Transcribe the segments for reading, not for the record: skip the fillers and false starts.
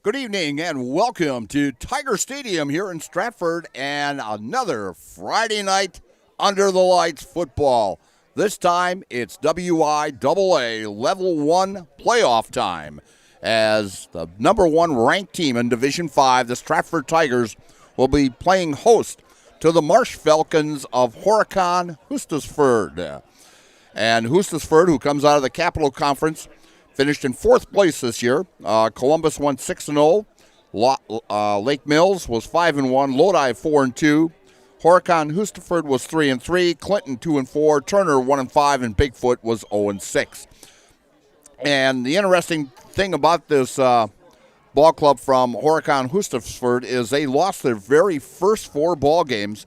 Good evening and welcome to Tiger Stadium here in Stratford and another Friday night under the lights football. This time it's WIAA Level 1 playoff time as the number 1 ranked team in Division 5, the Stratford Tigers, will be playing host to the Marsh Falcons of Horicon, Hustisford. And Hustisford, who comes out of the Capital Conference, finished in 4th place this year. Columbus won 6-0. Lake Mills was 5-1. Lodi 4-2. Horicon Hustisford was 3-3. Clinton 2-4. Turner 1-5, and Bigfoot was 0-6. And the interesting thing about this ball club from Horicon Hustisford is they lost their very first 4 ball games,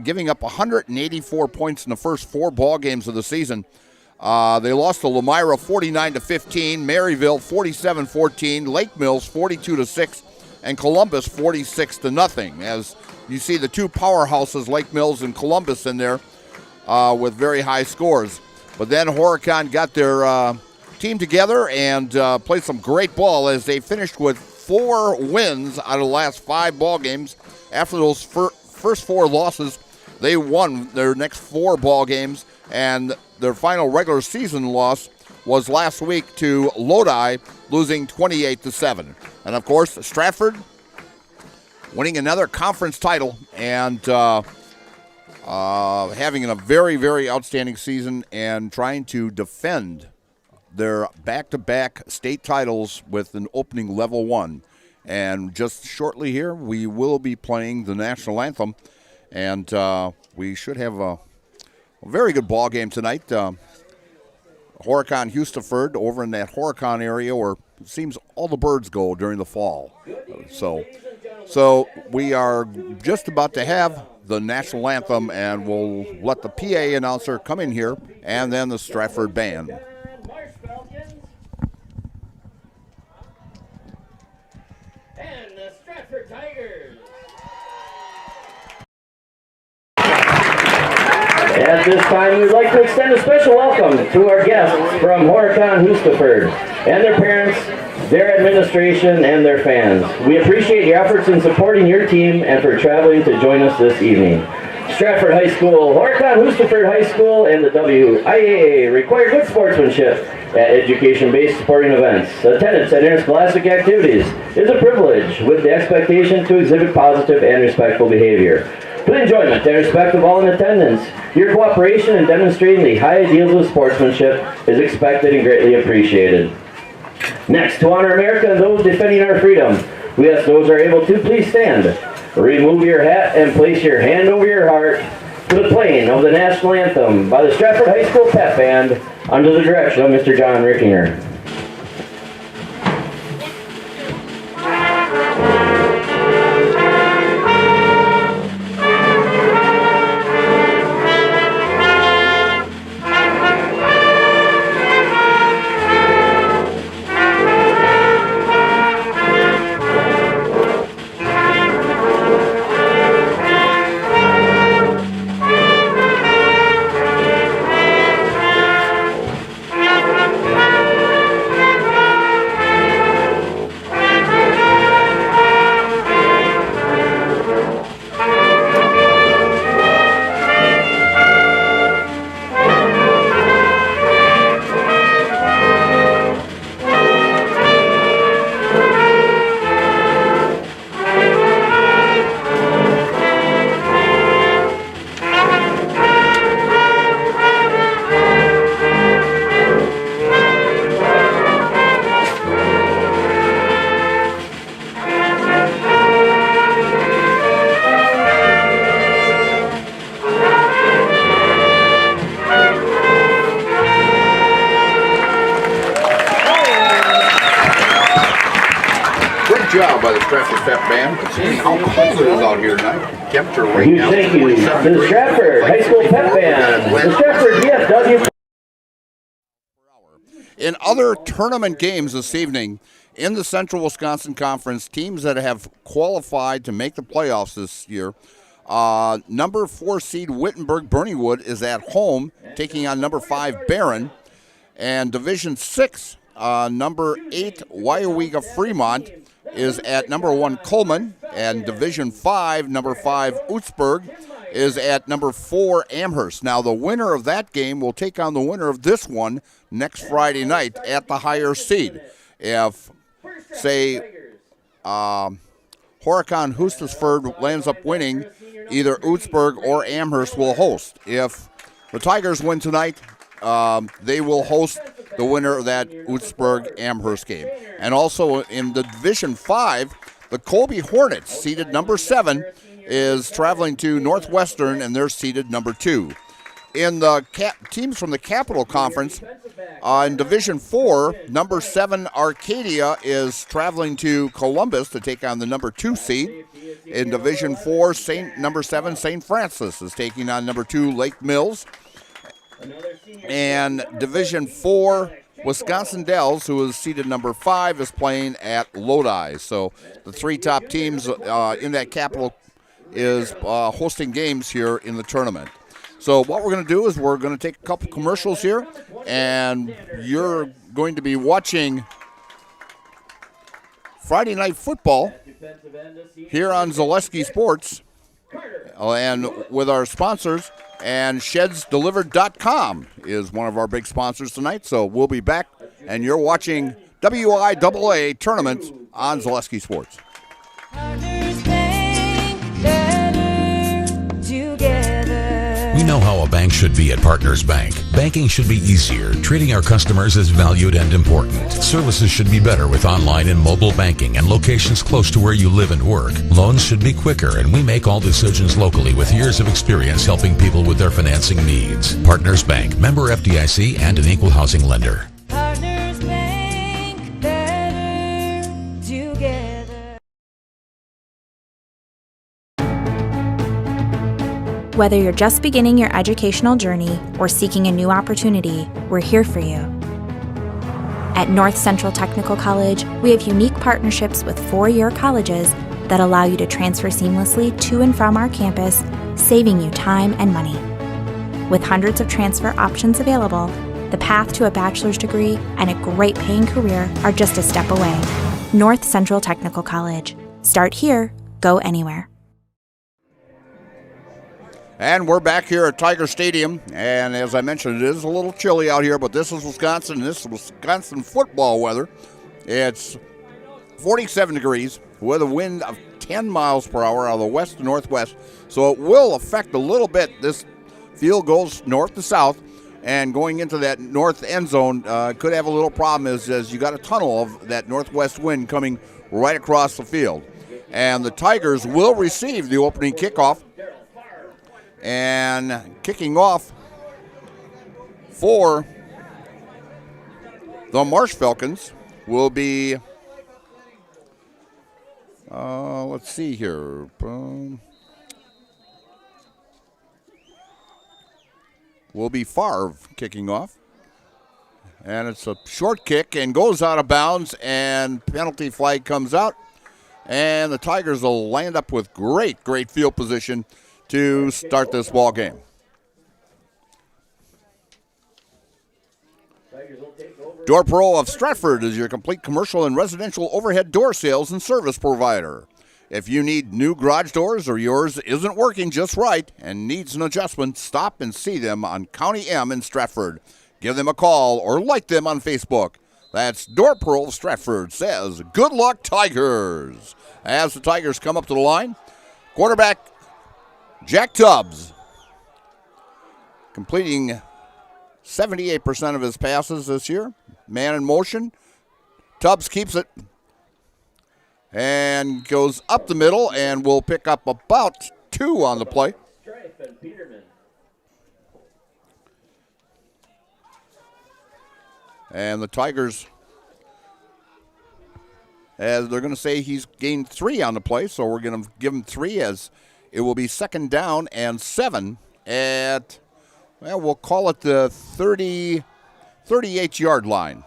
giving up 184 points in the first 4 ball games of the season. They lost to Lemira 49-15, Maryville 47-14, Lake Mills 42-6, and Columbus 46-0. As you see, the 2 powerhouses, Lake Mills and Columbus, in there with very high scores. But then Horicon got their team together and played some great ball as they finished with 4 wins out of the last 5 ball games. After those first 4 losses, they won their next 4 ball games, and their final regular season loss was last week to Lodi, losing 28-7. And of course, Stratford winning another conference title and having a very, very outstanding season and trying to defend their back-to-back state titles with an opening level 1. And just shortly here, we will be playing the national anthem, and we should have a very good ball game tonight. Horicon Hustisford over in that Horicon area where it seems all the birds go during the fall. So we are just about to have the national anthem, and we'll let the PA announcer come in here and then the Stratford band. And the Stratford Tigers. At this time, we'd like to extend a special welcome to our guests from Horicon Hustisford and their parents, their administration, and their fans. We appreciate your efforts in supporting your team and for traveling to join us this evening. Stratford High School, Horicon Hustisford High School, and the WIAA require good sportsmanship at education-based sporting events. Attendance at interscholastic activities is a privilege with the expectation to exhibit positive and respectful behavior. With enjoyment and respect of all in attendance, your cooperation in demonstrating the high ideals of sportsmanship is expected and greatly appreciated. Next, to honor America and those defending our freedom, we ask those who are able to please stand, remove your hat, and place your hand over your heart for the playing of the national anthem by the Stratford High School Pep Band under the direction of Mr. John Rickinger. Job by the Stratford Pep Band. See how cold it is out here tonight. Temperature right now. Thank you to the Stratford High School Pep Band, the Stratford DFW. In other tournament games this evening, in the Central Wisconsin Conference, teams that have qualified to make the playoffs this year, number 4 seed Wittenberg-Berniewood is at home taking on number 5 Barron, and Division 6 number 8 WIAA Fremont is at number 1 Coleman, and Division 5, number 5 Utzberg is at number 4 Amherst. Now the winner of that game will take on the winner of this one next Friday night at the higher seed. If, say, Horicon Hustisford lands up winning, either Utzberg or Amherst will host. If the Tigers win tonight, they will host the winner of that Utzberg-Amherst game. And also in the Division 5, the Colby Hornets, seeded number 7, is traveling to Northwestern, and they're seeded number 2. In the teams from the Capital Conference, in Division 4, number 7 Arcadia is traveling to Columbus to take on the number 2 seed. In Division 4, number 7 St. Francis is taking on number 2 Lake Mills. And Division 4, Wisconsin Dells, who is seeded number 5, is playing at Lodi. So the 3 top teams in that Capital is hosting games here in the tournament. So what we're going to do is we're going to take a couple commercials here, and you're going to be watching Friday Night Football here on Zaleski Sports, and with our sponsors, and ShedsDelivered.com is one of our big sponsors tonight. So we'll be back, and you're watching WIAA tournaments on Zaleski Sports. We know how a bank should be at Partners Bank. Banking should be easier. Treating our customers as valued and important. Services should be better with online and mobile banking and locations close to where you live and work. Loans should be quicker, and we make all decisions locally with years of experience helping people with their financing needs. Partners Bank, member FDIC, and an equal housing lender. Partners Bank, better together. Whether you're just beginning your educational journey or seeking a new opportunity, we're here for you. At North Central Technical College, we have unique partnerships with 4-year colleges that allow you to transfer seamlessly to and from our campus, saving you time and money. With hundreds of transfer options available, the path to a bachelor's degree and a great paying career are just a step away. North Central Technical College. Start here, go anywhere. And we're back here at Tiger Stadium, and as I mentioned, it is a little chilly out here, but this is Wisconsin, and this is Wisconsin football weather. It's 47 degrees with a wind of 10 miles per hour out of the west to northwest, so it will affect a little bit. This field goes north to south, and going into that north end zone could have a little problem as you got a tunnel of that northwest wind coming right across the field. And the Tigers will receive the opening kickoff. And kicking off for the Marsh Falcons will be, let's see here. Will be Favre kicking off. And it's a short kick and goes out of bounds, and penalty flag comes out. And the Tigers will land up with great field position to start this ball game. Door Pro of Stratford is your complete commercial and residential overhead door sales and service provider. If you need new garage doors or yours isn't working just right and needs an adjustment, stop and see them on County M in Stratford. Give them a call or like them on Facebook. That's Door Pro of Stratford says, good luck, Tigers. As the Tigers come up to the line, quarterback Jack Tubbs, completing 78% of his passes this year. Man in motion. Tubbs keeps it and goes up the middle and will pick up about 2 on the play. And the Tigers, as they're going to say, he's gained 3 on the play, so we're going to give him 3 as it will be 2nd down and 7 at, well, we'll call it the 38-yard line.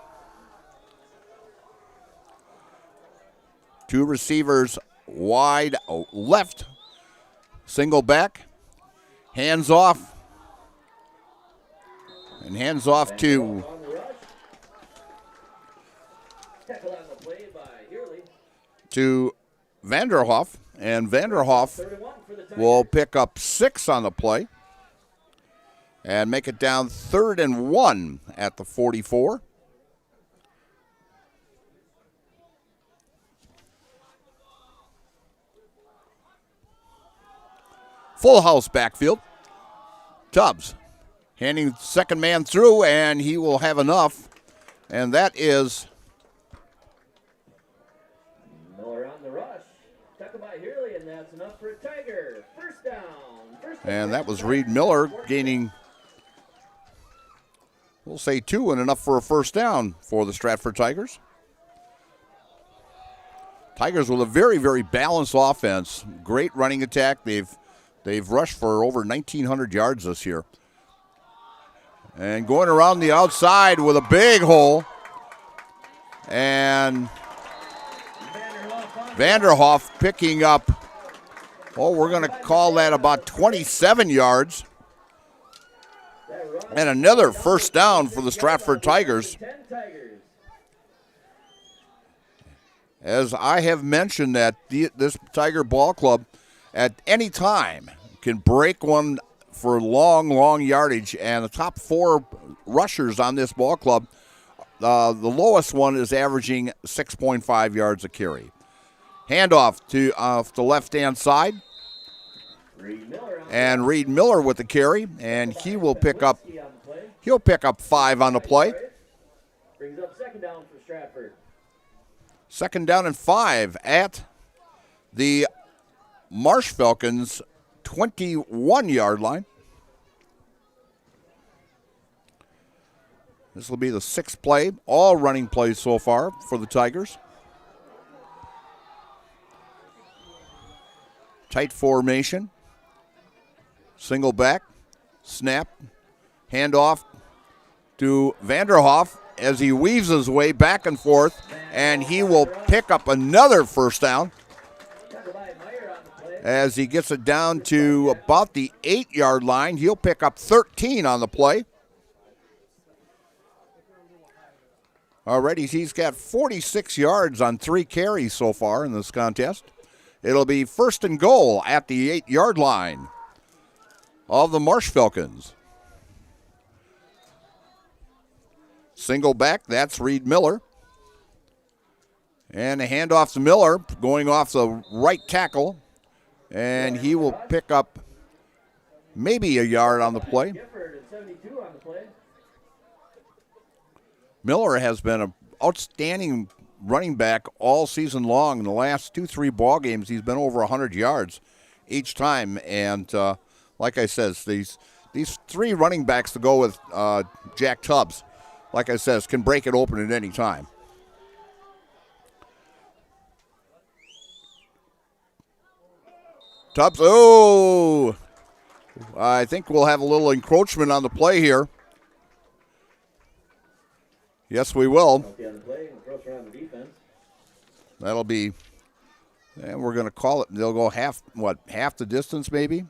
2 receivers wide left, single back, hands off, and hands off to to Vanderhoff, and Vanderhoff will pick up 6 on the play and make it down 3rd and 1 at the 44. Full house backfield. Tubbs handing second man through, and he will have enough. And that is Miller on the rush. Tucked by Hurley, and that's enough for a Tiger. First down. And that was Reed Miller gaining, we'll say 2, and enough for a first down for the Stratford Tigers. Tigers with a very, very balanced offense. Great running attack. They've rushed for over 1,900 yards this year. And going around the outside with a big hole. And Vanderhoff picking up, we're going to call that about 27 yards. And another first down for the Stratford Tigers. As I have mentioned, that this Tiger Ball Club at any time can break one for long, long yardage. And the top 4 rushers on this ball club, the lowest one is averaging 6.5 yards a carry. Handoff to off the left-hand side. And Reed Miller with the carry, and he'll pick up 5 on the play. Brings up second down for Stratford. Second down and 5 at the Marsh Falcons 21-yard line. This will be the 6th play, all running plays so far for the Tigers. Tight formation. Single back, snap, handoff to Vanderhoff as he weaves his way back and forth, and he will pick up another first down as he gets it down to about the 8-yard line. He'll pick up 13 on the play. Already he's got 46 yards on 3 carries so far in this contest. It'll be 1st and goal at the 8-yard line of the Marsh Falcons. Single back, that's Reed Miller. And a handoff to Miller, going off the right tackle. And he will pick up maybe a yard on the play. Miller has been an outstanding running back all season long. In the last 2-3 ball games, he's been over 100 yards each time. And like I said, these 3 running backs to go with Jack Tubbs, like I said, can break it open at any time. Tubbs, I think we'll have a little encroachment on the play here. Yes, we will. That'll be, and we're going to call it, they'll go half the distance maybe?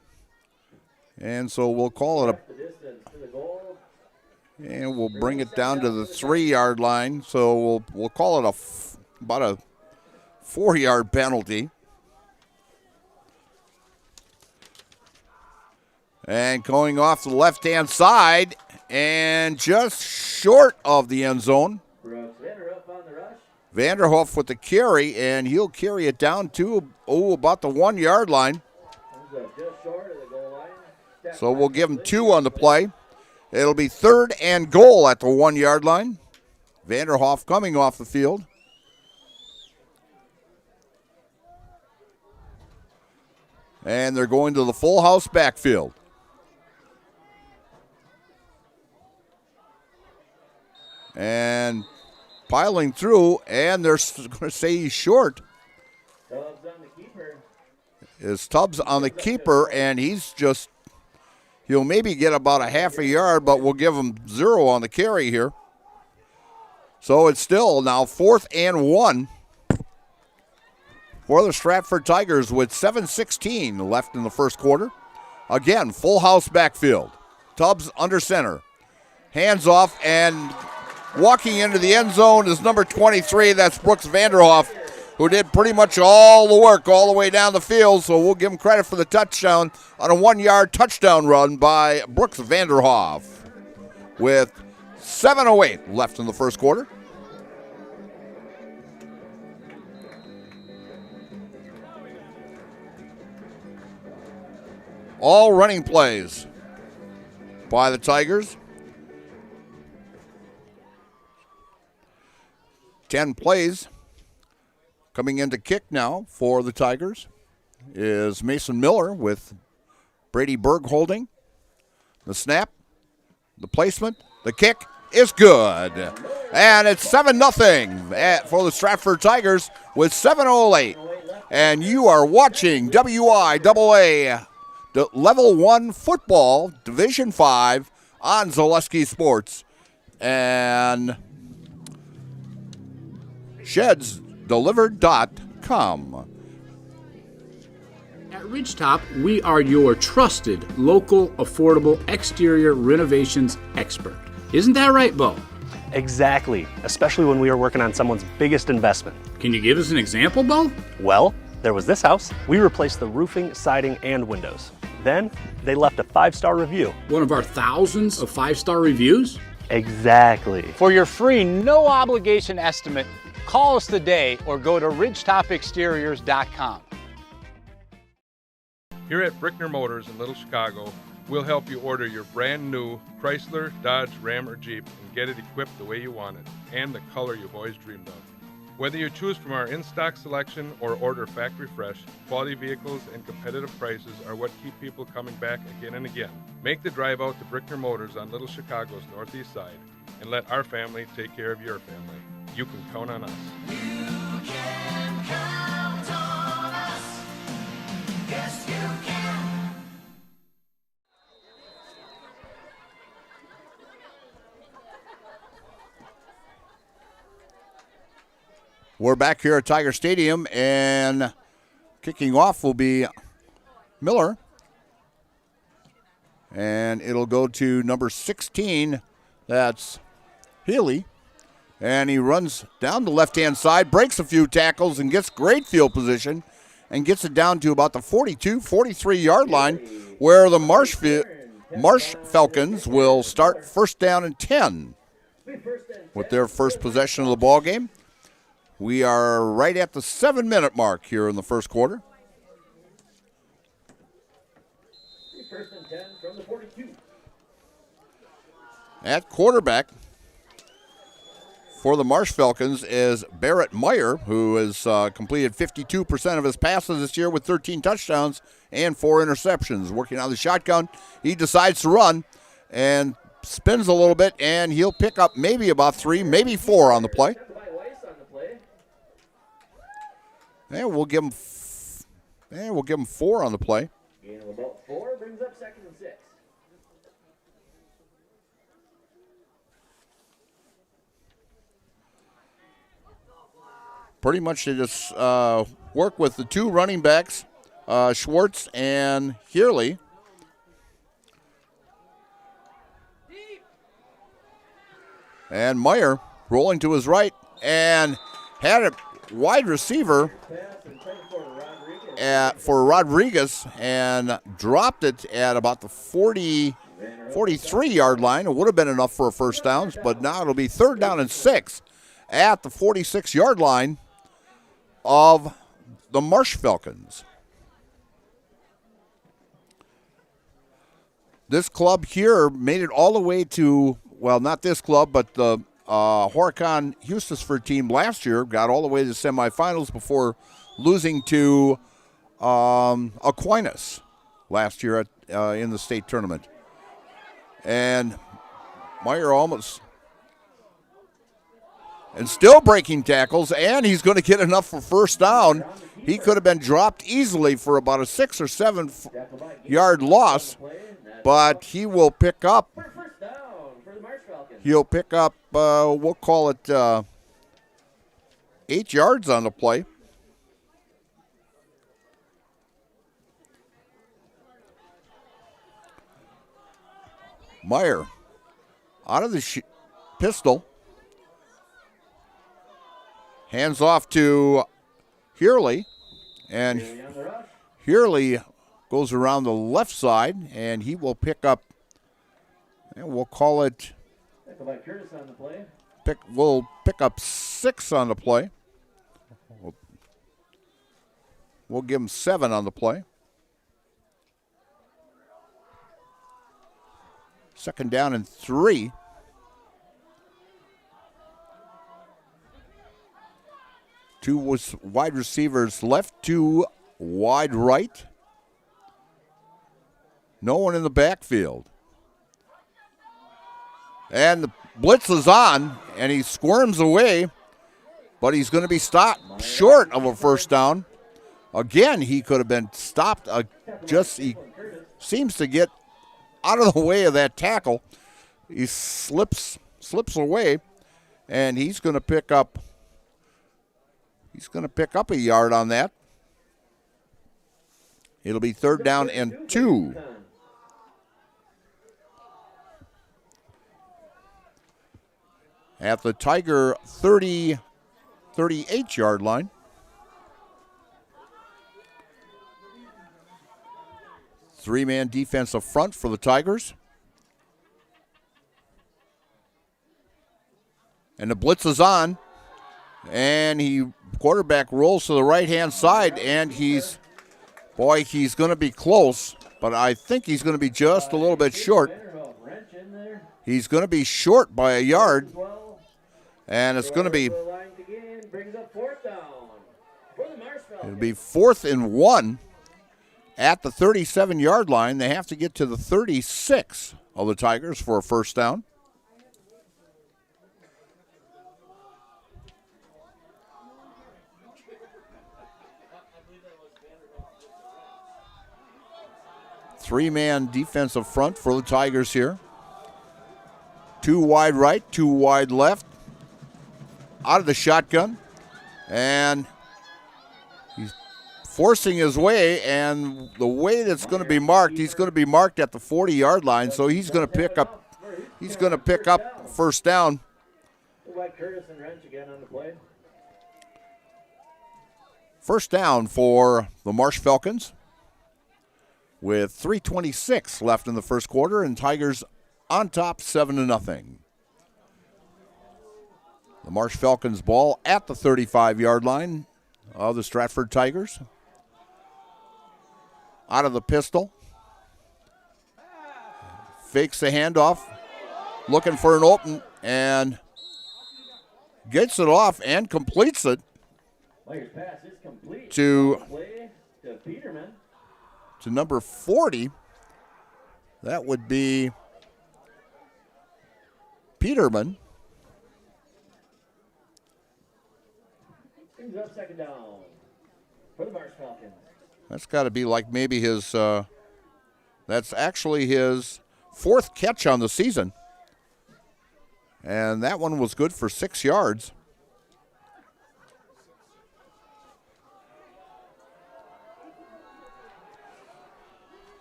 And so we'll call it and we'll bring it down to the 3-yard line. So we'll call it about a 4-yard penalty. And going off the left-hand side and just short of the end zone. Vanderhoff with the carry, and he'll carry it down to about the 1-yard line. So we'll give him 2 on the play. It'll be 3rd and goal at the 1-yard line. Vanderhoff coming off the field. And they're going to the full house backfield. And piling through, and they're going to say he's short. Tubbs on the keeper. Is Tubbs on the keeper, and he'll maybe get about a half a yard, but we'll give him 0 on the carry here. So it's still now 4th and 1 for the Stratford Tigers with 7:16 left in the first quarter. Again, full house backfield. Tubbs under center. Hands off, and walking into the end zone is number 23. That's Brooks Vanderhoff, who did pretty much all the work all the way down the field, so we'll give him credit for the touchdown on a 1-yard touchdown run by Brooks Vanderhoff with 7:08 left in the first quarter. All running plays by the Tigers. 10 plays. Coming in to kick now for the Tigers is Mason Miller with Brady Berg holding. The snap, the placement, the kick is good. And it's 7-0 for the Stratford Tigers with 7:08. And you are watching WIAA Level 1 Football Division 5 on Zaleski Sports and ShedsDelivered.com. At Ridgetop, we are your trusted, local, affordable exterior renovations expert. Isn't that right, Bo? Exactly, especially when we are working on someone's biggest investment. Can you give us an example, Bo? Well, there was this house. We replaced the roofing, siding, and windows. Then, they left a 5-star review. One of our thousands of 5-star reviews? Exactly. For your free, no obligation estimate, call us today or go to ridgetopexteriors.com. Here at Brickner Motors in Little Chicago, we'll help you order your brand new Chrysler, Dodge, Ram, or Jeep and get it equipped the way you want it and the color you've always dreamed of. Whether you choose from our in-stock selection or order factory fresh, quality vehicles and competitive prices are what keep people coming back again and again. Make the drive out to Brickner Motors on Little Chicago's northeast side and let our family take care of your family. You can count on us. You can count on us. Yes, you can. We're back here at Tiger Stadium, and kicking off will be Miller. And it'll go to number 16. That's Healy. And he runs down the left-hand side, breaks a few tackles, and gets great field position, and gets it down to about the 42, 43-yard line, where the Marsh Falcons will start first down and 10 with their first possession of the ball game. We are right at the 7-minute mark here in the first quarter. First and 10 from the 42. At quarterback for the Marsh Falcons is Barrett Meyer, who has completed 52% of his passes this year with 13 touchdowns and 4 interceptions. Working on the shotgun, he decides to run and spins a little bit, and he'll pick up maybe about 3, maybe 4 on the play. And we'll give him 4 on the play. Gain of about 4 brings up 2nd and 6. Pretty much they just work with the 2 running backs, Schwartz and Healy. And Meyer rolling to his right and had a wide receiver for Rodriguez and dropped it at about the 43-yard line. It would have been enough for a first down, but now it'll be 3rd down and 6 at the 46-yard line of the Marsh Falcons. This club here made it all the way to, well, not this club, but the Horicon Hustisford team last year got all the way to the semifinals before losing to Aquinas last year in the state tournament. And Meyer almost, and still breaking tackles, and he's going to get enough for first down. He could have been dropped easily for about a 6 or 7 yard loss, but he will pick up. He'll pick up, we'll call it 8 yards on the play. Meyer out of the pistol. Hands off to Hurley. And Hurley goes around the left side, and he will pick up, and we'll call it, we'll pick up 6 on the play. We'll give him 7 on the play. Second down and 3. Two was wide receivers left, 2 wide right. No one in the backfield. And the blitz is on, and he squirms away, but he's going to be stopped short of a first down. Again, he could have been stopped. He seems to get out of the way of that tackle. He slips away, and he's going to pick up a yard on that. It'll be third down and 2. At the Tiger 38-yard line. Three-man defensive front for the Tigers. And the blitz is on. And quarterback rolls to the right-hand side, and he's going to be close, but I think he's going to be just a little bit short. He's going to be short by a yard, and it's going to be, it'll be 4th and 1 at the 37-yard line. They have to get to the 36 of the Tigers for a first down. Three-man defensive front for the Tigers here. 2 wide right, 2 wide left. Out of the shotgun. And he's forcing his way, and the way that's going to be marked, he's going to be marked at the 40-yard line, so he's going to pick up first down. First down for the Marsh Falcons, with 3:26 left in the first quarter, and Tigers on top 7-0. The Marsh Falcons ball at the 35-yard line of the Stratford Tigers. Out of the pistol. Fakes the handoff. Looking for an open, and gets it off and completes it to number 40. That would be Peterman. Brings up second down for the Marsh Falcons. That's got to be like maybe his, that's actually his 4th catch on the season. And that one was good for 6 yards.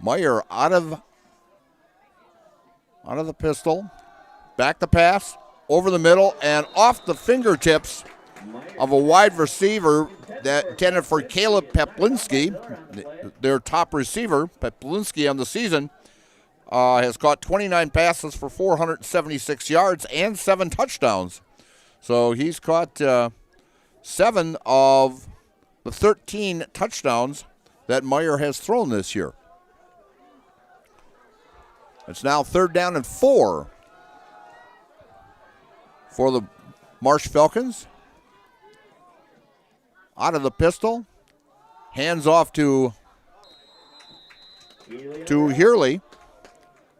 Meyer out of the pistol. Back to pass. Over the middle and off the fingertips of a wide receiver that intended for Caleb Peplinski, their top receiver. Peplinski on the season has caught 29 passes for 476 yards and 7 touchdowns. So he's caught 7 of the 13 touchdowns that Meyer has thrown this year. It's now third down and 4 for the Marsh Falcons. Out of the pistol. Hands off to Hurley.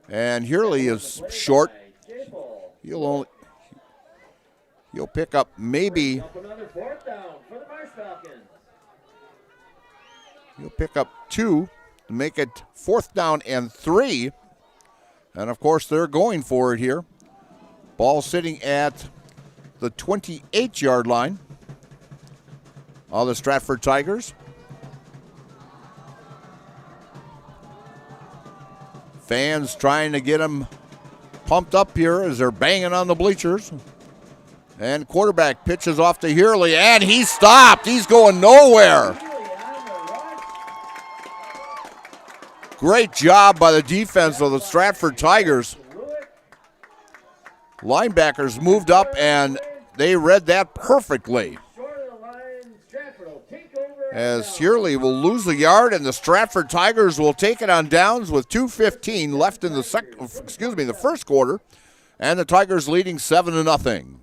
And Hurley is short. He'll pick up maybe. He'll pick up 2 to make it 4th down and 3. And, of course, they're going for it here. Ball sitting at the 28-yard line of the Stratford Tigers. Fans trying to get them pumped up here as they're banging on the bleachers. And quarterback pitches off to Hurley, and he's stopped. He's going nowhere. Great job by the defense of the Stratford Tigers. Linebackers moved up, and they read that perfectly. As Hurley will lose the yard, and the Stratford Tigers will take it on downs with 2:15 left in the first quarter, and the Tigers leading 7-0.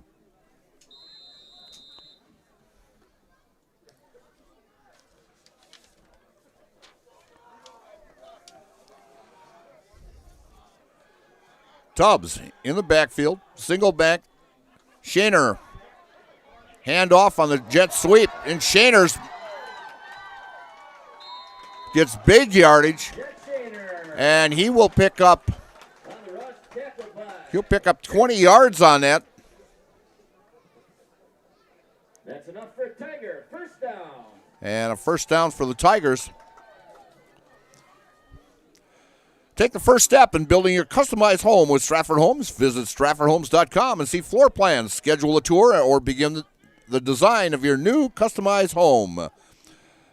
Tubbs in the backfield, single back. Shaner, hand off on the jet sweep, and Shaner's gets big yardage, and he will pick up. He'll pick up 20 yards on that. That's enough for a Tiger. First down. And a first down for the Tigers. Take the first step in building your customized home with Stratford Homes. Visit StratfordHomes.com and see floor plans, schedule a tour, or begin the design of your new customized home.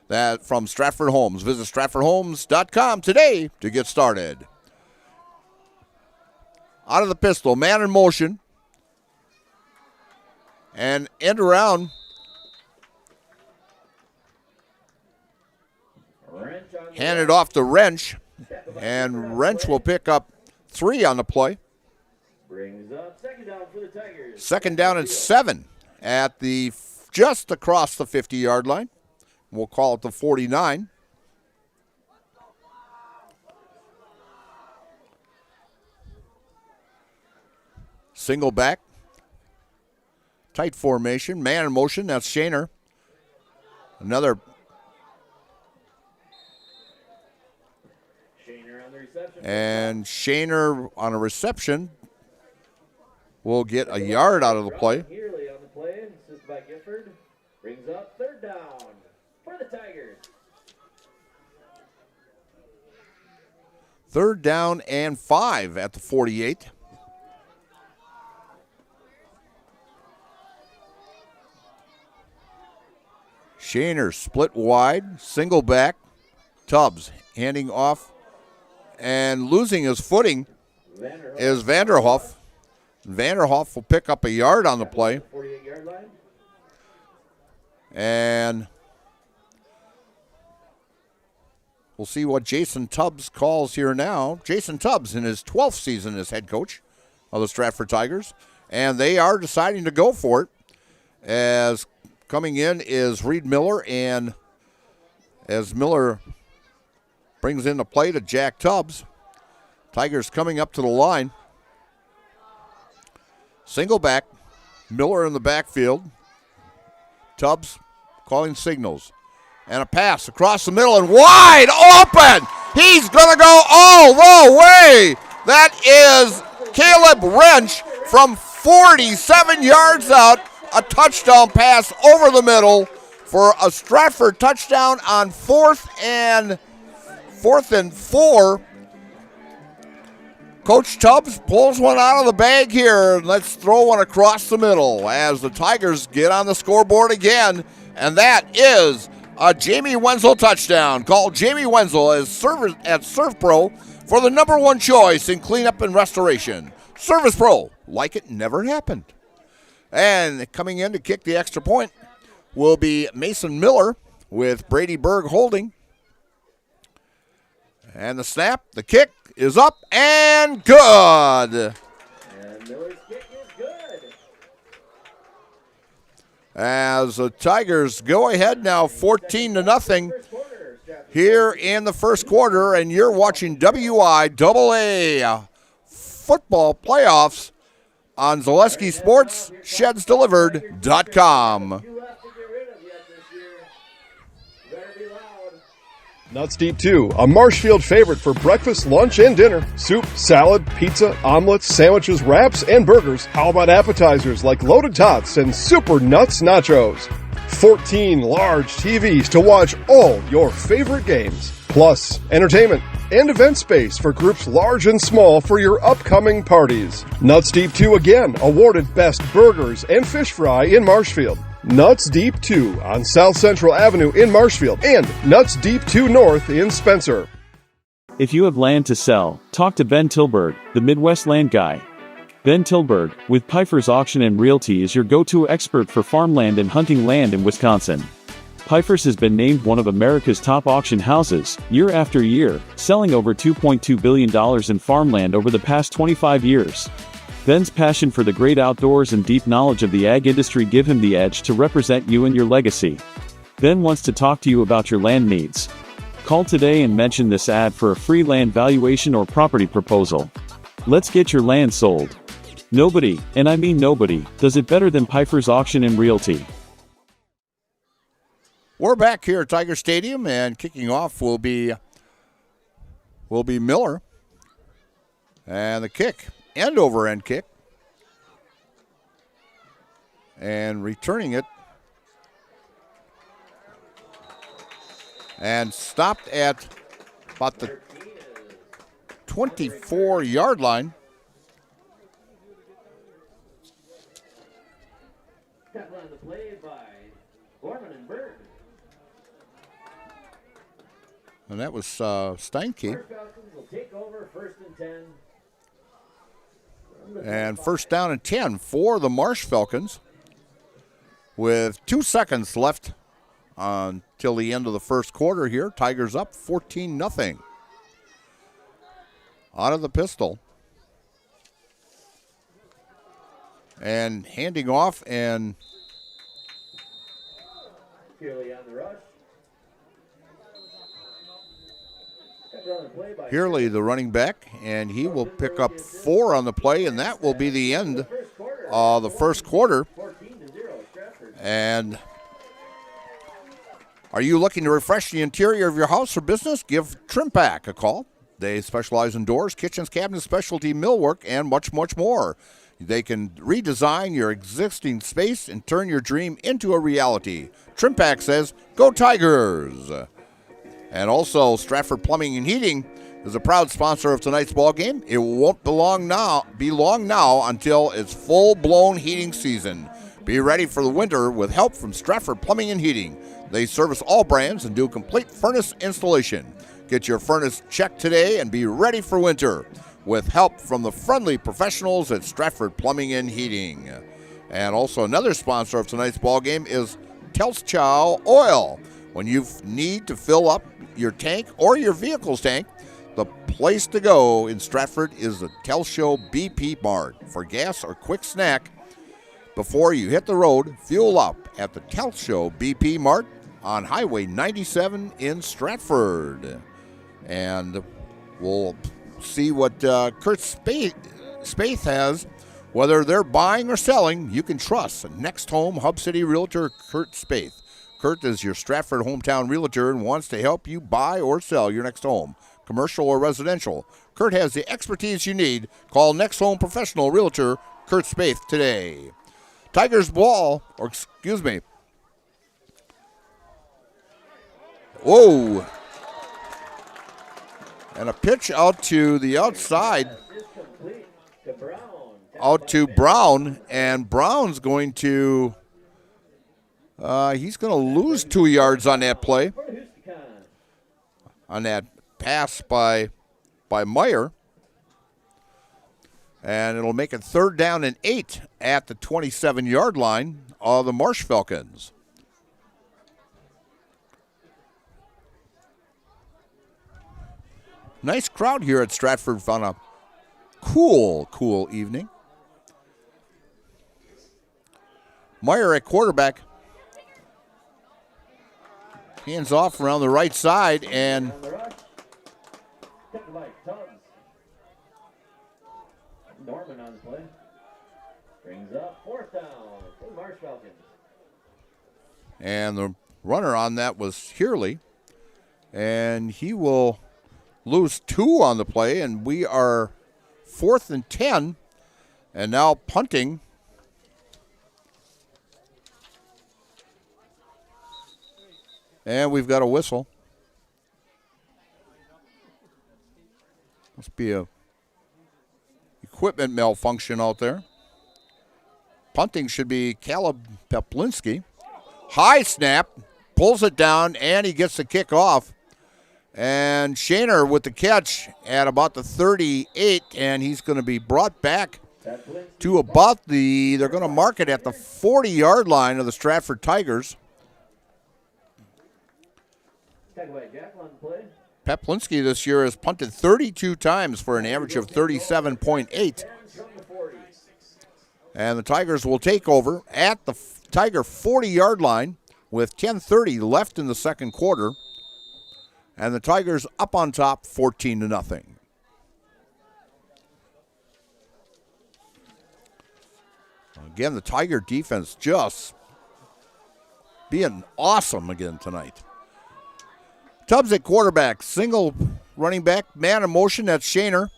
That from Stratford Homes. Visit StratfordHomes.com today to get started. Out of the pistol, man in motion. And end around. Handed off to Wrench. And Wrench will pick up 3 on the play. Brings up second down for the Tigers. Second down and 7 at the just across the 50-yard line. We'll call it the 49. Single back. Tight formation. Man in motion. That's Shaner. Another. And Shaner on a reception will get a yard out of the play. Hurley on the play, assisted by Gifford. Brings up third down for the Tigers. Third down and 5 at the 48. Shaner split wide, single back. Tubbs handing off and losing his footing is Vanderhoff. Vanderhoff will pick up a yard on the play. 48-yard line. And we'll see what Jason Tubbs calls here now. Jason Tubbs in his 12th season as head coach of the Stratford Tigers. And they are deciding to go for it. As coming in is Reed Miller, and as Miller brings in the play to Jack Tubbs. Tigers coming up to the line. Single back. Miller in the backfield. Tubbs calling signals. And a pass across the middle and wide open. He's going to go all the way. That is Caleb Wrench from 47 yards out. A touchdown pass over the middle for a Stratford touchdown on 4th and 4. Coach Tubbs pulls one out of the bag here. Let's throw one across the middle as the Tigers get on the scoreboard again. And that is a Jamie Wenzel touchdown. Call Jamie Wenzel at Surf Pro for the #1 choice in cleanup and restoration. Service Pro, like it never happened. And coming in to kick the extra point will be Mason Miller with Brady Berg holding. And the snap, the kick is up and good. And Miller's kick is good. As the Tigers go ahead now 14-0 here in the first quarter, and you're watching WIAA football playoffs on Zaleski Sports, ShedsDelivered.com. Nuts Deep 2, a Marshfield favorite for breakfast, lunch, and dinner. Soup, salad, pizza, omelets, sandwiches, wraps, and burgers. How about appetizers like loaded tots and super nuts nachos? 14 large TVs to watch all your favorite games. Plus, entertainment, and event space for groups large and small for your upcoming parties. Nuts Deep 2 again awarded Best Burgers and Fish Fry in Marshfield. Nuts Deep 2 on South Central Avenue in Marshfield and Nuts Deep 2 North in Spencer. If you have land to sell, talk to Ben Tilburg, the Midwest land guy. Ben Tilburg, with Pfeiffer's Auction and Realty, is your go-to expert for farmland and hunting land in Wisconsin. Pfeiffer's has been named one of America's top auction houses, year after year, selling over $2.2 billion in farmland over the past 25 years. Ben's passion for the great outdoors and deep knowledge of the ag industry give him the edge to represent you and your legacy. Ben wants to talk to you about your land needs. Call today and mention this ad for a free land valuation or property proposal. Let's get your land sold. Nobody, and I mean nobody, does it better than Pfeiffer's Auction and Realty. We're back here at Tiger Stadium, and kicking off will be Miller. And the kick, end-over-end kick. And returning it. And stopped at about the 24-yard line. Tackle on the play by Gorman and Bird. And that was Steinke. Falcons will take over 1st and 10. And 1st down and 10 for the Marsh Falcons. With 2 seconds left until the end of the first quarter here. Tigers up 14-0. Out of the pistol. And handing off, and Kearley on the rush. Kearley, the running back, and he will pick up 4 on the play, and that will be the end of the first quarter. And are you looking to refresh the interior of your house or business? Give Trimpack a call. They specialize in doors, kitchens, cabinets, specialty millwork, and much, much more. They can redesign your existing space and turn your dream into a reality. Trimpack says, go Tigers! And also, Stratford Plumbing and Heating is a proud sponsor of tonight's ball game. It won't be long now until it's full-blown heating season. Be ready for the winter with help from Stratford Plumbing and Heating. They service all brands and do complete furnace installation. Get your furnace checked today and be ready for winter with help from the friendly professionals at Stratford Plumbing and Heating. And also another sponsor of tonight's ball game is Telschow Oil. When you need to fill up your tank or your vehicle's tank, the place to go in Stratford is the Telschow BP Mart. For gas or quick snack, before you hit the road, fuel up at the Telschow BP Mart on Highway 97 in Stratford. And we'll see what Kurt Spaeth has. Whether they're buying or selling, you can trust Next Home Hub City Realtor Kurt Spaeth. Kurt is your Stratford hometown realtor and wants to help you buy or sell your next home, commercial or residential. Kurt has the expertise you need. Call Next Home Professional Realtor Kurt Spaeth today. Tigers ball, or excuse me. Whoa. And a pitch out to the outside. Out to Brown, and Brown's going to he's going to lose 2 yards on that play, on that pass by Meyer, and it'll make it 3rd down and 8 at the 27-yard line of the Marsh Falcons. Nice crowd here at Stratford on a cool evening. Meyer at quarterback. Hands off around the right side, and Norman on the play. Brings up 4th down for the Marsh Falcons. And the runner on that was Kearley, and he will lose 2 on the play, and we are 4th and 10, and now punting. And we've got a whistle. Must be a equipment malfunction out there. Punting should be Caleb Peplinski. High snap, pulls it down, and he gets the kick off. And Shaner with the catch at about the 38, and he's going to be brought back to about they're going to mark it at the 40-yard line of the Stratford Tigers. Peplinski this year has punted 32 times for an average of 37.8. And the Tigers will take over at the Tiger 40-yard line with 10:30 left in the second quarter. And the Tigers up on top 14-0. Again, the Tiger defense just being awesome again tonight. Tubbs at quarterback, single running back, man in motion, that's Shaner.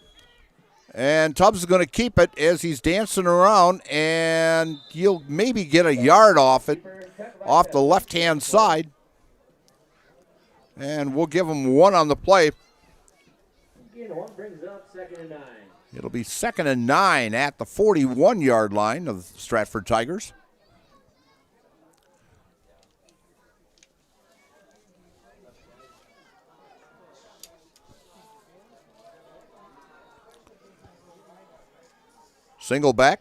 And Tubbs is going to keep it as he's dancing around, and he'll maybe get a yard off it, off the left-hand side. And we'll give him 1 on the play. It'll be 2nd and 9 at the 41-yard line of the Stratford Tigers. Single back.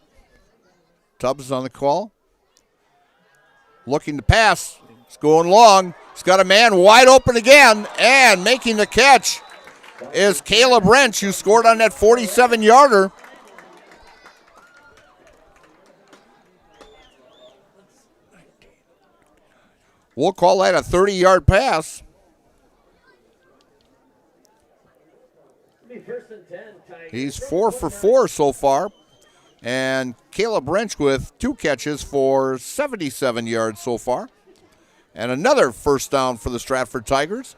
Tubbs is on the call. Looking to pass. It's going long. He's got a man wide open again, and making the catch is Caleb Wrench, who scored on that 47-yarder. We'll call that a 30-yard pass. He's 4 for 4 so far. And Caleb Wrench with 2 catches for 77 yards so far. And another first down for the Stratford Tigers.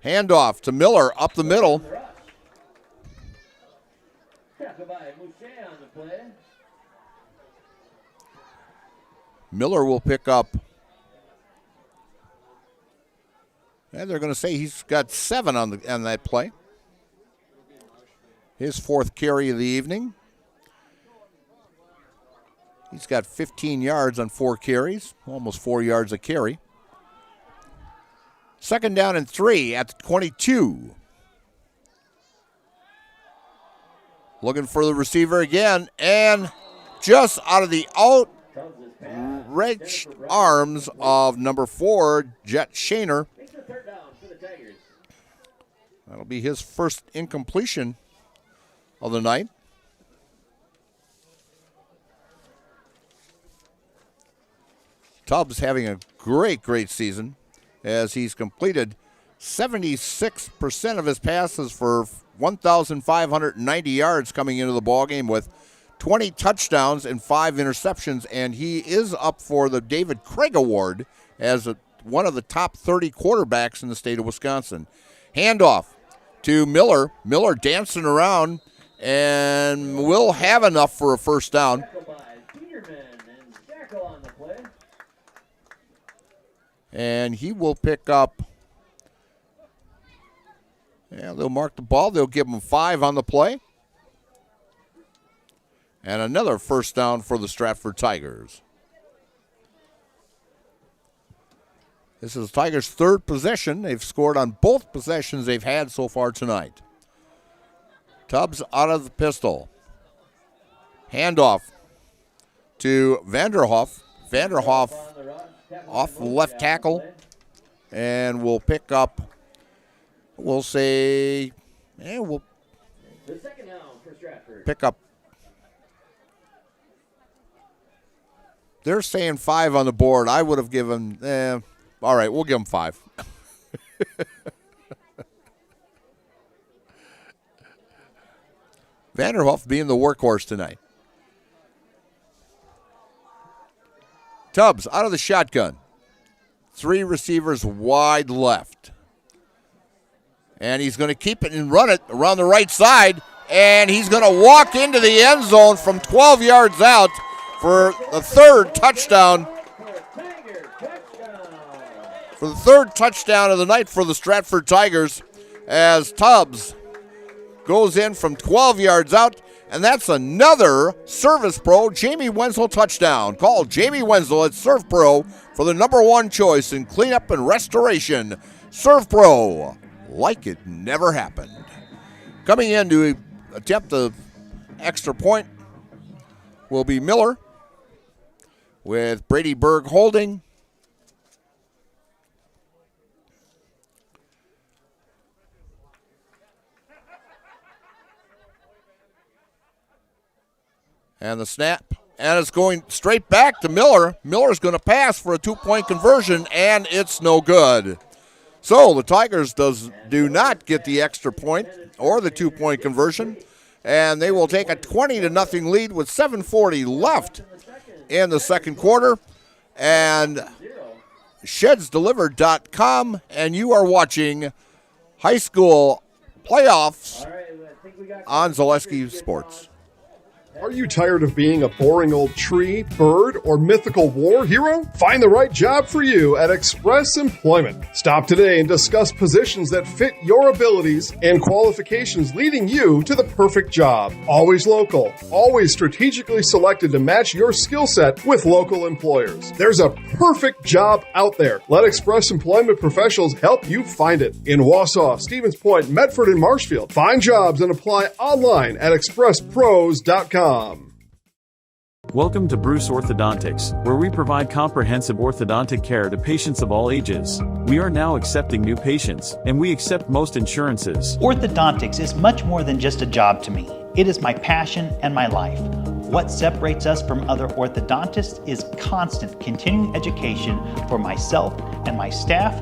Handoff to Miller up the middle. Miller will pick up. And they're going to say he's got 7 on that play. His 4th carry of the evening. He's got 15 yards on 4 carries, almost 4 yards a carry. 2nd down and 3 at the 22. Looking for the receiver again, and just out of the outreached arms of number 4, Jet Shaner. That'll be his first incompletion of the night. Tubbs having a great season as he's completed 76% of his passes for 1,590 yards coming into the ballgame with 20 touchdowns and 5 interceptions, and he is up for the David Craig Award as one of the top 30 quarterbacks in the state of Wisconsin. Handoff to Miller. Miller dancing around and will have enough for a first down. And he will pick up, they'll mark the ball. They'll give him 5 on the play. And another first down for the Stratford Tigers. This is the Tigers' 3rd possession. They've scored on both possessions they've had so far tonight. Tubbs out of the pistol. Handoff to Vanderhoff. Vanderhoff off the left tackle. And we'll pick up, we'll say, we'll pick up. They're saying 5 on the board. I would have given, all right, we'll give him 5. Vanderhoff being the workhorse tonight. Tubbs out of the shotgun. 3 receivers wide left. And he's going to keep it and run it around the right side. And he's going to walk into the end zone from 12 yards out for the 3rd touchdown for the third touchdown of the night for the Stratford Tigers as Tubbs goes in from 12 yards out, and that's another Service Pro Jamie Wenzel touchdown. Call Jamie Wenzel at Serve Pro for the number one choice in cleanup and restoration. Serve Pro, like it never happened. Coming in to attempt the extra point will be Miller with Brady Berg holding. And the snap, and it's going straight back to Miller. Miller's going to pass for a two-point conversion, and it's no good. So the Tigers do not get the extra point or the two-point conversion, and they will take a 20-0 lead with 7:40 left in the second quarter. And shedsdelivered.com, and you are watching high school playoffs on Zaleski Sports. Are you tired of being a boring old tree, bird, or mythical war hero? Find the right job for you at Express Employment. Stop today and discuss positions that fit your abilities and qualifications, leading you to the perfect job. Always local, always strategically selected to match your skill set with local employers. There's a perfect job out there. Let Express Employment professionals help you find it. In Wausau, Stevens Point, Medford, and Marshfield. Find jobs and apply online at expresspros.com. Welcome to Bruce Orthodontics, where we provide comprehensive orthodontic care to patients of all ages. We are now accepting new patients, and we accept most insurances. Orthodontics is much more than just a job to me. It is my passion and my life. What separates us from other orthodontists is constant continuing education for myself and my staff,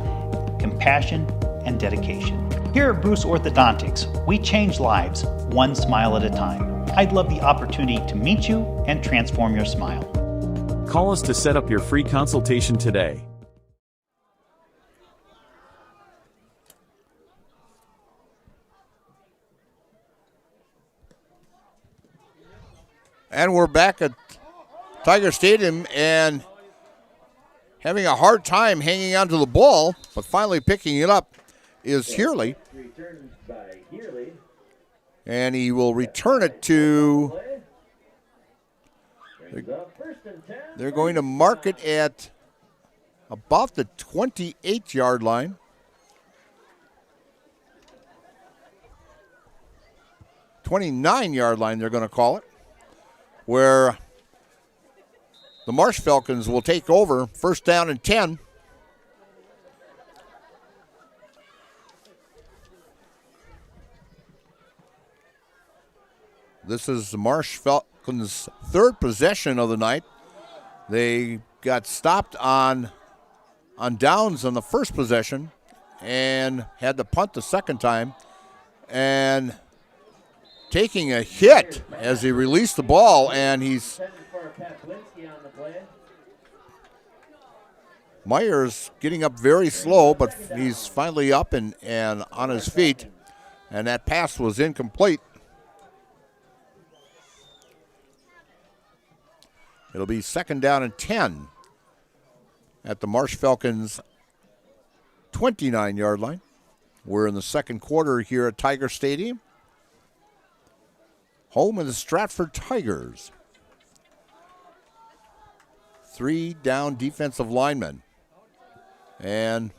compassion, and dedication. Here at Bruce Orthodontics, we change lives one smile at a time. I'd love the opportunity to meet you and transform your smile. Call us to set up your free consultation today. And we're back at Tiger Stadium and having a hard time hanging onto the ball, but finally picking it up is Heerly. And he will return it to, they're going to mark it at about the 28-yard line. 29-yard line, they're going to call it, where the Marsh Falcons will take over, first down and 10. This is the Marsh Falcons' third possession of the night. They got stopped on downs on the first possession and had to punt the second time. And taking a hit as he released the ball, and Meyer's getting up very slow, but he's finally up and on his feet, and that pass was incomplete. It'll be second down and 10 at the Marsh Falcons' 29-yard line. We're in the second quarter here at Tiger Stadium, home of the Stratford Tigers. 3 down defensive linemen. And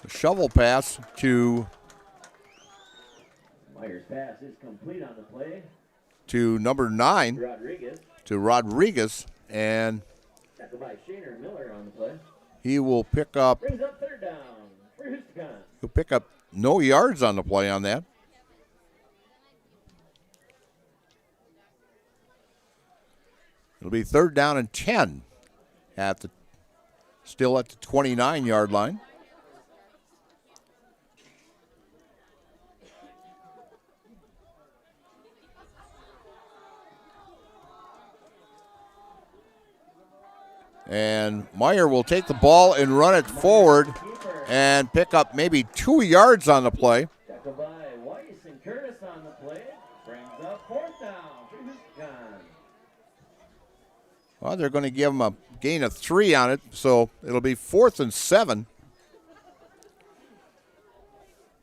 the shovel pass to Myers' pass is complete on the play. To number 9, to Rodriguez, and Miller on the play. He will pick up. Brings up third down for Hustisford. He'll pick up no yards on the play on that. It'll be third down and 10 still at the 29-yard line. And Meyer will take the ball and run it forward and pick up maybe 2 yards on the play. Tackled by Weiss and Curtis on the play. Brings up fourth down for Hustisford. Well, they're going to gain of 3 on it, so it'll be 4th and 7.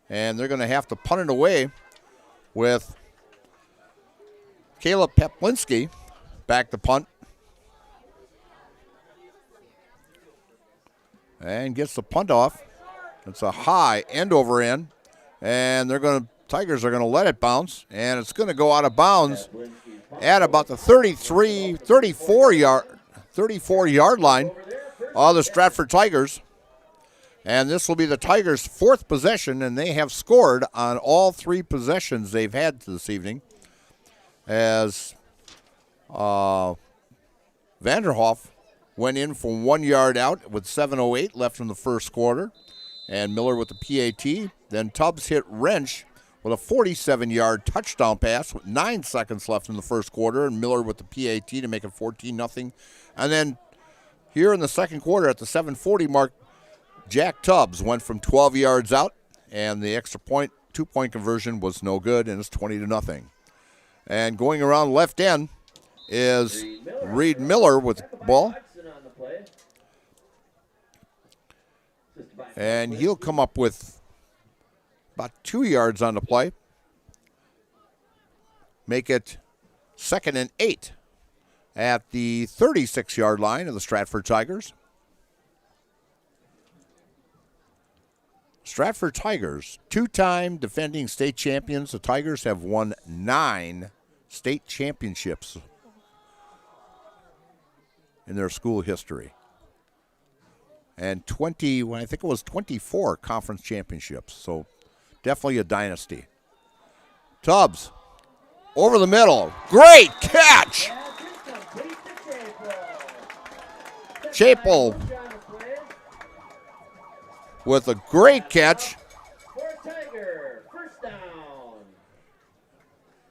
And they're going to have to punt it away with Caleb Peplinski back to punt. And gets the punt off. It's a high end over end. And Tigers are going to let it bounce. And it's going to go out of bounds at about the 34 yard line of the Stratford Tigers. And this will be the Tigers' 4th possession, and they have scored on all 3 possessions they've had this evening. As Vanderhoff went in from 1 yard out with 7:08 left in the first quarter, and Miller with the PAT. Then Tubbs hit Wrench with a 47-yard touchdown pass with 9 seconds left in the first quarter, and Miller with the PAT to make it 14-0. And then here in the second quarter at the 7:40 mark, Jack Tubbs went from 12 yards out, and the extra point, 2-point conversion was no good, and it's 20-0. And going around left end is Reed Miller with the ball. And he'll come up with about 2 yards on the play. Make it 2nd and 8 at the 36-yard line of the Stratford Tigers. Stratford Tigers, 2-time defending state champions. The Tigers have won 9 state championships in their school history. And 24 conference championships. So definitely a dynasty. Tubbs, over the middle. Great catch! Chapel with a great catch.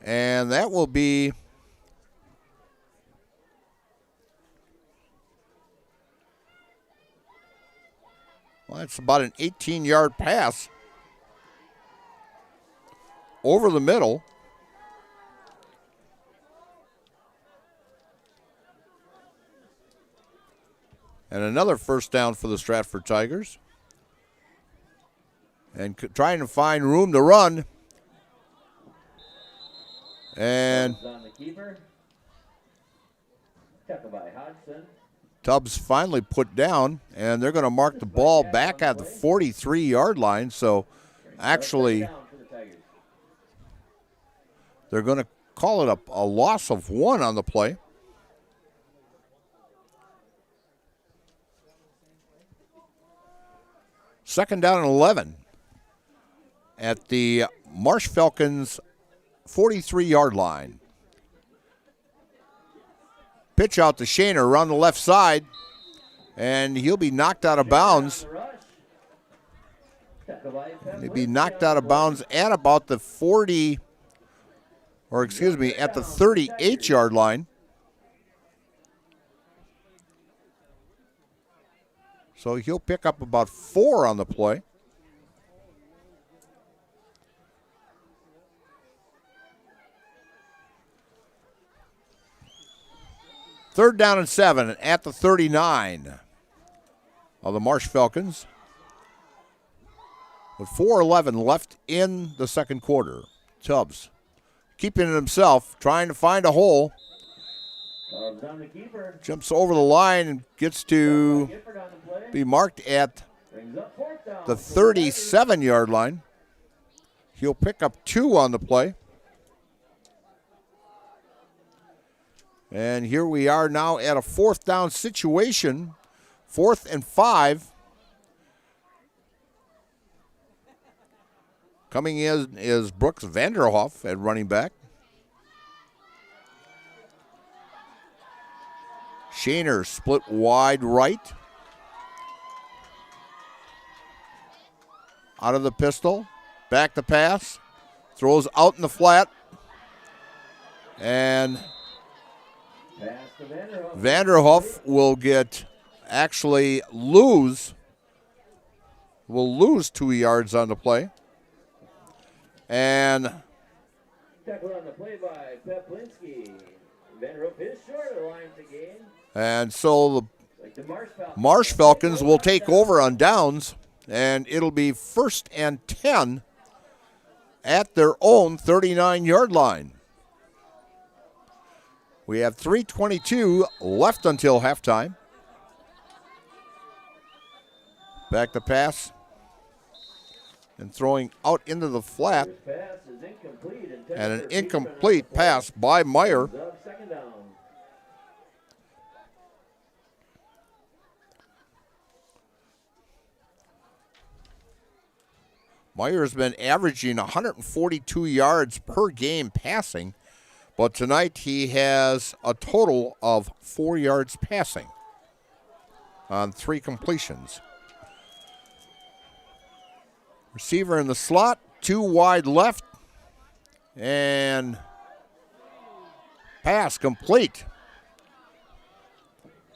And that will be that's about an 18-yard pass over the middle. And another first down for the Stratford Tigers. And trying to find room to run. And Tubbs finally put down, and they're going to mark the ball back at the 43-yard line. So actually, they're going to call it a loss of 1 on the play. Second down and 11 at the Marsh Falcons 43-yard line. Pitch out to Shaner around the left side, and he'll be knocked out of bounds. He'll be knocked out of bounds at about the 38-yard line. So he'll pick up about 4 on the play. Third down and 7 at the 39 of the Marsh Falcons. With 4:11 left in the second quarter. Tubbs keeping it himself, trying to find a hole. Jumps over the line and gets to be marked at the 37-yard line. He'll pick up 2 on the play. And here we are now at a 4th down situation. 4th and 5. Coming in is Brooks Vanderhoff at running back. Shaner split wide right. Out of the pistol. Back to pass. Throws out in the flat. And Vanderhoff will lose 2 yards on the play. And tackle on the play by Peplinski. Vanderhoff is short of the line to gain. And so Marsh Falcons will take over on downs, and it'll be 1st and 10 at their own 39-yard line. We have 3:22 left until halftime. Back to pass. And throwing out into the flat. And an incomplete pass by Meyer. Meyer has been averaging 142 yards per game passing, but tonight he has a total of 4 yards passing on 3 completions. Receiver in the slot, 2 wide left, and pass complete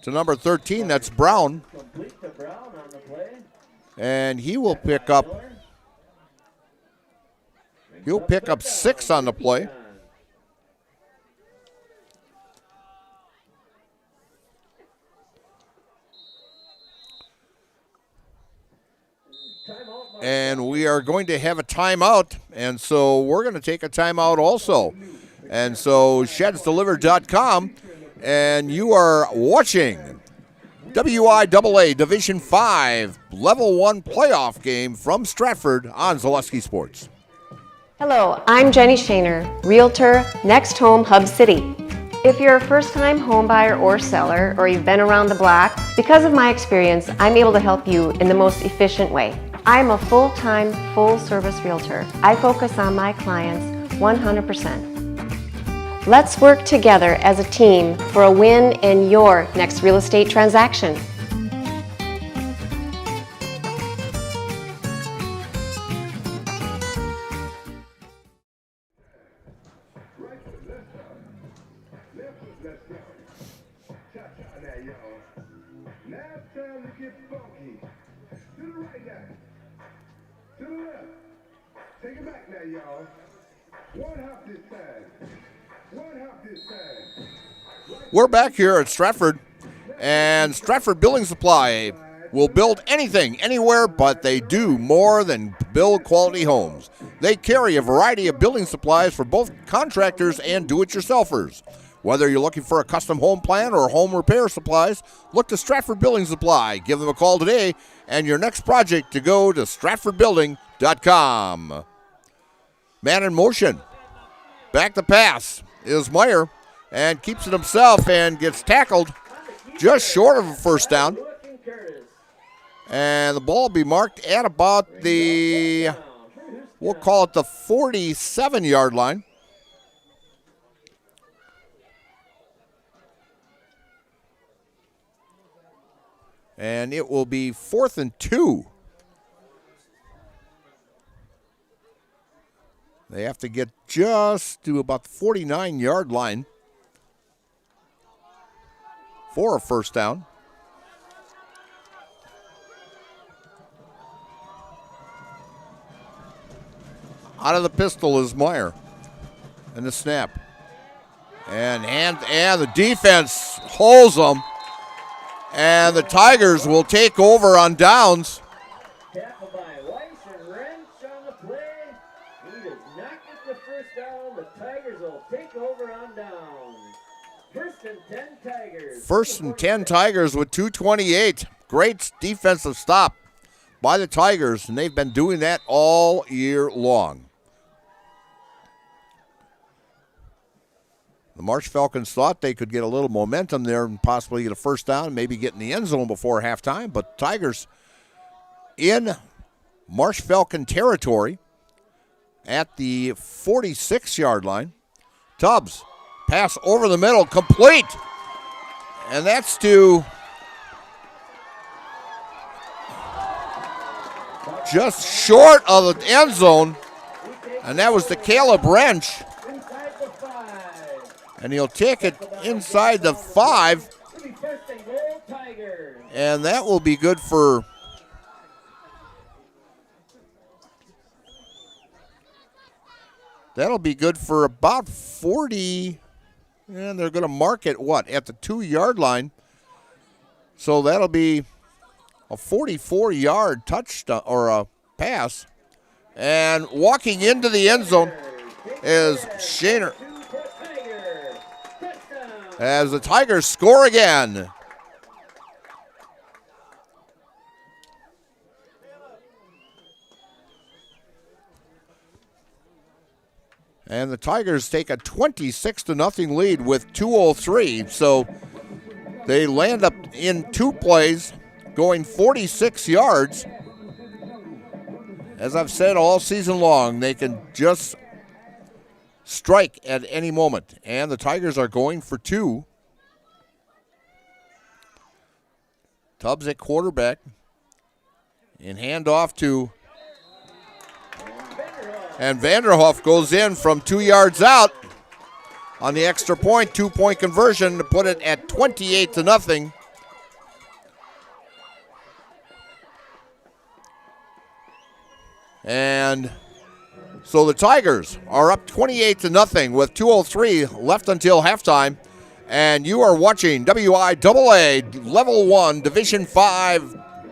to number 13, that's Brown. And he will pick up, he'll pick up 6 on the play. And we are going to have a timeout, and so we're going to take a timeout also. And so shedsdelivered.com, and you are watching WIAA Division 5 Level 1 playoff game from Stratford on Zaleski Sports. Hello, I'm Jenny Shaner, Realtor, Next Home Hub City. If you're a first-time home buyer or seller, or you've been around the block, because of my experience, I'm able to help you in the most efficient way. I'm a full-time, full-service realtor. I focus on my clients 100%. Let's work together as a team for a win in your next real estate transaction. We're back here at Stratford, and Stratford Building Supply will build anything, anywhere, but they do more than build quality homes. They carry a variety of building supplies for both contractors and do-it-yourselfers. Whether you're looking for a custom home plan or home repair supplies, look to Stratford Building Supply. Give them a call today, and your next project to go to stratfordbuilding.com. Man in motion. Back to pass is Meyer, and keeps it himself and gets tackled just short of a first down. And the ball will be marked at about the, we'll call it the 47-yard line. And it will be 4th and 2. They have to get just to about the 49-yard line for a first down. Out of the pistol is Meyer. And the snap. And the defense holds them. And the Tigers will take over on downs. Tackled by Weiss and Wrench on the play. He does not get the first down. The Tigers will take over on downs. 1st and 10 Tigers. 1st and 10 Tigers with 2:28. Great defensive stop by the Tigers, and they've been doing that all year long. The Marsh Falcons thought they could get a little momentum there and possibly get a first down and maybe get in the end zone before halftime, but Tigers in Marsh Falcon territory at the 46-yard line. Tubbs, pass over the middle, complete. And that's to just short of the end zone, and that was to Caleb Wrench. And he'll take it inside the 5. And that will be good for about 40. And they're going to mark it, what, at the 2-yard line. So that'll be a 44-yard touchdown or a pass. And walking into the end zone is Shaner. As the Tigers score again. And the Tigers take a 26-0 lead with 2:03. So they land up in 2 plays, going 46 yards. As I've said all season long, they can just strike at any moment. And the Tigers are going for 2. Tubbs at quarterback. And handoff to... And Vanderhoff goes in from 2 yards out on the extra point, 2-point conversion to put it at 28-0. And so the Tigers are up 28-0 with 2:03 left until halftime. And you are watching WIAA Level 1 Division 5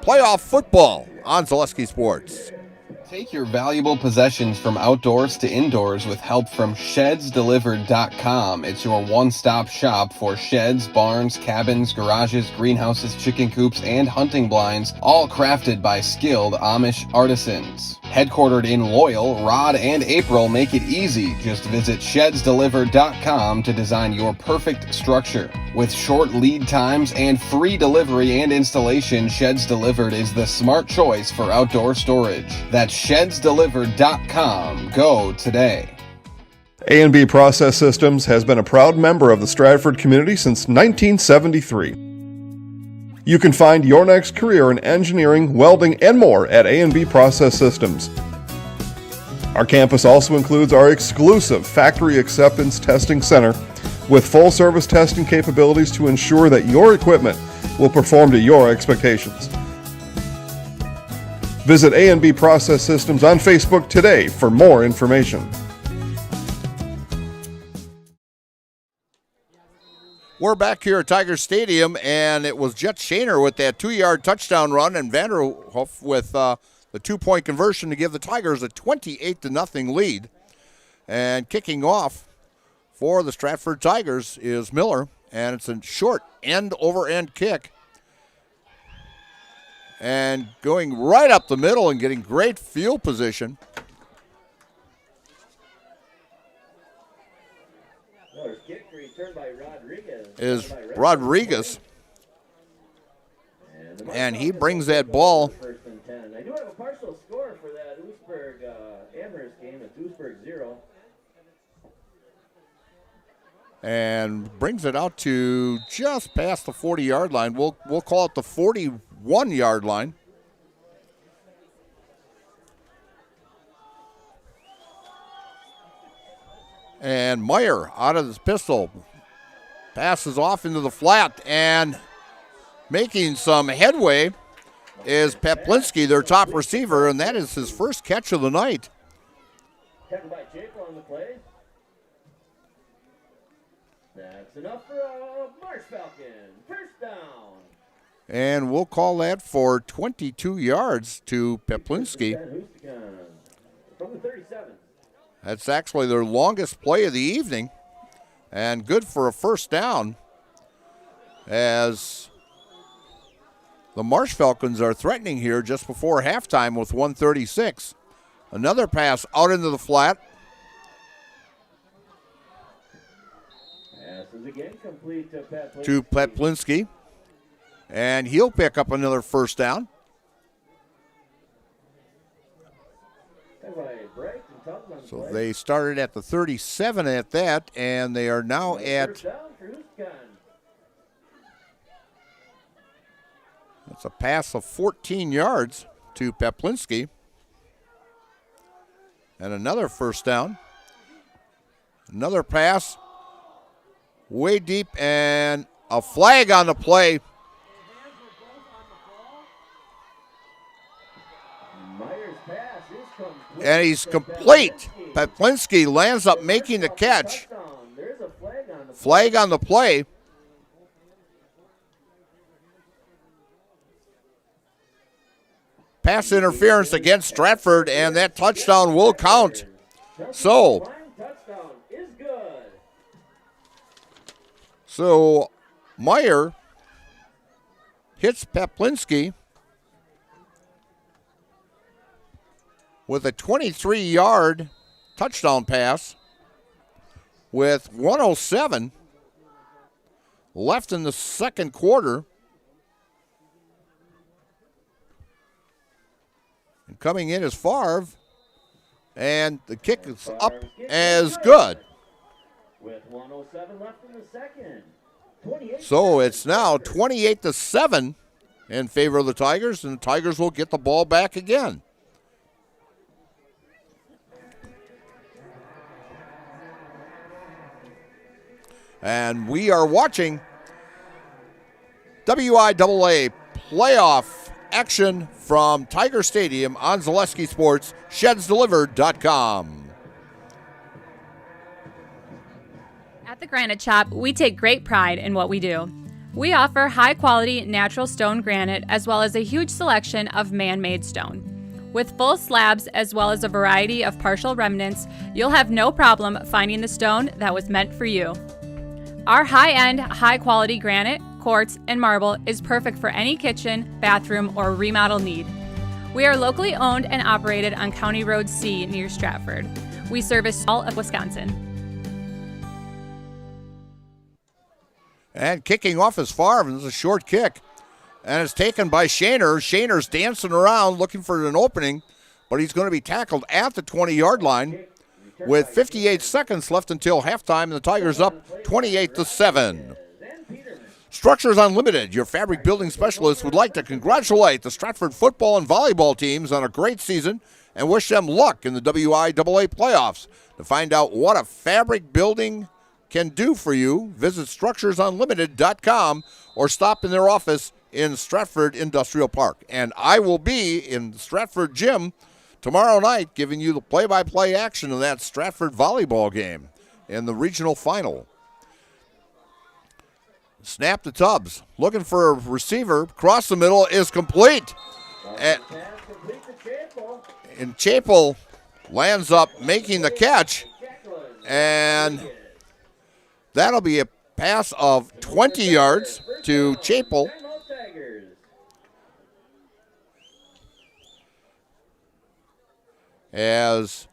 playoff football on Zaleski Sports. Take your valuable possessions from outdoors to indoors with help from ShedsDelivered.com. It's your one-stop shop for sheds, barns, cabins, garages, greenhouses, chicken coops, and hunting blinds, all crafted by skilled Amish artisans. Headquartered in Loyal, Rod and April make it easy. Just visit ShedsDelivered.com to design your perfect structure. With short lead times and free delivery and installation, Sheds Delivered is the smart choice for outdoor storage. That's ShedsDelivered.com. Go today. A&B Process Systems has been a proud member of the Stratford community since 1973. You can find your next career in engineering, welding, and more at A&B Process Systems. Our campus also includes our exclusive Factory Acceptance Testing Center with full-service testing capabilities to ensure that your equipment will perform to your expectations. Visit A&B Process Systems on Facebook today for more information. We're back here at Tiger Stadium, and it was Jet Shaner with that 2-yard touchdown run, and Vanderhoff with the 2-point conversion to give the Tigers a 28-0 lead. And kicking off for the Stratford Tigers is Miller, and it's a short end-over-end kick. And going right up the middle and getting great field position. Is Rodriguez. And he brings that ball. I do have a partial score for that Amherst game. It's Oostburg 0. And brings it out to just past the 40-yard line. We'll call it the 41-yard line. And Meyer out of his pistol. Passes off into the flat, and making some headway is Peplinski, their top receiver, and that is his first catch of the night. Tackled by Jacob on the play. That's enough for a Marsh Falcon. First down. And we'll call that for 22 yards to Peplinski. From the 37. That's actually their longest play of the evening. And good for a first down, as the Marsh Falcons are threatening here just before halftime with 1:36. Another pass out into the flat. Passes again complete to Peplinski. And he'll pick up another first down. So they started at the 37 at that, and they are now at... That's a pass of 14 yards to Peplinski. And another first down. Another pass. Way deep, and a flag on the play. And he's complete. Peplinski lands up making the catch. Flag on the play. pass interference against Stratford, and that touchdown will count. So Meyer hits Peplinski with a 23-yard touchdown pass with 1:07 left in the second quarter. And coming in is Favre, and the kick is up as good. With 1:07 left in the second. So it's now 28-7 in favor of the Tigers, and the Tigers will get the ball back again. And we are watching WIAA playoff action from Tiger Stadium on Zaleski Sports, shedsdelivered.com. At the Granite Shop, we take great pride in what we do. We offer high-quality natural stone granite as well as a huge selection of man-made stone. With full slabs as well as a variety of partial remnants, you'll have no problem finding the stone that was meant for you. Our high-end, high-quality granite, quartz, and marble is perfect for any kitchen, bathroom, or remodel need. We are locally owned and operated on County Road C near Stratford. We service all of Wisconsin. And kicking off is Favre, and this is a short kick. And it's taken by Shaner. Shaner's dancing around looking for an opening, but he's going to be tackled at the 20-yard line with 58 seconds left until halftime, and the Tigers up 28-7. Structures Unlimited, your fabric building specialist, would like to congratulate the Stratford football and volleyball teams on a great season and wish them luck in the WIAA playoffs. To find out what a fabric building can do for you, visit structuresunlimited.com or stop in their office in Stratford Industrial Park. And I will be in the Stratford gym tomorrow night giving you the play-by-play action of that Stratford volleyball game in the regional final. Snap to Tubbs, looking for a receiver, across the middle is complete. And Chapel lands up making the catch, and that'll be a pass of 20 yards to Chapel. As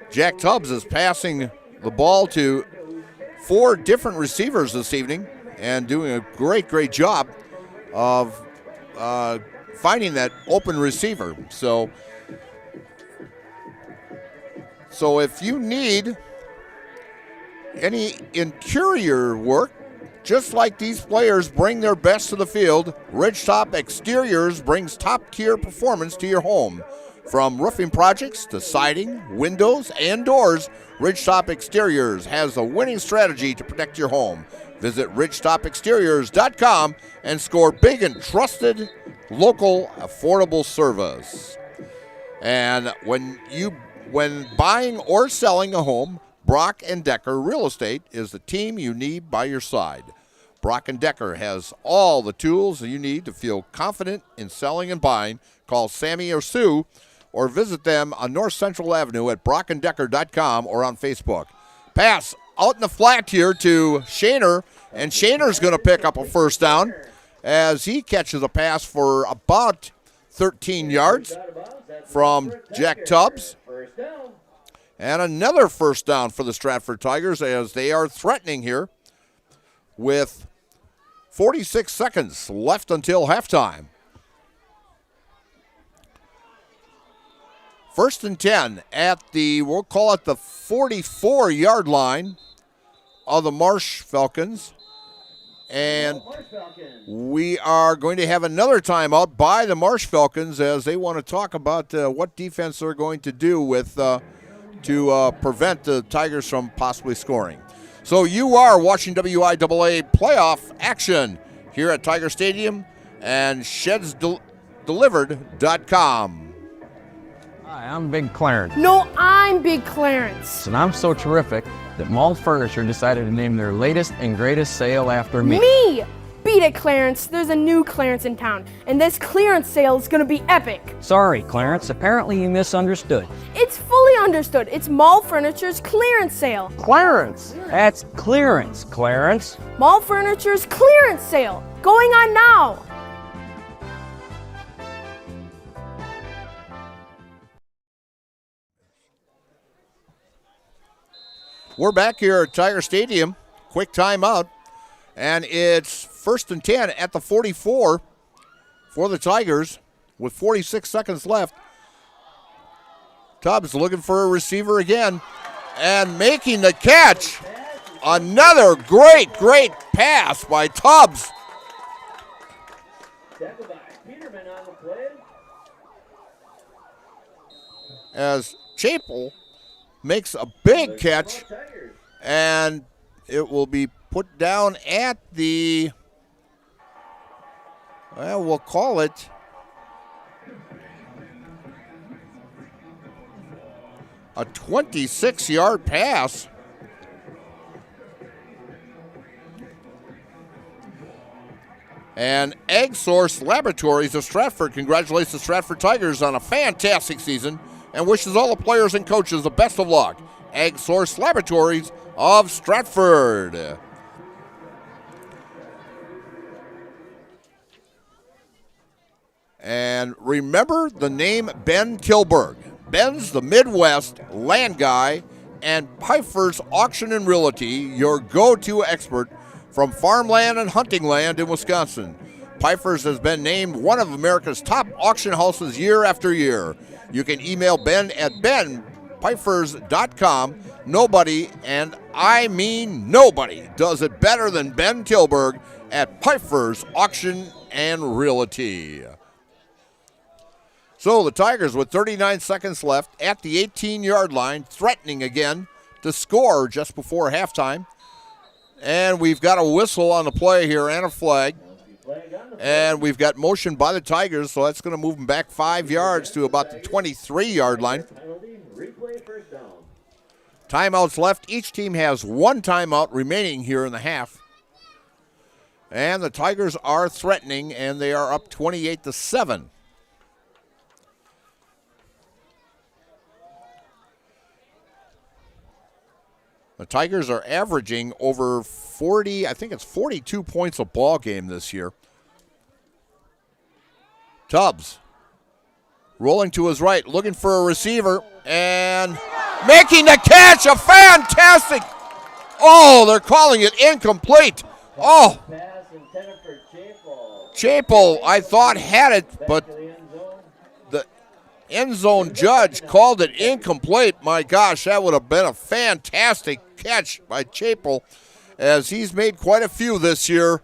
Jack Tubbs is passing the ball to 4 different receivers this evening and doing a great job of finding that open receiver. So if you need any interior work, just like these players bring their best to the field, Ridgetop Exteriors brings top-tier performance to your home. From roofing projects to siding, windows, and doors, Ridgetop Exteriors has a winning strategy to protect your home. Visit ridgetopexteriors.com and score big and trusted local affordable service. And when buying or selling a home, Brock & Decker Real Estate is the team you need by your side. Brock & Decker has all the tools you need to feel confident in selling and buying. Call Sammy or Sue or visit them on North Central Avenue at brockanddecker.com or on Facebook. Pass out in the flat here to Shaner, and Shaner's going to pick up a first down as he catches a pass for about 13 yards from Jack Tubbs. And another first down for the Stratford Tigers as they are threatening here with 46 seconds left until halftime. 1st and 10 at we'll call it the 44-yard line of the Marsh Falcons. And we are going to have another timeout by the Marsh Falcons as they want to talk about what defense they're going to do with to prevent the Tigers from possibly scoring. So you are watching WIAA playoff action here at Tiger Stadium and shedsdelivered.com. Hi, I'm Big Clarence. No, I'm Big Clarence. And I'm so terrific that Mall Furniture decided to name their latest and greatest sale after me. Me, Beat it, Clarence. There's a new Clarence in town, and this clearance sale is gonna be epic. Sorry, Clarence. Apparently you misunderstood. It's fully understood. It's Mall Furniture's clearance sale. Clarence! That's clearance, Clarence. Mall Furniture's clearance sale. Going on now. We're back here at Tiger Stadium. Quick timeout. And it's 1st and 10 at the 44 for the Tigers with 46 seconds left. Tubbs looking for a receiver again and making the catch. Another great pass by Tubbs. As Chapel makes a big catch, and it will be put down at the, well, we'll call it a 26-yard pass. And Egg Source Laboratories of Stratford congratulates the Stratford Tigers on a fantastic season and wishes all the players and coaches the best of luck. Egg Source Laboratories of Stratford. And remember the name Ben Kilberg. Ben's the Midwest land guy and Pfeiffer's Auction and Realty, your go-to expert from farmland and hunting land in Wisconsin. Pfeiffer's has been named one of America's top auction houses year after year. You can email Ben at benpfeiffers.com. Nobody, and I mean nobody, does it better than Ben Kilberg at Pfeiffer's Auction and Realty. So the Tigers with 39 seconds left at the 18-yard line, threatening again to score just before halftime. And we've got a whistle on the play here and a flag. And we've got motion by the Tigers, so that's going to move them back 5 yards to about the 23-yard line. Timeouts left. Each team has one timeout remaining here in the half. And the Tigers are threatening, and they are up 28-7. The Tigers are averaging over 40, I think it's 42 points a ball game this year. Tubbs rolling to his right, looking for a receiver, and making the catch, a fantastic, oh, they're calling it incomplete. Oh, Chapel, I thought had it, but the end zone judge called it incomplete. My gosh, that would have been a fantastic catch by Chapel, as he's made quite a few this year.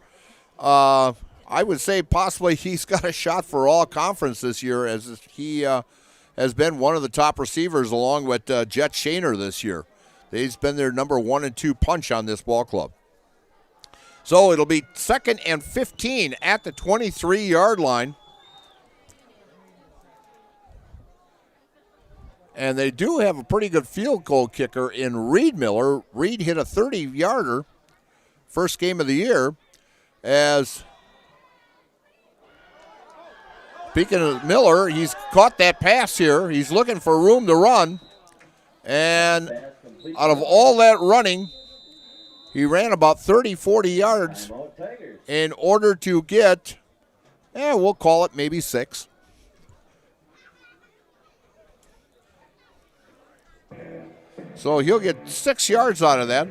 I would say possibly he's got a shot for all conference this year, as he has been one of the top receivers along with Jet Shaner this year. He's been their number 1 and 2 punch on this ball club. So it'll be 2nd and 15 at the 23-yard line. And they do have a pretty good field goal kicker in Reed Miller. Reed hit a 30-yarder first game of the year. As, speaking of Miller, he's caught that pass here. He's looking for room to run. And out of all that running, he ran about 30, 40 yards in order to get, we'll call it maybe 6. So he'll get 6 yards out of that,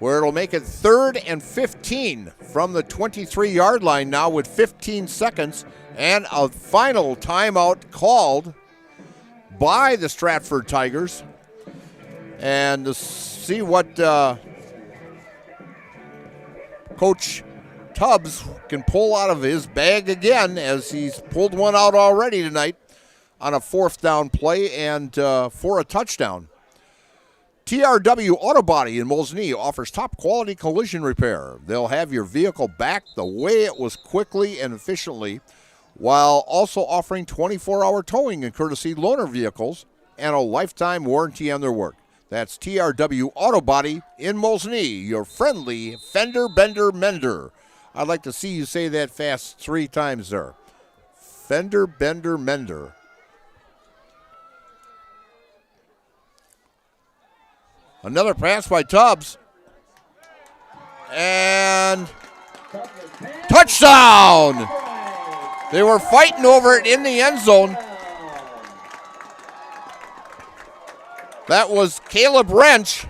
where it'll make it 3rd and 15 from the 23-yard line now with 15 seconds and a final timeout called by the Stratford Tigers. And to see what Coach Tubbs can pull out of his bag again, as he's pulled one out already tonight on a 4th down play and for a touchdown. TRW Auto Body in Molesney offers top quality collision repair. They'll have your vehicle back the way it was quickly and efficiently, while also offering 24-hour towing and courtesy loaner vehicles and a lifetime warranty on their work. That's TRW Auto Body in Mosney, your friendly fender bender mender. I'd like to see you say that fast 3 times there. Fender bender mender. Another pass by Tubbs. And touchdown! They were fighting over it in the end zone. That was Caleb Wrench,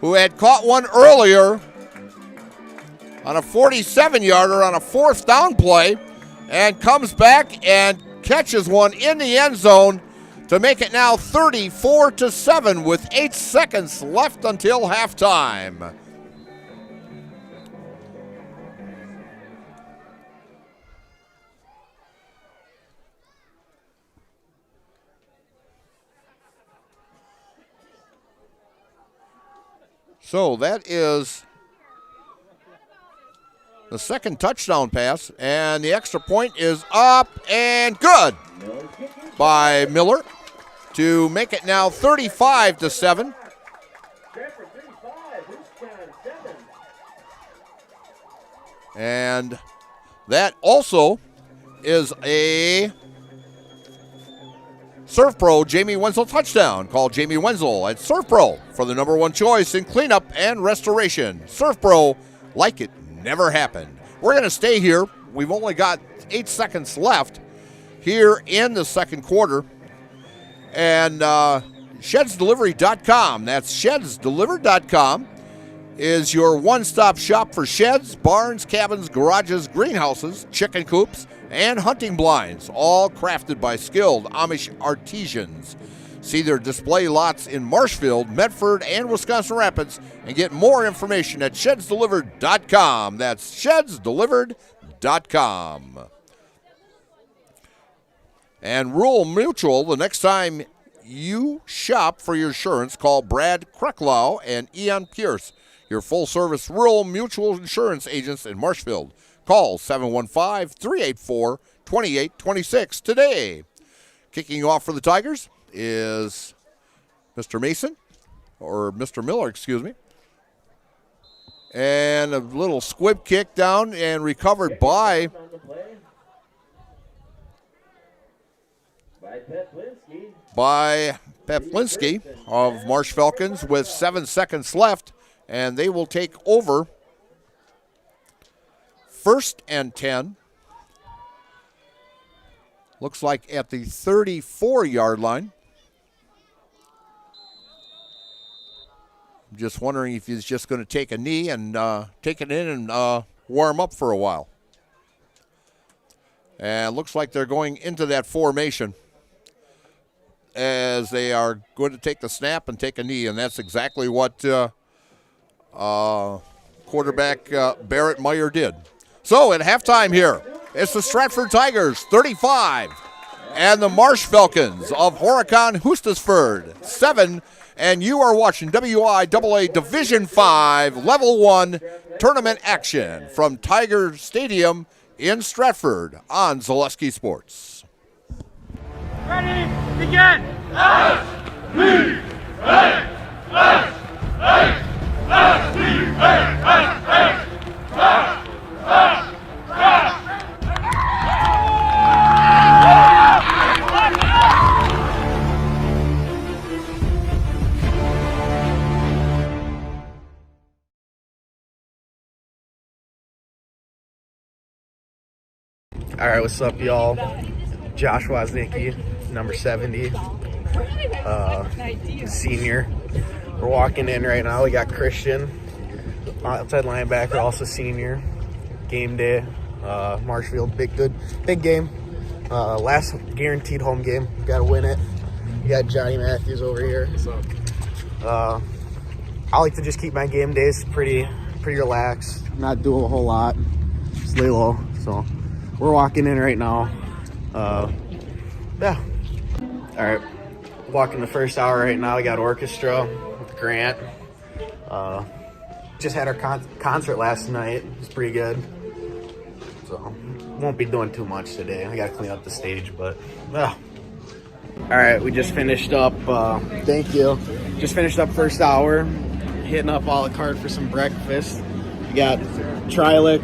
who had caught one earlier on a 47-yarder on a 4th down play, and comes back and catches one in the end zone to make it now 34-7 with 8 seconds left until halftime. So that is the second touchdown pass, and the extra point is up and good by Miller to make it now 35-7. And that also is a Surf Pro Jamie Wenzel touchdown. Call Jamie Wenzel at Surf Pro for the #1 choice in cleanup and restoration. Surf Pro, like it never happened. We're going to stay here. We've only got 8 seconds left here in the second quarter. And shedsdelivery.com, that's shedsdelivered.com, is your one-stop shop for sheds, barns, cabins, garages, greenhouses, chicken coops, and hunting blinds, all crafted by skilled Amish artisans. See their display lots in Marshfield, Medford, and Wisconsin Rapids, and get more information at shedsdelivered.com. That's shedsdelivered.com. And Rural Mutual, the next time you shop for your insurance, call Brad Krecklau and Ian Pierce, your full-service Rural Mutual insurance agents in Marshfield. Call 715-384-2826 today. Kicking off for the Tigers is Mr. Mason, or Mr. Miller, excuse me. And a little squib kick down and recovered by Peplinski of Marsh Falcons with 7 seconds left, and they will take over 1st and 10. Looks like at the 34-yard line. I'm just wondering if he's just going to take a knee and take it in and warm up for a while. And it looks like they're going into that formation as they are going to take the snap and take a knee, and that's exactly what quarterback Barrett Meyer did. So at halftime here, it's the Stratford Tigers 35 and the Marsh Falcons of Horicon Hustisford 7, and you are watching WIAA Division 5 Level 1 tournament action from Tiger Stadium in Stratford on Zaleski Sports. Ready, begin! All right, what's up, y'all? Josh Woznicki, number 70, senior. We're walking in right now. We got Christian, outside linebacker, also senior. Game day, Marshfield, big game. Last guaranteed home game. Got to win it. We got Johnny Matthews over here. What's up? I like to just keep my game days pretty relaxed. Not do a whole lot. Just lay low. So we're walking in right now. Yeah. All right. Walking the first hour right now. We got orchestra with Grant. Just had our concert last night. It was pretty good. So won't be doing too much today. I got to clean up the stage, but All right, we just finished up. Thank you. Just finished up first hour, hitting up a la carte for some breakfast. We got Trilek.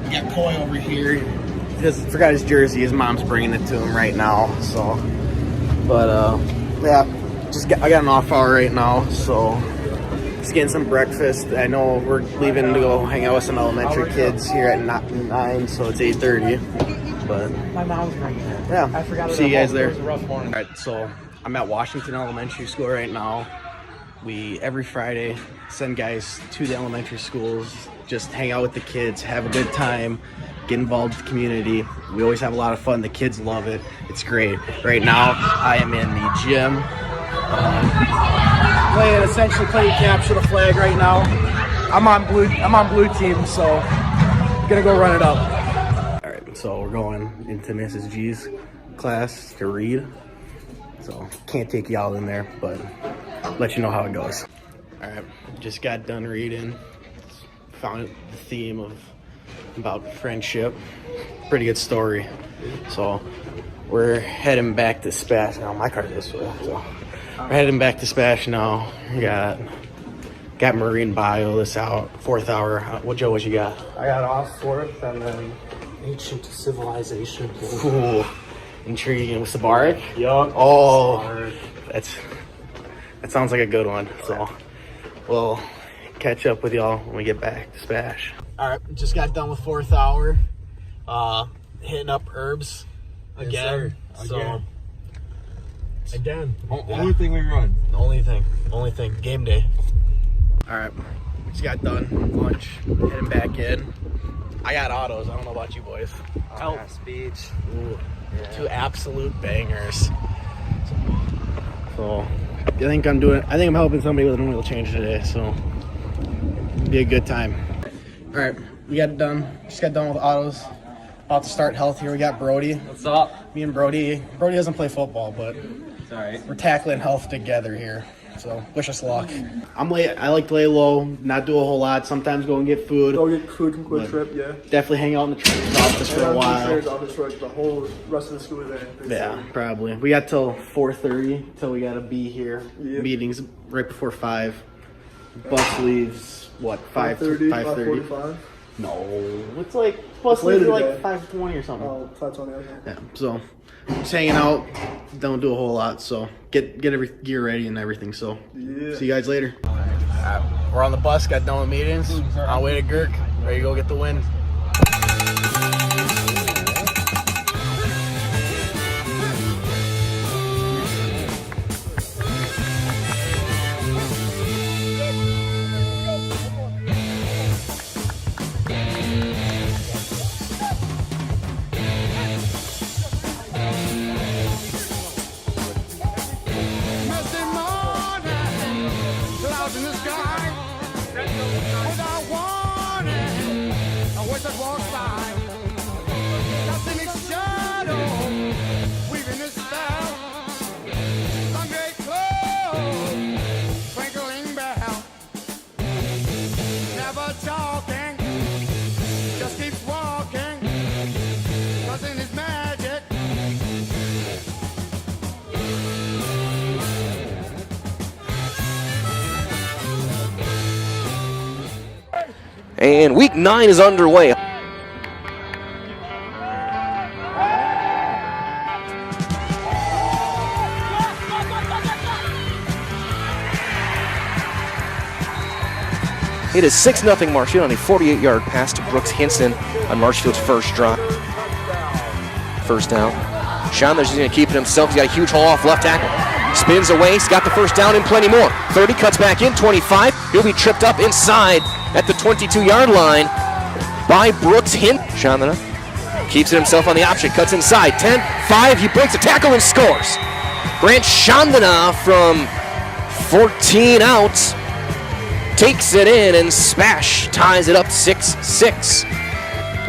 We got Coy over here. He just forgot his jersey. His mom's bringing it to him right now. So, but yeah, I got an off hour right now, so just getting some breakfast. I know we're leaving to go hang out with some elementary kids here at 9, so it's 8:30. But my mom's right there. Yeah, I forgot. See you guys there. It was a rough morning. All right, so I'm at Washington Elementary School right now. We every Friday send guys to the elementary schools, just hang out with the kids, have a good time, get involved with the community. We always have a lot of fun. The kids love it. It's great. Right now, I am in the gym. Essentially playing capture the flag right now. I'm on blue team, so gonna go run it up. All right, so we're going into Mrs. G's class to read. So can't take y'all in there, but let you know how it goes. All right, just got done reading. Found the theme about friendship. Pretty good story. So we're heading back to Spash now. My car's this way, so we're heading back to Spash now. We got marine bio this out, 4th hour. What you got? I got off 4th and then ancient civilization. Ooh, intriguing. With Sabaric? Yup. Oh, that sounds like a good one. So we'll catch up with y'all when we get back to Spash. All right, just got done with 4th hour. Hitting up herbs again. Again. Only thing we run. Only thing. Game day. All right, just got done lunch. Heading back in. I got autos. I don't know about you boys. Oh, speech. Ooh, yeah. 2 absolute bangers. So I think I'm helping somebody with an oil change today. So it'll be a good time. All right, we got done. Just got done with autos. About to start health here. We got Brody. What's up? Me and Brody. Brody doesn't play football, but it's all right. We're tackling health together here. So wish us luck. I'm late. I like to lay low, not do a whole lot. Sometimes go and get food. Go get food from Quick Trip, yeah. Definitely hang out in the trainer's office for a while. Office for the whole rest of the school day. Yeah, probably. We got till 4:30 till we gotta be here. Yep. Meetings right before 5. Bus leaves what 5:30? 5:45. No, it's like bus leaves are like 5:20 or something. Oh, 5:20. Okay. Yeah, so just hanging out. Don't do a whole lot. So get every gear ready and everything. So see you guys later. We're on the bus. Got done with meetings. On our way to Girk. Ready to go get the win. And week 9 is underway. It is 6-0 Marshfield on a 48-yard pass to Brooks Hinson on Marshfield's first drive. First down. Chandler's going to keep it himself. He's got a huge haul off left tackle. Spins away. He's got the first down and plenty more. 30, cuts back in, 25. He'll be tripped up inside at the 22-yard line by Brooks Hinson. Chandler keeps it himself on the option. Cuts inside. 10, 5. He breaks a tackle and scores. Grant Chandana from 14 out takes it in, and Spash ties it up 6-6.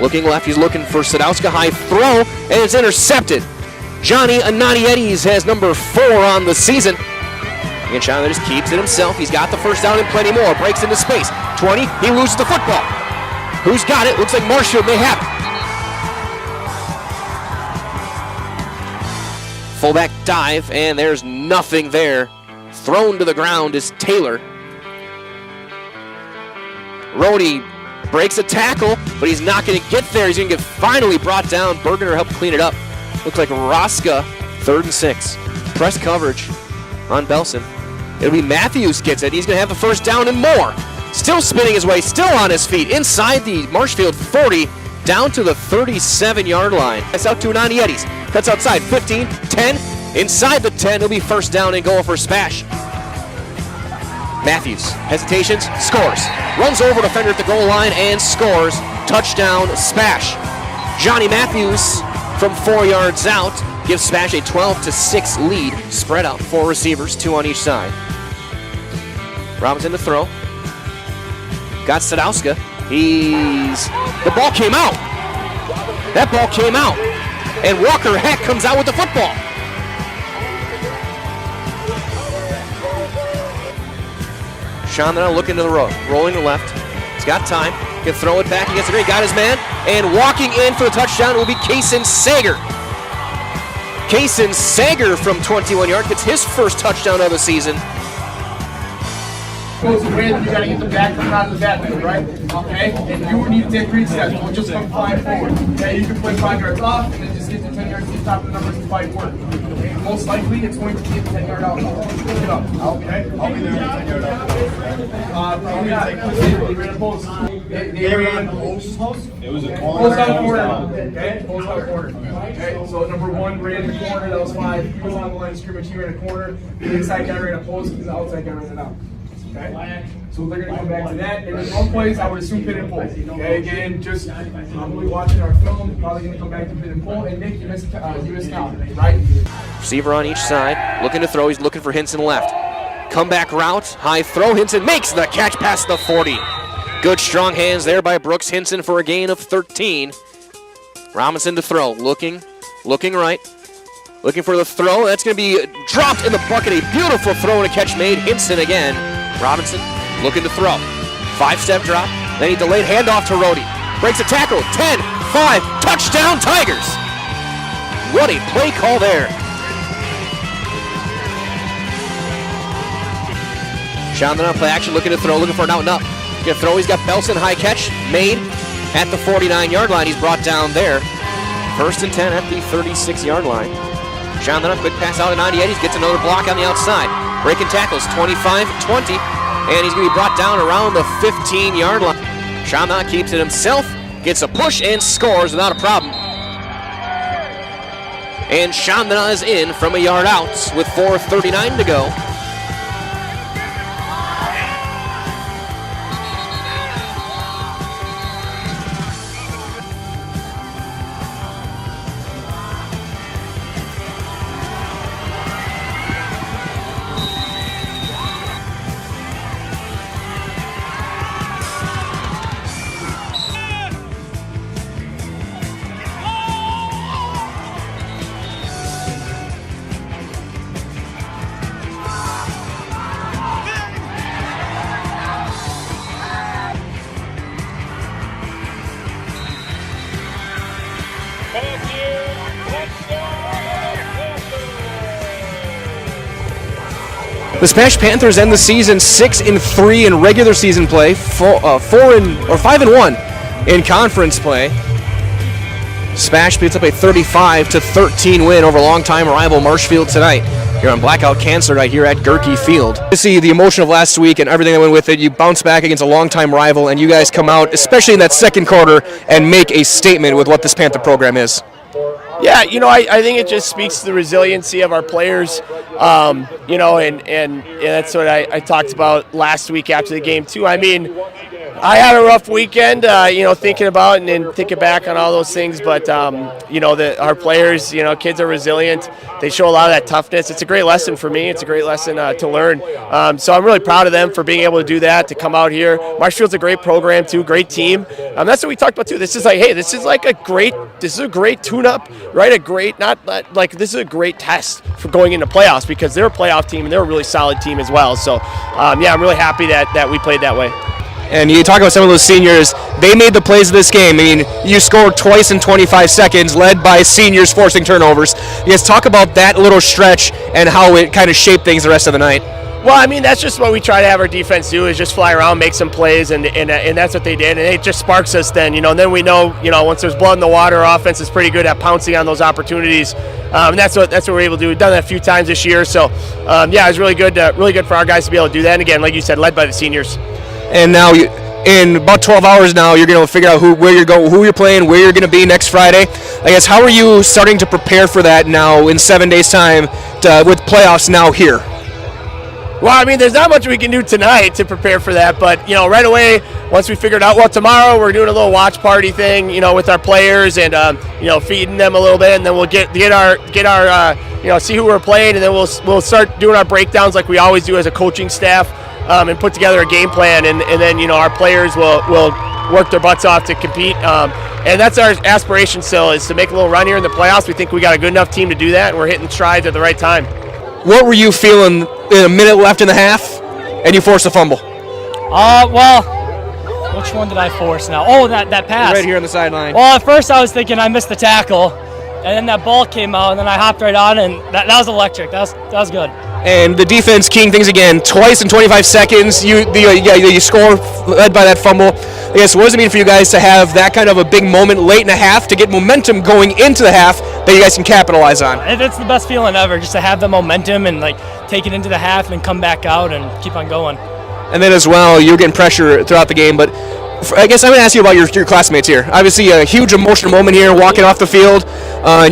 Looking left, he's looking for Sadowska. High throw, and it's intercepted. Johnny Ananiedis has number 4 on the season. And Chandler just keeps it himself. He's got the first down and plenty more. Breaks into space. 20, he loses the football. Who's got it? Looks like Marshfield may have it. Fullback dive, and there's nothing there. Thrown to the ground is Taylor. Rhodey breaks a tackle, but he's not going to get there. He's going to get finally brought down. Bergener helped clean it up. Looks like Roska, 3rd and 6. Press coverage on Belson. It'll be Matthews gets it. He's going to have the first down and more. Still spinning his way, still on his feet, inside the Marshfield 40, down to the 37-yard line. That's out to Anandietis. Cuts outside, 15, 10, inside the 10. It'll be first down and goal for Spash. Matthews, hesitations, scores. Runs over defender at the goal line and scores. Touchdown, Spash. Johnny Matthews from 4 yards out gives Spash a 12-6 lead. Spread out, 4 receivers, 2 on each side. Robinson to throw. Got Sadowska. The ball came out. That ball came out. And Walker Heck comes out with the football. Chandra looking to the road, rolling to left. He's got time. Can throw it back against the green. Got his man. And walking in for the touchdown will be Kaysen Sager. Kaysen Sager from 21 yards gets his first touchdown of the season. Goes away, you gotta get the back coming out of the back leg, right? Okay? And you need to take 3 steps. Don't just come flying forward. Okay? You can play 5 yards off and then just get to 10 yards to the top of the numbers and fight forward. Okay? Most likely it's going to be a 10-yard out. Get up. Okay? I'll be there at 10-yard out. They ran a post. They ran a post? It was a corner. Post out corner. Okay? Post out corner. Okay? So number 1 ran the corner. That was 5. He was on the line of scrimmage. He ran a corner. The inside guy ran a post. The outside guy ran it out. Okay. So they're going to come back to that. And in one place, I would assume pin and pull. Okay, again, just probably watching our film, probably going to come back to pin and pull. And Nick, you missed count, right? Receiver on each side, looking to throw. He's looking for Hinson left. Comeback route, high throw. Hinson makes the catch past the 40. Good strong hands there by Brooks Hinson for a gain of 13. Robinson to throw, looking right. Looking for the throw. That's going to be dropped in the bucket. A beautiful throw and a catch made. Hinson again. Robinson looking to throw. 5-step drop. Then he delayed handoff to Rhodey. Breaks a tackle. 10, 5, touchdown Tigers. What a play call there. Chandler play action, looking to throw, looking for an out and up. Gonna throw. He's got Belson, high catch made at the 49-yard line. He's brought down there. 1st and 10 at the 36-yard line. Chandler, quick pass out to 98. He gets another block on the outside. Breaking tackles, 25-20, and he's going to be brought down around the 15-yard line. Chandler keeps it himself, gets a push, and scores without a problem. And Chandler is in from a yard out with 4:39 to go. The Smash Panthers end the season 6-3 in regular season play, 5-1 in conference play. Smash beats up a 35-13 win over longtime rival Marshfield tonight. Here on Blackout Cancer right here at Gerke Field. To see the emotion of last week and everything that went with it, you bounce back against a longtime rival, and you guys come out, especially in that second quarter, and make a statement with what this Panther program is. Yeah, I think it just speaks to the resiliency of our players, and that's what I talked about last week after the game too. I mean, I had a rough weekend, thinking about and thinking back on all those things, but our players, kids are resilient. They show a lot of that toughness. It's a great lesson for me. It's a great lesson to learn. So I'm really proud of them for being able to do that, to come out here. Marshfield's a great program too, great team. That's what we talked about too. This is a great tune-up, right? This is a great test for going into playoffs because they're a playoff team and they're a really solid team as well. So I'm really happy that we played that way. And you talk about some of those seniors, they made the plays of this game. I mean, you scored twice in 25 seconds, led by seniors forcing turnovers. You guys talk about that little stretch and how it kind of shaped things the rest of the night. Well, I mean, that's just what we try to have our defense do, is just fly around, make some plays, and that's what they did. And it just sparks us then, and then we know, once there's blood in the water, our offense is pretty good at pouncing on those opportunities. And that's what we're able to do. We've done that a few times this year. So, it was really good for our guys to be able to do that. And again, like you said, led by the seniors. And now, in about 12 hours now, you're going to figure out where you're going, who you're playing, where you're going to be next Friday. I guess, how are you starting to prepare for that now in 7 days' time with playoffs now here? Well, I mean, there's not much we can do tonight to prepare for that, but, right away, once we figured out, tomorrow we're doing a little watch party thing, with our players and, feeding them a little bit, and then we'll get our see who we're playing, and then we'll start doing our breakdowns like we always do as a coaching staff, and put together a game plan, and then, our players will work their butts off to compete, and that's our aspiration still, is to make a little run here in the playoffs. We think we got a good enough team to do that, and we're hitting strides at the right time. What were you feeling in a minute left in the half, and you forced a fumble? Well, which one did I force now? Oh, that pass. Right here on the sideline. Well, at first I was thinking I missed the tackle, and then that ball came out, and then I hopped right on, and that was electric. That was good. And the defense keying things again, twice in 25 seconds. You score led by that fumble. I guess, what does it mean for you guys to have that kind of a big moment late in the half to get momentum going into the half that you guys can capitalize on? It's the best feeling ever, just to have the momentum and take it into the half and then come back out and keep on going. And then as well, you're getting pressure throughout the game, but I guess I'm going to ask you about your classmates here. Obviously, a huge emotional moment here, walking off the field.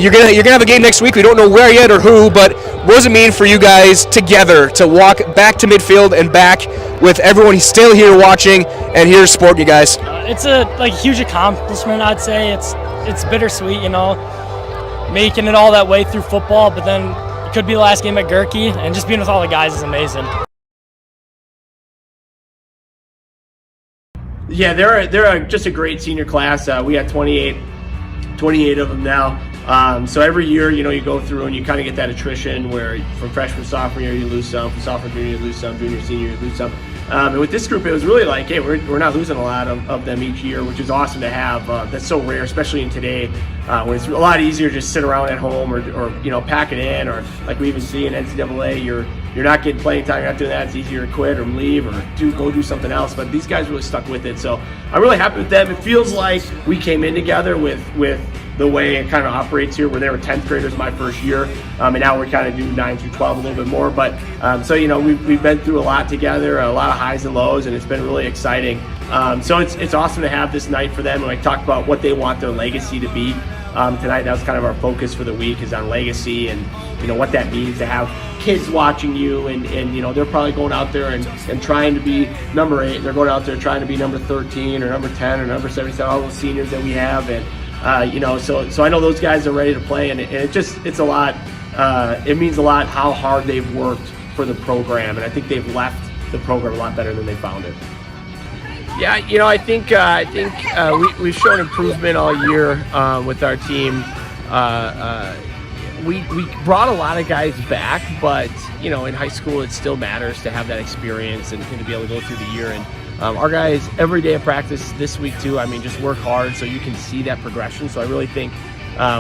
You're gonna have a game next week. We don't know where yet or who, but what does it mean for you guys together to walk back to midfield and back with everyone still here watching and here supporting you guys? It's a huge accomplishment, I'd say. It's bittersweet, making it all that way through football, but then it could be the last game at Gerke, and just being with all the guys is amazing. Yeah, they're just a great senior class. We got 28 of them now. So every year, you go through and you kind of get that attrition where from freshman, sophomore year, you lose some. From sophomore, junior, you lose some. Junior, senior, you lose some. And with this group, it was really like, hey, we're not losing a lot of them each year, which is awesome to have. That's so rare, especially in today, when it's a lot easier to just sit around at home or pack it in, or like we even see in NCAA, you're not getting playing time, you're not doing that. It's easier to quit or leave or go do something else. But these guys really stuck with it, so I'm really happy with them. It feels like we came in together with the way it kind of operates here, where they were 10th graders my first year, and now we kind of do 9 through 12 a little bit more. But so we've been through a lot together, a lot of highs and lows, and it's been really exciting. So it's awesome to have this night for them, and I talked about what they want their legacy to be. Tonight, that was kind of our focus for the week, is on legacy and what that means to have kids watching you, and they're probably going out there and trying to be number 8, and they're going out there trying to be number 13 or number 10 or number 77, all those seniors that we have, and so I know those guys are ready to play, and it's a lot. It means a lot how hard they've worked for the program, and I think they've left the program a lot better than they found it. Yeah, I think we've shown improvement all year with our team. We brought a lot of guys back, but in high school it still matters to have that experience and to be able to go through the year. And our guys every day of practice this week too. I mean, just work hard so you can see that progression. So I really think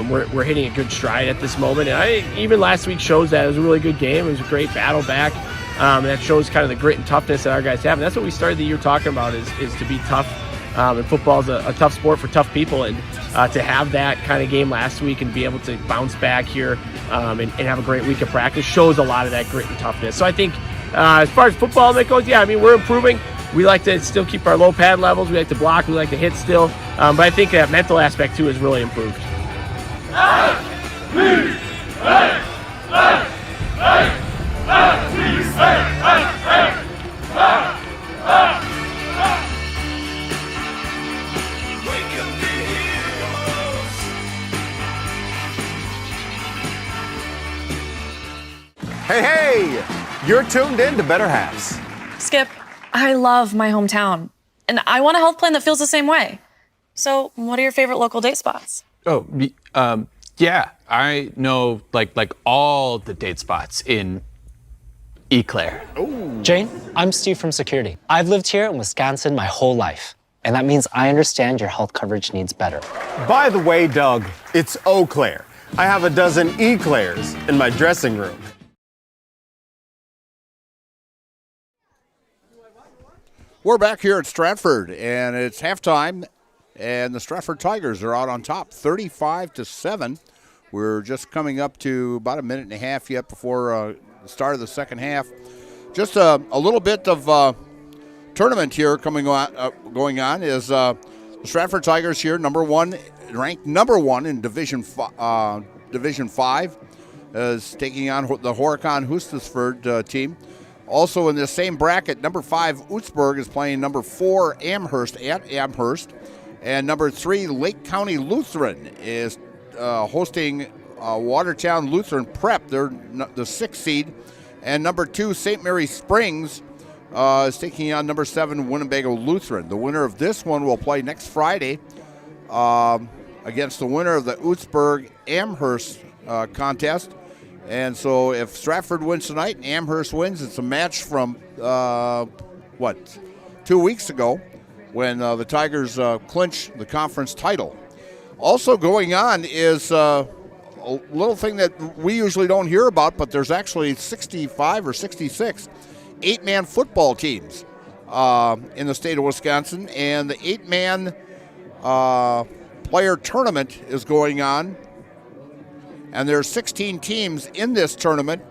we're hitting a good stride at this moment. And even last week shows that. It was a really good game. It was a great battle back. And that shows kind of the grit and toughness that our guys have. And that's what we started the year talking about, is to be tough. And football is a tough sport for tough people. And to have that kind of game last week and be able to bounce back here and have a great week of practice shows a lot of that grit and toughness. So I think as far as football goes, yeah, I mean, we're improving. We like to still keep our low pad levels. We like to block. We like to hit still. But I think that mental aspect, too, has really improved. Hey, you're tuned in to Better Halves. Skip, I love my hometown, and I want a health plan that feels the same way. So, what are your favorite local date spots? Oh, yeah, I know like all the date spots in Eclair. Jane, I'm Steve from security. I've lived here in Wisconsin my whole life, and that means I understand your health coverage needs better. By the way, Doug, it's Eau Claire. I have a dozen Eclairs in my dressing room. We're back here at Stratford, and it's halftime, and the Stratford Tigers are out on top, 35-7. We're just coming up to about a minute and a half yet before the start of the second half. Just a little bit of tournament here going on is the Stratford Tigers here, ranked number one in Division 5, is taking on the Horicon Hustisford team. Also in this same bracket, number 5 Utzberg is playing number 4 Amherst at Amherst, and number 3 Lake County Lutheran is hosting Watertown Lutheran Prep. They're the 6th seed, and number 2 St. Mary Springs is taking on number 7 Winnebago Lutheran. The winner of this one will play next Friday against the winner of the Utzberg Amherst contest. And so if Stratford wins tonight and Amherst wins, it's a match from, 2 weeks ago when the Tigers clinched the conference title. Also going on is a little thing that we usually don't hear about, but there's actually 65 or 66 eight-man football teams in the state of Wisconsin, and the eight-man player tournament is going on. And there's 16 teams in this tournament,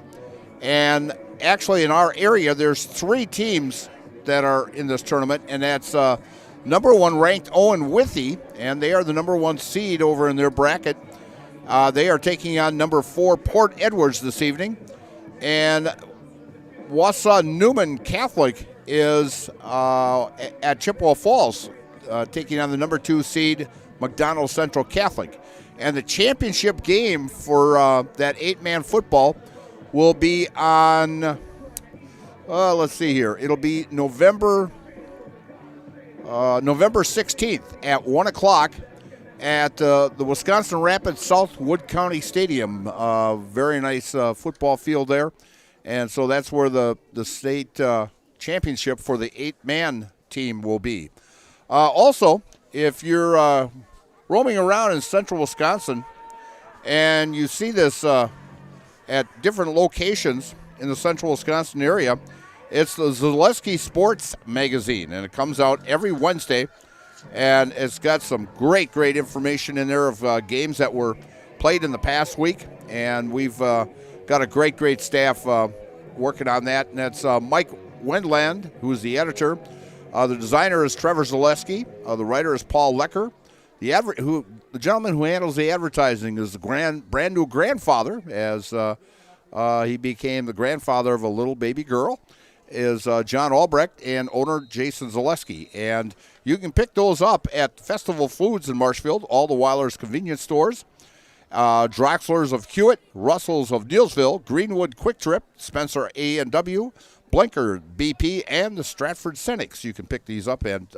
and actually in our area there's 3 teams that are in this tournament, and that's number 1 ranked Owen Withy, and they are the number 1 seed over in their bracket. They are taking on number 4 Port Edwards this evening, and Wausau Newman Catholic is at Chippewa Falls taking on the number 2 seed McDonald Central Catholic. And the championship game for that 8-man football will be on, let's see here. It'll be November 16th at 1 o'clock at the Wisconsin Rapids South Wood County Stadium. Very nice football field there. And so that's where the state championship for the 8-man team will be. Also, if you're roaming around in central Wisconsin and you see this at different locations in the central Wisconsin area, it's the Zaleski Sports Magazine, and it comes out every Wednesday, and it's got some great information in there of games that were played in the past week, and we've got a great staff working on that, and that's Mike Wendland, who is the editor. The designer is Trevor Zaleski. The writer is Paul Lecker. The gentleman who handles the advertising is the brand new grandfather, as he became the grandfather of a little baby girl, is John Albrecht, and owner Jason Zaleski. And you can pick those up at Festival Foods in Marshfield, all the Weiler's convenience stores, Droxler's of Hewitt, Russell's of Neilsville, Greenwood Quick Trip, Spencer A&W, Blinker BP, and the Stratford Cynics. You can pick these up, and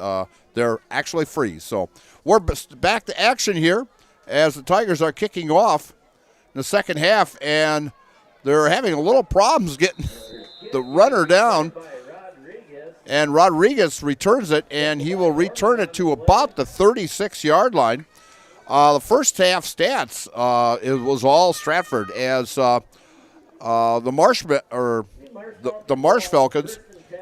they're actually free. So we're back to action here as the Tigers are kicking off in the second half, and they're having a little problems getting the runner down. And Rodriguez returns it, and he will return it to about the 36-yard line. The first half stats, it was all Stratford, as the Marsh Falcons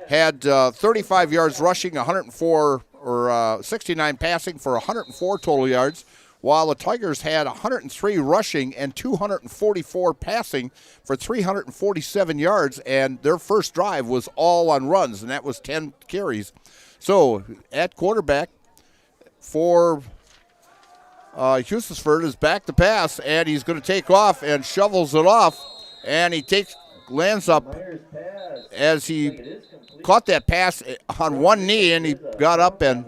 had 35 yards rushing, 104 or 69 passing for 104 total yards, while the Tigers had 103 rushing and 244 passing for 347 yards, and their first drive was all on runs, and that was 10 carries. So at quarterback for Hustisford is back to pass, and he's going to take off and shovels it off, and he lands up as he caught that pass on one knee, and he got up and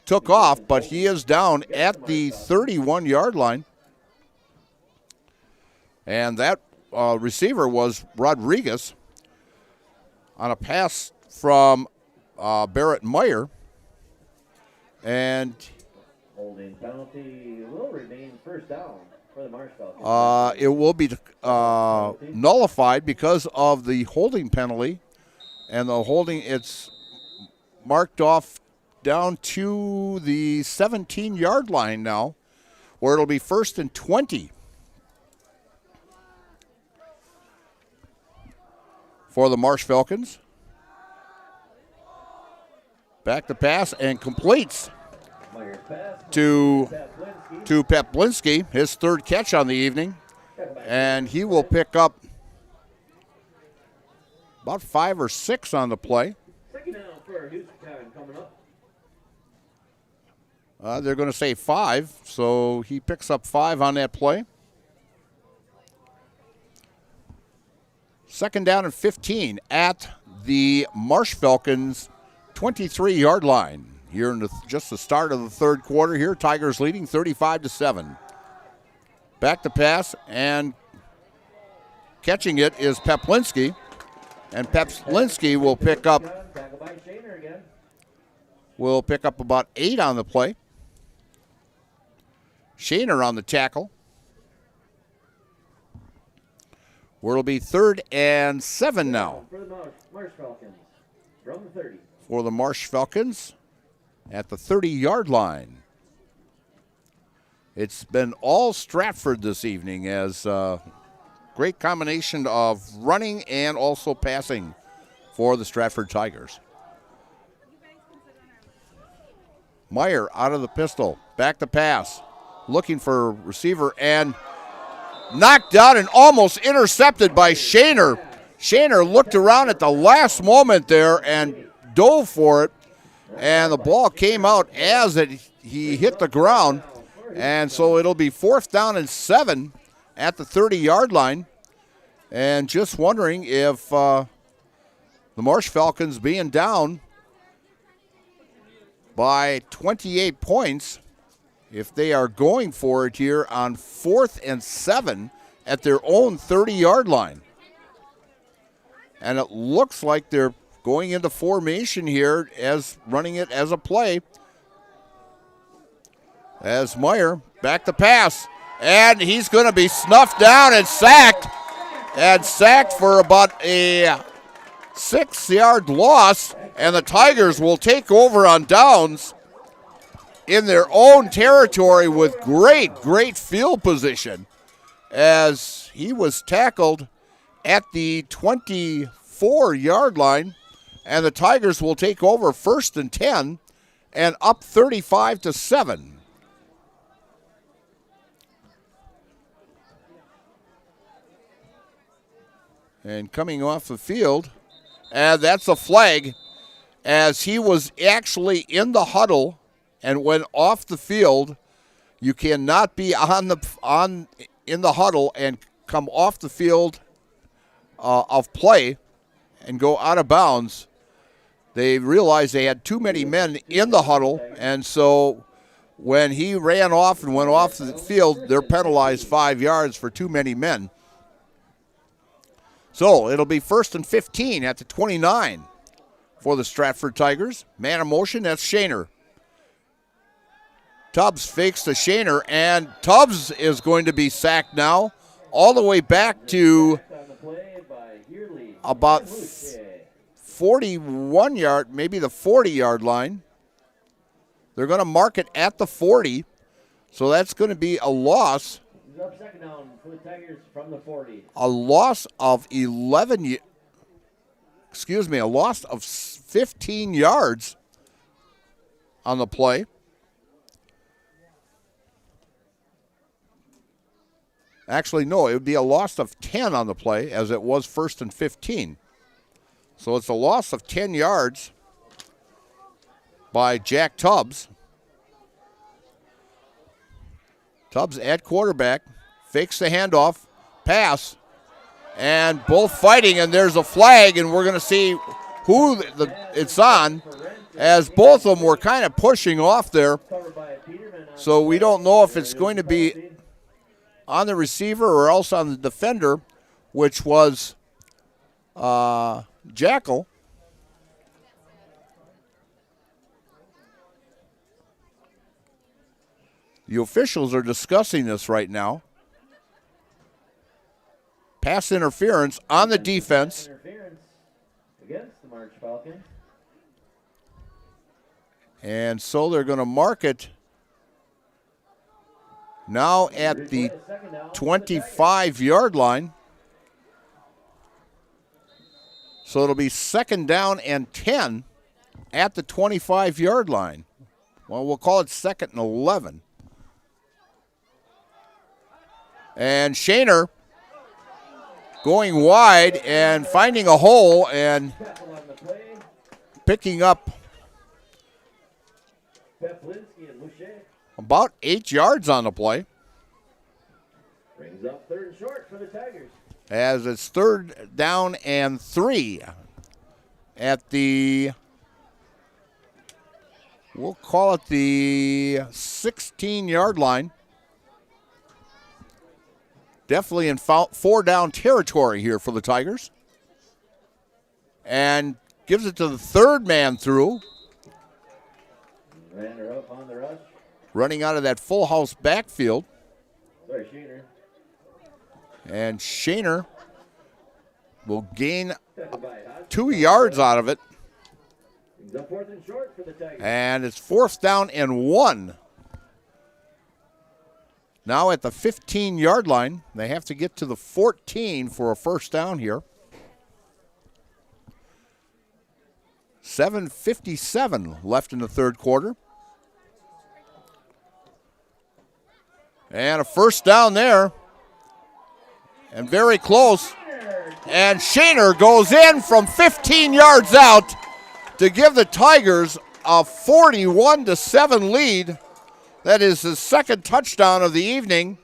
took off, but he is down at the 31-yard line. And that receiver was Rodriguez on a pass from Barrett Meyer. And holding penalty will remain first down. It will be nullified because of the holding penalty. And the holding, it's marked off down to the 17-yard line now, where it'll be 1st and 20 for the Marsh Falcons. Back to pass and completes to Peplinski, his 3rd catch on the evening. And he will pick up about 5 or 6 on the play. They're going to say 5, so he picks up 5 on that play. 2nd down and 15 at the Marsh Falcons 23-yard line. Here in just the start of the 3rd quarter here, Tigers leading 35-7. Back to pass, and catching it is Peplinski. And Peplinski will pick up about 8 on the play. Shaner on the tackle. Where it'll be 3rd and 7 now. For the Marsh Falcons, from the 30. For the Marsh Falcons at the 30-yard line. It's been all Stratford this evening, as great combination of running and also passing for the Stratford Tigers. Meyer out of the pistol, back to pass, looking for receiver, and knocked out and almost intercepted by Shaner. Shaner looked around at the last moment there and dove for it, and the ball came out as he hit the ground. And so it'll be 4th down and 7 at the 30-yard line. And just wondering if the Marsh Falcons, being down by 28 points, if they are going for it here on 4th and 7 at their own 30-yard line. And it looks like they're going into formation here, as running it as a play. As Meyer back to pass, and he's going to be snuffed down and sacked. And sacked for about a 6-yard loss, and the Tigers will take over on downs in their own territory with great field position, as he was tackled at the 24-yard line, and the Tigers will take over 1st and 10 and up 35-7. And coming off the field, and that's a flag, as he was actually in the huddle and went off the field. You cannot be in the huddle and come off the field of play and go out of bounds. They realized they had too many men in the huddle, and so when he ran off and went off the field, they're penalized 5 yards for too many men. So it'll be 1st and 15 at the 29 for the Stratford Tigers. Man of motion, that's Shaner. Tubbs fakes to Shaner, and Tubbs is going to be sacked now all the way back to about 41 yard, maybe the 40-yard line. They're going to mark it at the 40, so that's going to be a loss. Up 2nd down for the Tigers from the 40. A loss of 15 yards on the play. Actually, no, it would be a loss of 10 on the play, as it was 1st and 15. So it's a loss of 10 yards by Jack Tubbs. Tubbs at quarterback, fakes the handoff, pass, and both fighting, and there's a flag, and we're going to see who it's on, as both of them were kind of pushing off there. So we don't know if it's going to be on the receiver or else on the defender, which was Jackal. The officials are discussing this right now. pass interference on the defense. Against the March Falcons. And so they're going to mark it now at the 25-yard line. So it'll be 2nd down and 10 at the 25-yard line. Well, we'll call it 2nd and 11. And Shaner going wide and finding a hole and picking up about 8 yards on the play. Brings up 3rd and short for the Tigers. As it's 3rd down and 3 at the, we'll call it the 16-yard line. Definitely in 4-down territory here for the Tigers. And gives it to the 3rd man through. Ran her up on the rush. Running out of that full house backfield. Sorry, Shaner. And Shaner will gain 2 yards out of it. Brings up 4th and short for the Tigers. And it's 4th down and 1. Now at the 15-yard line, they have to get to the 14 for a 1st down here. 7:57 left in the 3rd quarter. And a 1st down there. And very close. And Shaner goes in from 15 yards out to give the Tigers a 41-7 lead. That is his 2nd touchdown of the evening.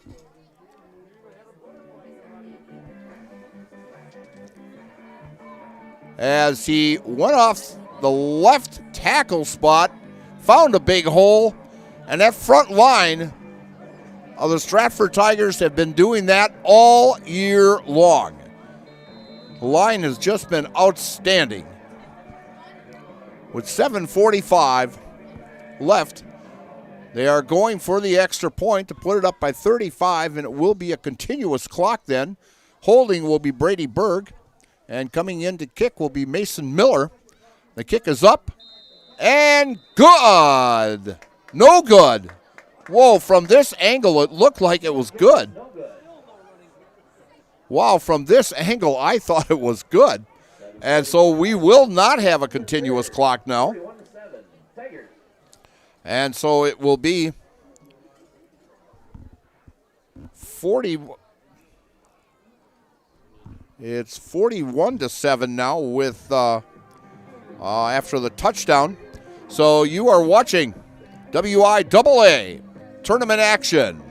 As he went off the left tackle spot, found a big hole, and that front line of the Stratford Tigers have been doing that all year long. The line has just been outstanding. With 7:45 left, they are going for the extra point to put it up by 35, and it will be a continuous clock then. Holding will be Brady Berg, and coming in to kick will be Mason Miller. The kick is up, and good. No good. Whoa, from this angle, it looked like it was good. Wow, from this angle, I thought it was good. And so we will not have a continuous clock now. And so it will be 40. It's 41-7 now with after the touchdown. So you are watching WIAA tournament action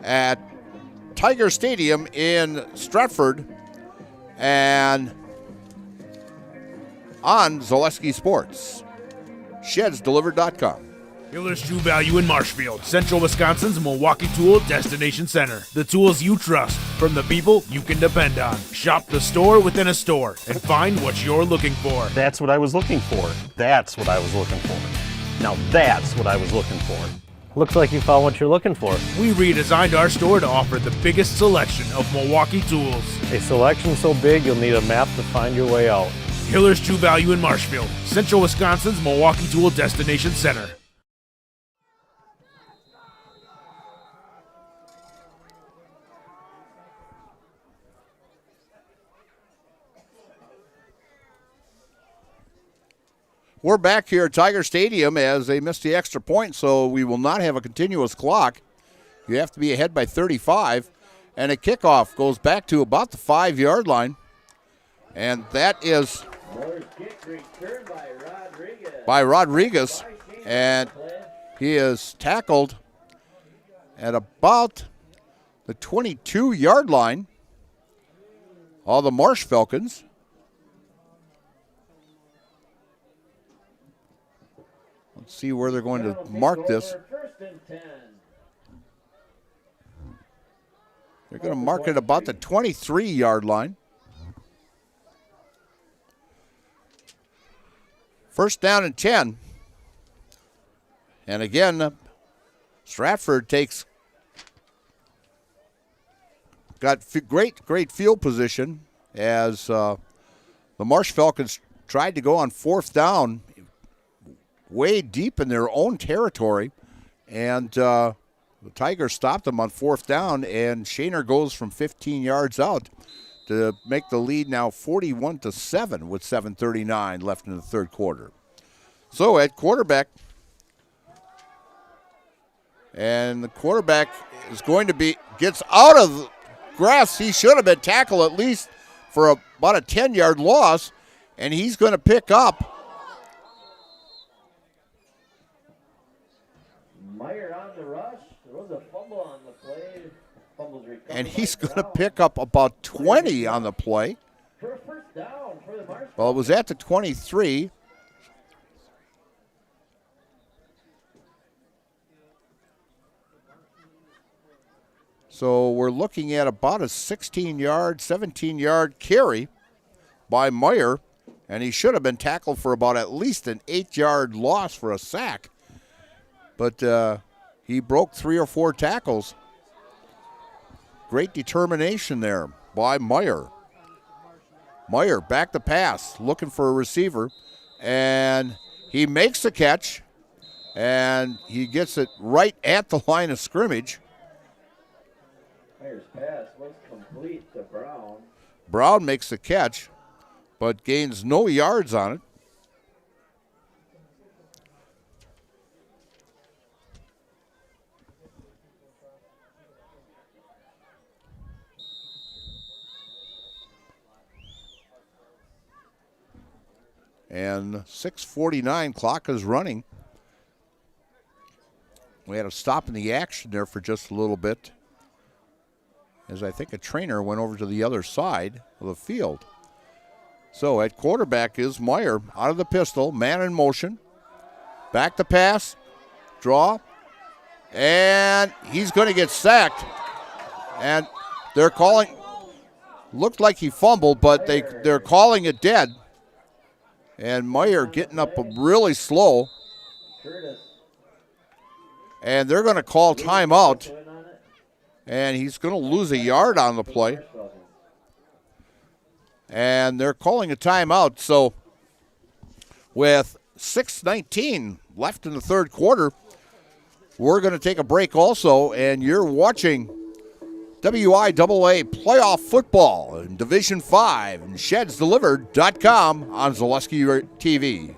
at Tiger Stadium in Stratford and on Zaleski Sports. ShedsDelivered.com. Hiller's True Value in Marshfield, Central Wisconsin's Milwaukee Tool Destination Center. The tools you trust from the people you can depend on. Shop the store within a store and find what you're looking for. That's what I was looking for. That's what I was looking for. Now that's what I was looking for. Looks like you found what you're looking for. We redesigned our store to offer the biggest selection of Milwaukee tools. A selection so big you'll need a map to find your way out. Hiller's True Value in Marshfield, Central Wisconsin's Milwaukee Tool Destination Center. We're back here at Tiger Stadium as they missed the extra point, so we will not have a continuous clock. You have to be ahead by 35, and a kickoff goes back to about the 5-yard line, and that is by Rodriguez, and he is tackled at about the 22-yard line. All the Marsh Falcons. Let's see where they're going to mark this. They're going to mark it about the 23-yard line. 1st down and 10. And again, Stratford takes got great field position as the Marsh Falcons tried to go on 4th down way deep in their own territory, and the Tigers stopped them on 4th down, and Shaner goes from 15 yards out to make the lead now 41-7 with 7:39 left in the third quarter. So at quarterback, and the quarterback is going to gets out of the grass. He should have been tackled at least for about a 10-yard loss, and he's going to pick up. Meyer on the rush. There was a fumble on the play. Fumbles recovered. And he's going to pick up about 20 on the play. For a first down for the Marsh. Well, it was at the 23. So we're looking at about a 16-yard, 17-yard carry by Meyer, and he should have been tackled for about at least an 8-yard loss for a sack. But he broke 3 or 4 tackles. Great determination there by Meyer. Meyer back to pass, looking for a receiver, and he makes the catch, and he gets it right at the line of scrimmage. Meyer's pass was complete to Brown. Brown makes the catch, but gains no yards on it. And 6:49 clock is running. We had a stop in the action there for just a little bit, as I think a trainer went over to the other side of the field. So at quarterback is Meyer out of the pistol, man in motion. Back to pass, draw, and he's going to get sacked. And they're calling, looked like he fumbled, but they're calling it dead. And Meyer getting up really slow. And they're going to call timeout. And he's going to lose a yard on the play. And they're calling a timeout. So with 6:19 left in the third quarter, we're going to take a break also. And you're watching WIAA playoff football in Division 5 and ShedsDelivered.com on Zaleski TV.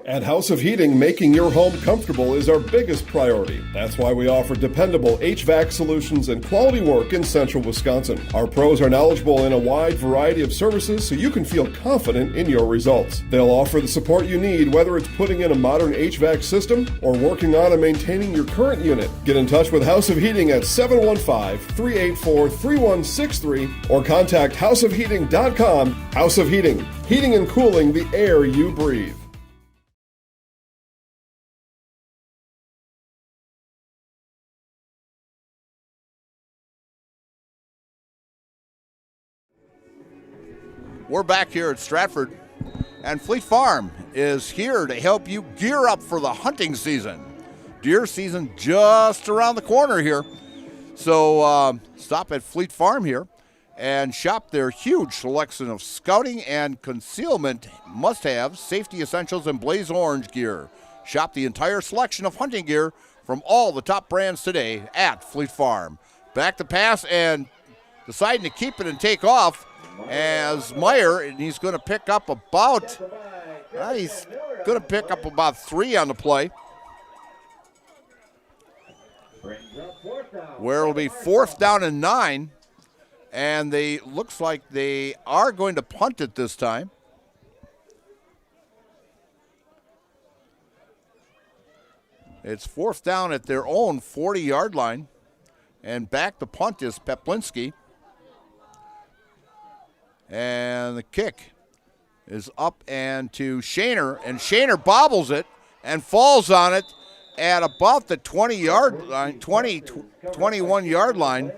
At House of Heating, making your home comfortable is our biggest priority. That's why we offer dependable HVAC solutions and quality work in central Wisconsin. Our pros are knowledgeable in a wide variety of services so you can feel confident in your results. They'll offer the support you need, whether it's putting in a modern HVAC system or working on and maintaining your current unit. Get in touch with House of Heating at 715-384-3163 or contact houseofheating.com. House of Heating, heating and cooling the air you breathe. We're back here at Stratford, and Fleet Farm is here to help you gear up for the hunting season. Deer season just around the corner here. So stop at Fleet Farm here and shop their huge selection of scouting and concealment must-haves, safety essentials, and blaze orange gear. Shop the entire selection of hunting gear from all the top brands today at Fleet Farm. Back to pass and deciding to keep it and take off as Meyer, and he's going to pick up about 3 on the play, where it'll be 4th down and 9, and looks like they are going to punt it this time. It's 4th down at their own 40-yard line, and back to punt is Peplinski. And the kick is up and to Shaner, and Shaner bobbles it and falls on it at about the 20-yard line, 21-yard line.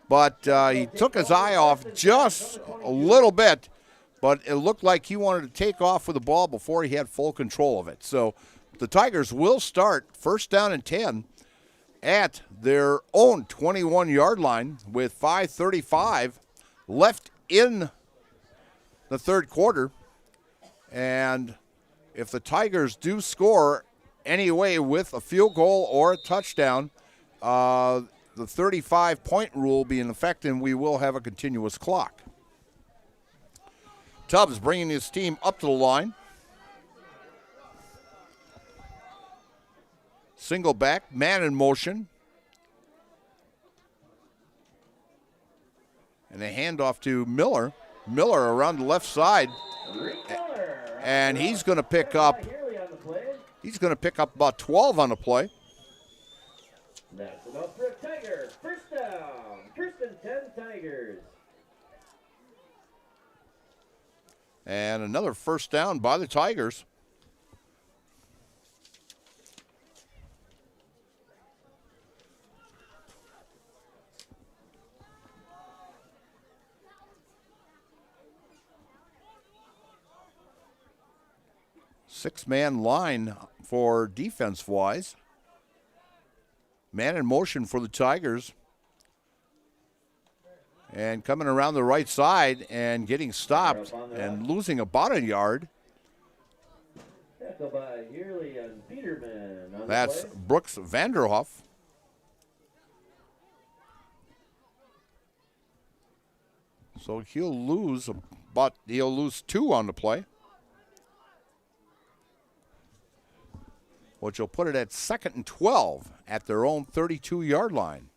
But he took his eye off just a little bit, but it looked like he wanted to take off with the ball before he had full control of it. So the Tigers will start 1st down and 10 at their own 21-yard line with 5:35 left in the third quarter. And if the Tigers do score anyway with a field goal or a touchdown, the 35-point rule will be in effect, and we will have a continuous clock. Tubbs bringing his team up to the line. Single back, man in motion. And a handoff to Miller. Miller around the left side. And he's going to pick up about 12 on the play. That's enough for a Tiger. First down. First and 10 Tigers. And another first down by the Tigers. Six-man line for defense-wise. Man in motion for the Tigers. And coming around the right side and getting stopped and losing about a yard. That's Brooks Vanderhoff. So he'll lose 2 on the play, which will put it at 2nd and 12 at their own 32-yard line.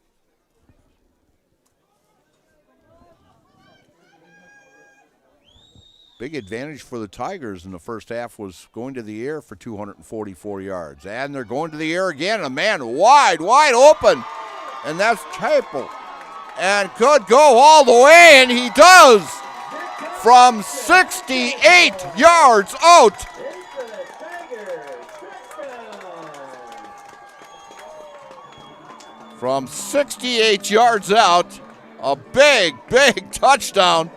Big advantage for the Tigers in the first half was going to the air for 244 yards. And they're going to the air again. A man wide open. And that's Chapel. And could go all the way, and he does. From 68 yards out. From 68 yards out, a big touchdown.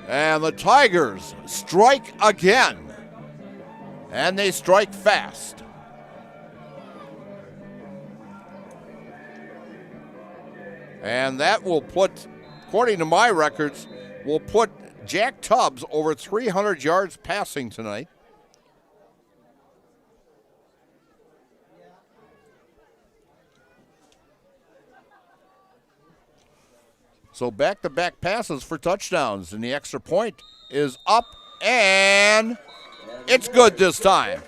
And the Tigers strike again. And they strike fast. And that will put, according to my records, will put Jack Tubbs over 300 yards passing tonight. So back-to-back passes for touchdowns, and the extra point is up, and it's good this time.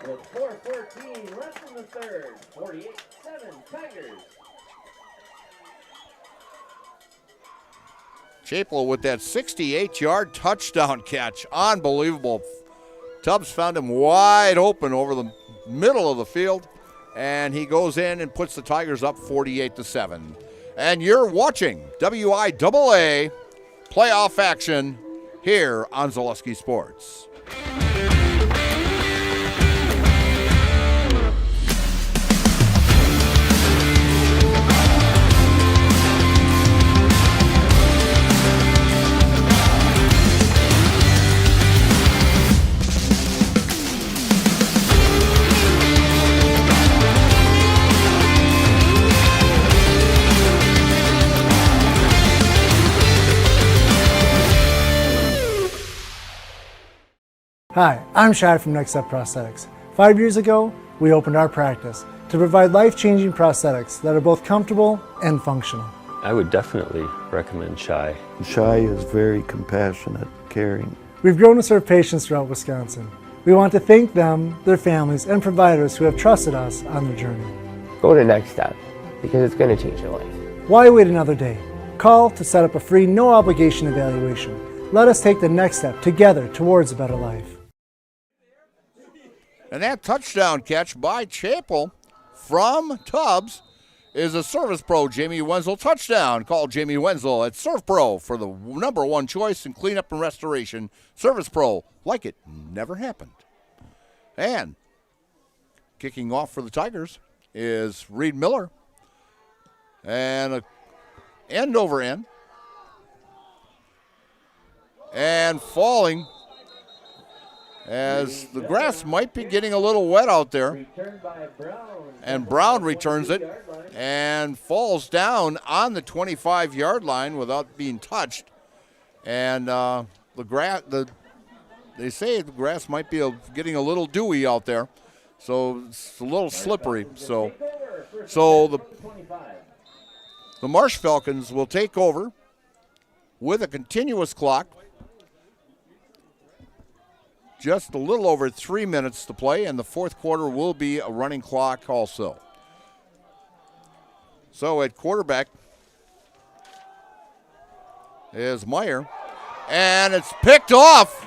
With 4:14 left in the third, 48-7 Tigers. Chapel with that 68-yard touchdown catch. Unbelievable. Tubbs found him wide open over the middle of the field, and he goes in and puts the Tigers up 48-7. And you're watching WIAA playoff action here on Zaleski Sports. Hi, I'm Shad from Next Step Prosthetics. 5 years ago, we opened our practice to provide life-changing prosthetics that are both comfortable and functional. I would definitely recommend Shai. Shai is very compassionate, caring. We've grown to serve patients throughout Wisconsin. We want to thank them, their families, and providers who have trusted us on their journey. Go to Next Step, because it's going to change your life. Why wait another day? Call to set up a free, no-obligation evaluation. Let us take the next step together towards a better life. And that touchdown catch by Chapel from Tubbs is a Service Pro Jamie Wenzel touchdown. Call Jamie Wenzel at Surf Pro for the #1 choice in cleanup and restoration. Service Pro, like it never happened. And kicking off for the Tigers is Reed Miller. And a end over end. and falling, as the grass might be getting a little wet out there. And Brown returns it and falls down on the 25-yard line without being touched. And they say the grass might be getting a little dewy out there, so it's a little slippery. So the Marsh Falcons will take over with a continuous clock. Just a little over 3 minutes to play, and the fourth quarter will be a running clock also. So at quarterback is Meyer, and it's picked off.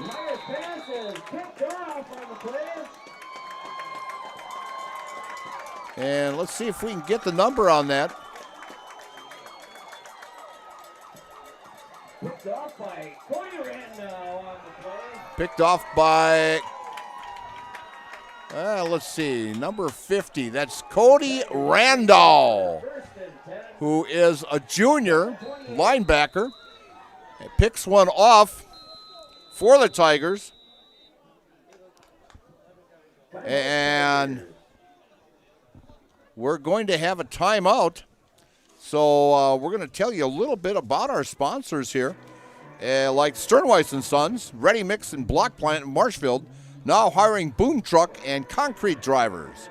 And let's see if we can get the number on that. Picked off by Cody Randall on the play. Picked off by, let's see, number 50. That's Cody Randall, who is a junior linebacker. It picks one off for the Tigers. And we're going to have a timeout. So we're going to tell you a little bit about our sponsors here. Like Sternweiss & Sons, Ready Mix and Block Plant in Marshfield, now hiring boom truck and concrete drivers.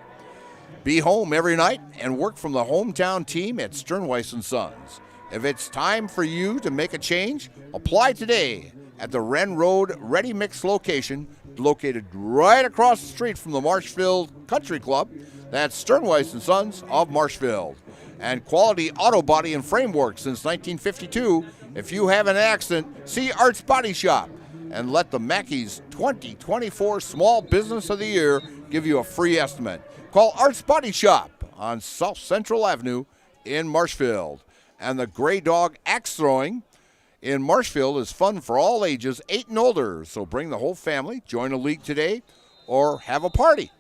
Be home every night and work from the hometown team at Sternweiss & Sons. If it's time for you to make a change, apply today at the Wren Road Ready Mix location, located right across the street from the Marshfield Country Club. That's Sternweiss & Sons of Marshfield. And Quality Auto Body and Framework since 1952. If you have an accident, see Art's Body Shop and let the Mackey's 2024 Small Business of the Year give you a free estimate. Call Art's Body Shop on South Central Avenue in Marshfield. And the Gray Dog Axe Throwing in Marshfield is fun for all ages, 8 and older. So bring the whole family, join a league today, or have a party.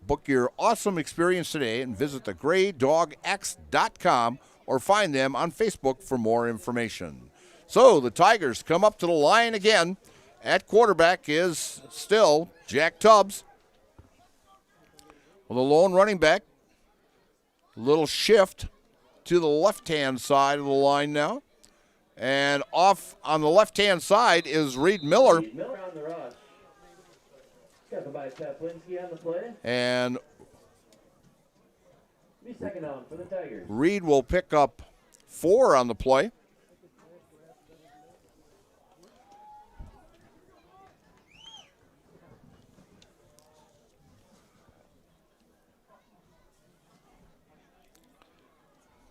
Book your awesome experience today and visit thegraydogx.com or find them on Facebook for more information. So the Tigers come up to the line again. At quarterback is still Jack Tubbs with a lone running back. Little shift to the left-hand side of the line now. And off on the left-hand side is Reed Miller. And second down for the Tigers. Reed will pick up 4 on the play.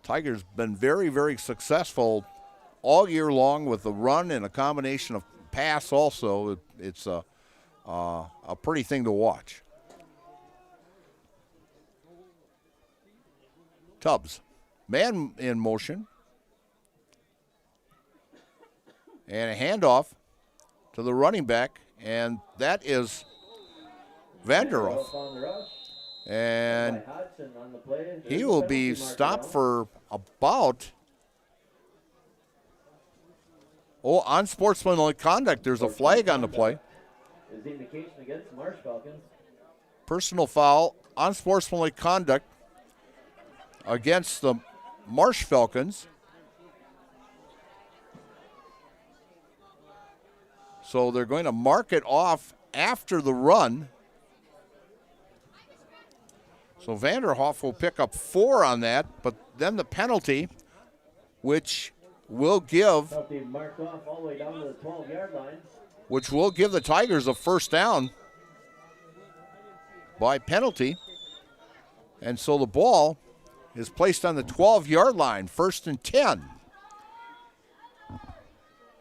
Tigers been very, very successful all year long with the run and a combination of pass also. It's a pretty thing to watch. Tubbs, man in motion. And a handoff to the running back, and that is Vanderhoff. And he will be stopped for about, unsportsmanlike conduct. There's a flag on the play. Is the indication against the Marsh Falcons. Personal foul, unsportsmanlike conduct against the Marsh Falcons. So they're going to mark it off after the run. So Vanderhoff will pick up 4 on that, but then the penalty, which will give Marked off all the way down to the 12-yard line. Which will give the Tigers a first down by penalty. And so the ball is placed on the 12-yard line, 1st and 10.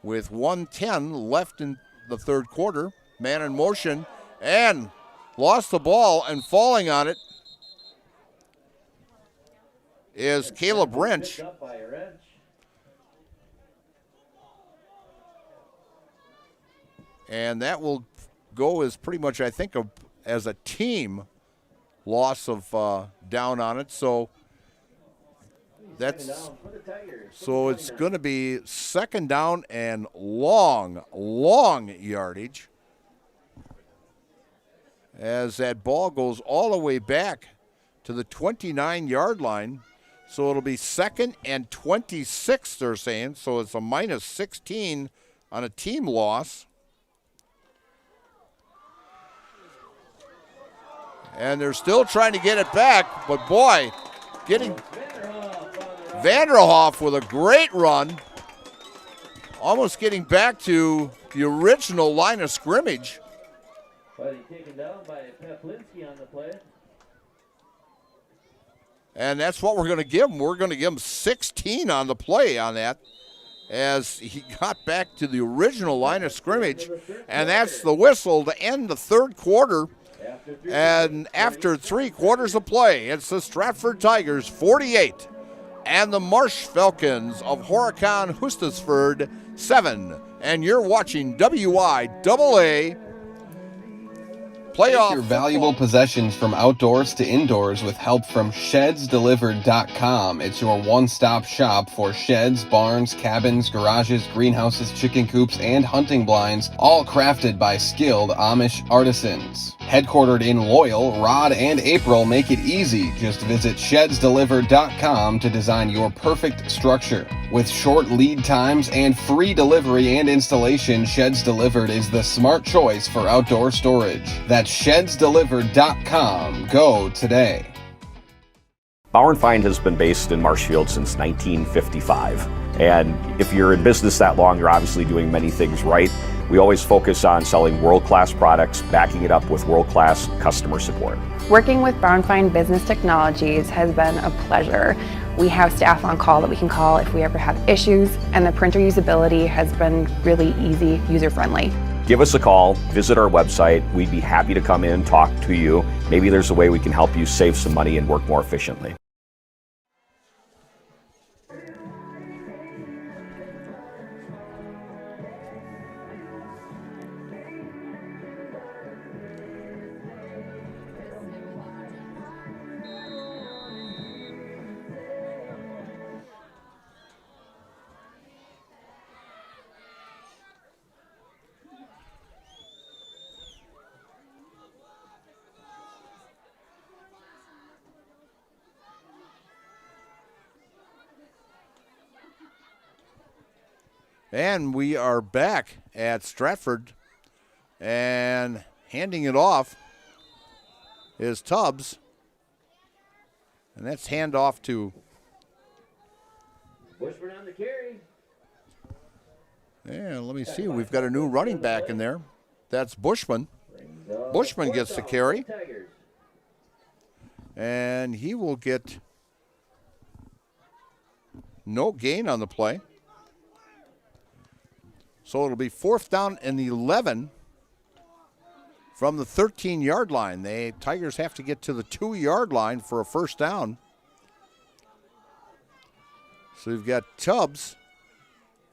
With 1:10 left in the third quarter. Man in motion and lost the ball, and falling on it is Caleb Wrench. And that will go as pretty much, I think, as a team loss of down on it. So that's So it's going to be second down and long yardage as that ball goes all the way back to the 29-yard line. So it'll be second and 26, they're saying. So it's a minus 16 on a team loss. And they're still trying to get it back, but boy, getting Vanderhoff with a great run, almost getting back to the original line of scrimmage. But he's taken down by Peplinski on the play. And that's what we're going to give him. We're going to give him 16 on the play on that as he got back to the original line of scrimmage. And that's the whistle to end the third quarter. And after 3 quarters of play, it's the Stratford Tigers 48 and the Marsh Falcons of Horicon Hustisford 7. And you're watching WIAA Playoff. Take your valuable possessions from outdoors to indoors with help from ShedsDelivered.com. It's your one-stop shop for sheds, barns, cabins, garages, greenhouses, chicken coops, and hunting blinds, all crafted by skilled Amish artisans. Headquartered in Loyal, Rod and April make it easy. Just visit ShedsDelivered.com to design your perfect structure. With short lead times and free delivery and installation, Sheds Delivered is the smart choice for outdoor storage. That's ShedsDelivered.com. Go today. Bauer & Fine has been based in Marshfield since 1955. And if you're in business that long, you're obviously doing many things right. We always focus on selling world-class products, backing it up with world-class customer support. Working with Bauer & Fine Business Technologies has been a pleasure. We have staff on call that we can call if we ever have issues, and the printer usability has been really easy, user-friendly. Give us a call, visit our website. We'd be happy to come in, talk to you. Maybe there's a way we can help you save some money and work more efficiently. And we are back at Stratford, and handing it off is Tubbs. And that's handoff to Bushman on the carry. Yeah, let me see. We've got a new running back in there. That's Bushman. Bushman gets the carry. And he will get no gain on the play. So it'll be 4th down and 11 from the 13-yard line. The Tigers have to get to the 2-yard line for a first down. So we've got Tubbs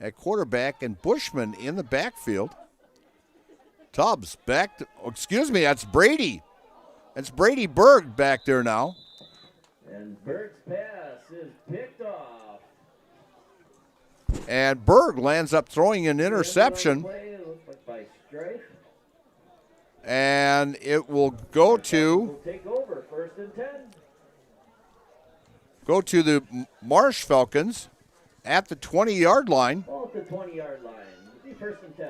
at quarterback and Bushman in the backfield. Tubbs back to, that's Brady. That's Brady Berg back there now. And Berg's pass is picked off. And Berg lands up throwing an interception. And it will go to the Marsh Falcons at the 20-yard line. Ball at the 20-yard line. It'll be 1st and 10.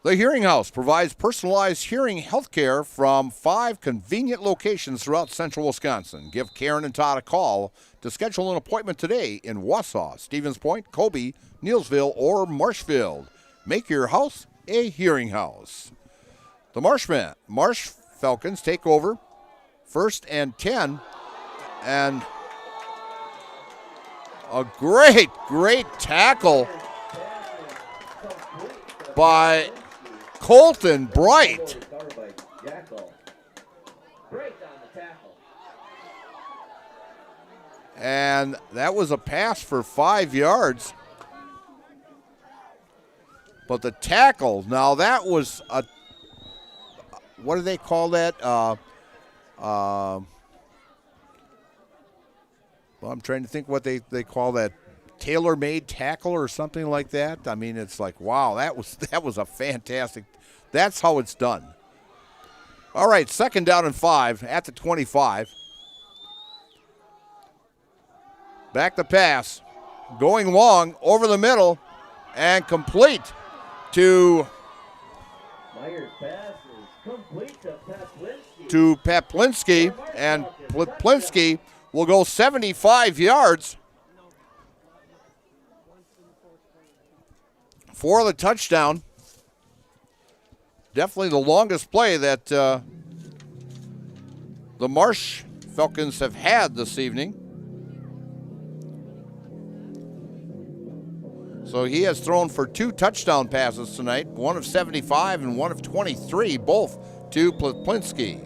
The Hearing House provides personalized hearing health care from 5 convenient locations throughout central Wisconsin. Give Karen and Todd a call to schedule an appointment today in Wausau, Stevens Point, Colby, Neillsville, or Marshfield. Make your house a hearing house. The Marsh Falcons take over, 1st and 10, and a great tackle by Colton Bright. And that was a pass for 5 yards. But the tackle, now that was a, what do they call that? Well, I'm trying to think what they call that tailor-made tackle or something like that. I mean, it's like, wow, that was a fantastic. That's how it's done. All right, 2nd down and 5 at the 25. Back to pass, going long over the middle and complete to Meyer's pass is complete to Paplinski, and Paplinski will go 75 yards for the touchdown. Definitely the longest play that the Marsh Falcons have had this evening. So he has thrown for 2 touchdown passes tonight, one of 75 and one of 23, both to Paplinski.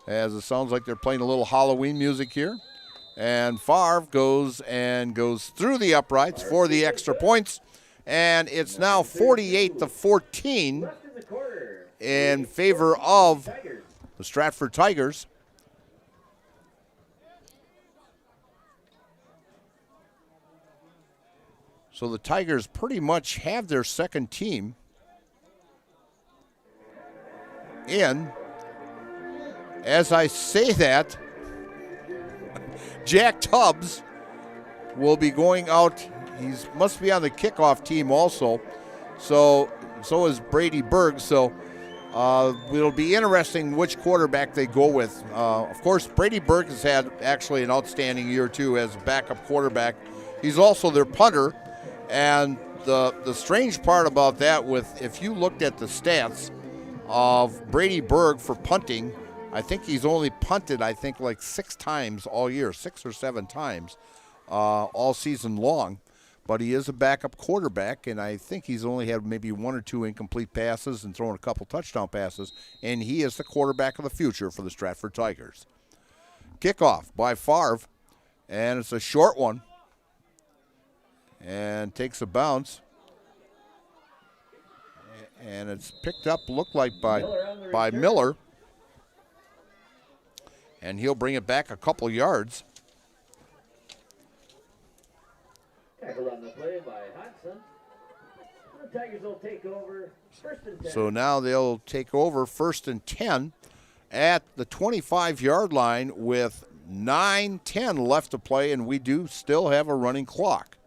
As it sounds like they're playing a little Halloween music here. And Favre goes through the uprights for the extra points. And it's now 48-14 in favor of the Stratford Tigers. So the Tigers pretty much have their second team in. As I say that, Jack Tubbs will be going out. He must be on the kickoff team also. So is Brady Berg. So it'll be interesting which quarterback they go with. Of course, Brady Berg has had actually an outstanding year too as a backup quarterback. He's also their punter. And the strange part about that, if you looked at the stats of Brady Berg for punting, I think he's only punted, like 6 times all year, 6 or 7 times all season long. But he is a backup quarterback, and I think he's only had maybe 1 or 2 incomplete passes and thrown a couple touchdown passes, and he is the quarterback of the future for the Stratford Tigers. Kickoff by Favre, and it's a short one, and takes a bounce. And it's picked up, looked like, by Miller. And he'll bring it back a couple yards. Tackle on the play by Hodgson. The Tigers will take over 1st and 10. So now they'll take over 1st and 10 at the 25-yard line with 9:10 left to play, and we do still have a running clock.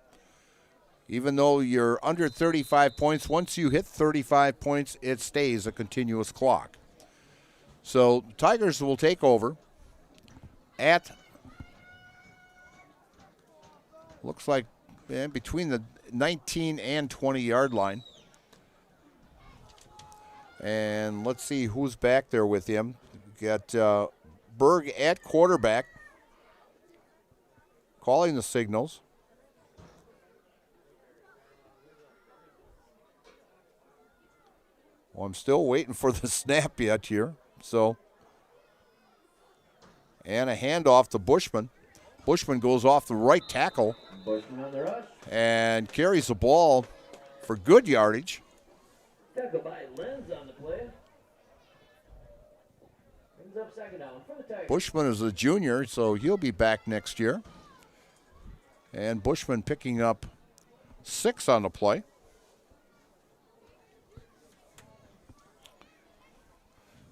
Even though you're under 35 points, once you hit 35 points, it stays a continuous clock. So Tigers will take over at, looks like between the 19 and 20-yard line. And let's see who's back there with him. We've got Berg at quarterback, calling the signals. Well, I'm still waiting for the snap yet here. So, and a handoff to Bushman. Bushman goes off the right tackle Bushman on the rush. and carries the ball for good yardage. Tackle by Lenz on the play. Brings up 2nd down for the Tigers. Bushman is a junior, so he'll be back next year. And Bushman picking up 6 on the play.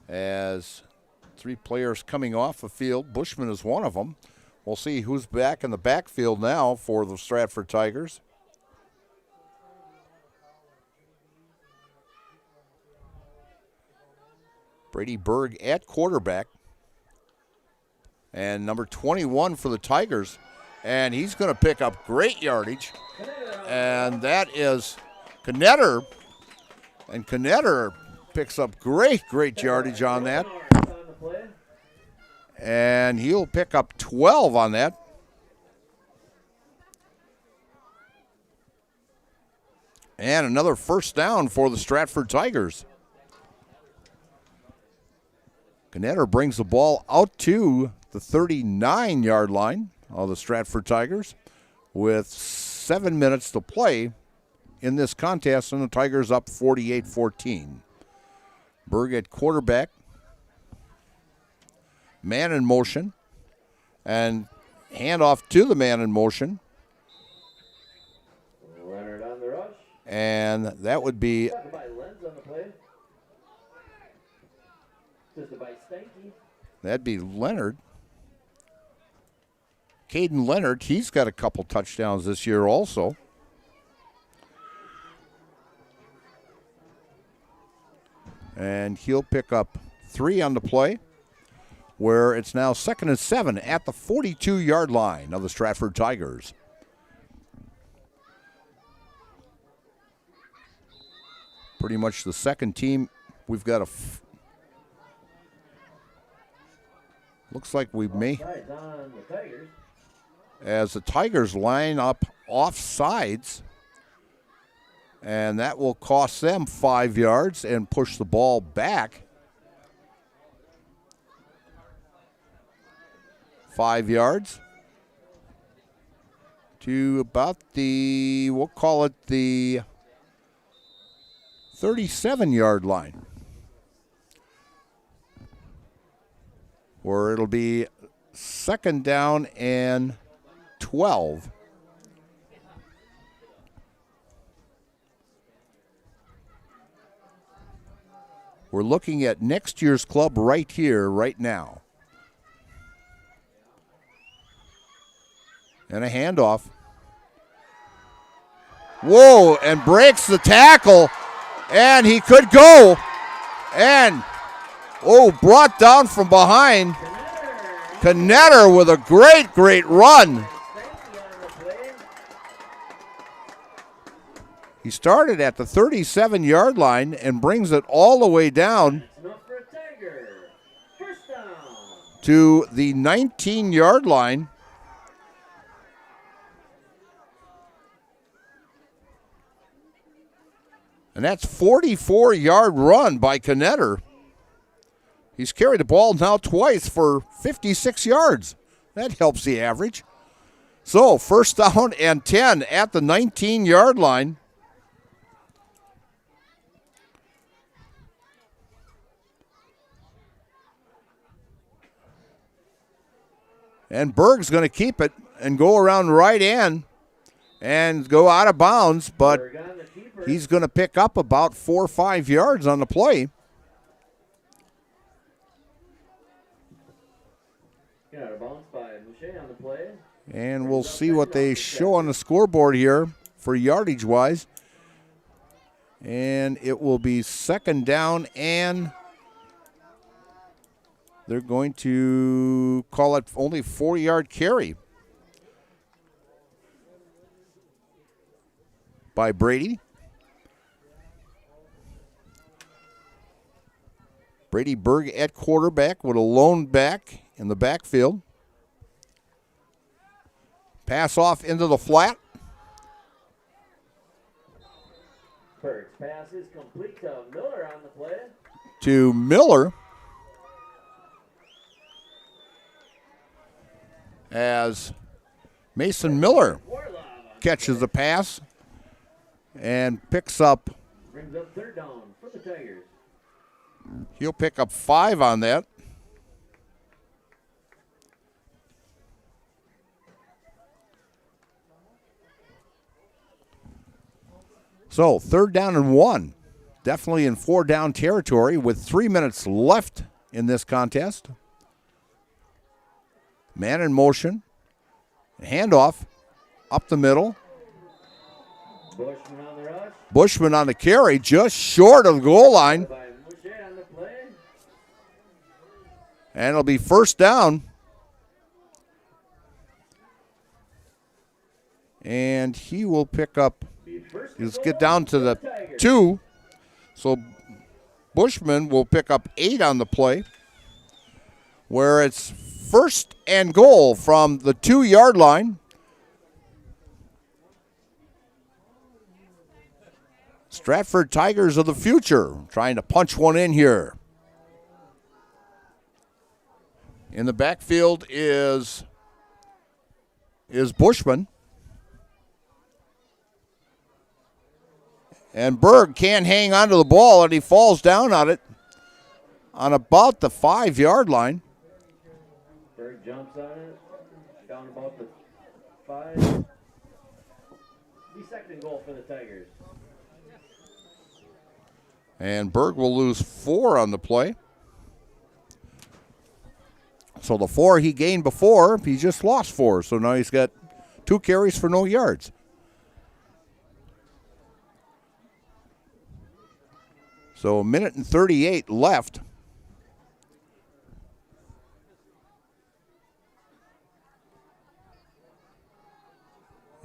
As 3 players coming off the field, Bushman is one of them. We'll see who's back in the backfield now for the Stratford Tigers. Brady Berg at quarterback. And number 21 for the Tigers. And he's going to pick up great yardage. And that is Knetter. And Knetter picks up great yardage on that. And he'll pick up 12 on that. And another 1st down for the Stratford Tigers. Knetter brings the ball out to the 39-yard line of the Stratford Tigers with 7 minutes to play in this contest, and the Tigers up 48-14. Berg at quarterback. Man in motion. And handoff to the man in motion. Leonard on the rush. And that would be that'd be Leonard. Caden Leonard, he's got a couple touchdowns this year also. And he'll pick up 3 on the play, where it's now 2nd and 7 at the 42-yard line of the Stratford Tigers. Pretty much the second team. We've got looks like we may, as the Tigers line up off sides, and that will cost them 5 yards and push the ball back 5 yards to about the, we'll call it the 37-yard line, where it'll be 2nd down and 12. We're looking at next year's club right here, right now. And a handoff. Whoa, and breaks the tackle. And he could go. And, brought down from behind. Knetter with a great run. He started at the 37-yard line and brings it all the way down to the 19-yard line. And that's 44-yard run by Knetter. He's carried the ball now twice for 56 yards. That helps the average. So 1st down and 10 at the 19-yard line. And Berg's going to keep it and go around right end and go out of bounds, but he's going to pick up about 4 or 5 yards on the play. And we'll see what they show on the scoreboard here for yardage-wise. And it will be 2nd down, and they're going to call it only 4-yard carry by Brady. Brady Berg at quarterback with a lone back in the backfield. Pass off into the flat. Berg's pass is complete to Miller on the play. To Miller. As Mason Miller catches the pass and picks up. Brings up 3rd down for the Tigers. He'll pick up 5 on that. So 3rd down and 1. Definitely in 4-down territory with 3 minutes left in this contest. Man in motion. Handoff up the middle. Bushman on the rush. Bushman on the carry, just short of the goal line. And it'll be 1st down. And he will pick up, let's get down to the 2. So Bushman will pick up 8 on the play, where it's 1st and goal from the 2-yard line. Stratford Tigers of the future trying to punch one in here. In the backfield is Bushman. And Berg can't hang onto the ball, and he falls down on it on about the 5-yard line. jumps on it. Down about the 5. Be second and goal for the Tigers. And Berg will lose 4 on the play. So the 4 he gained before, he just lost 4. So now he's got 2 carries for no yards. So 1:38 left.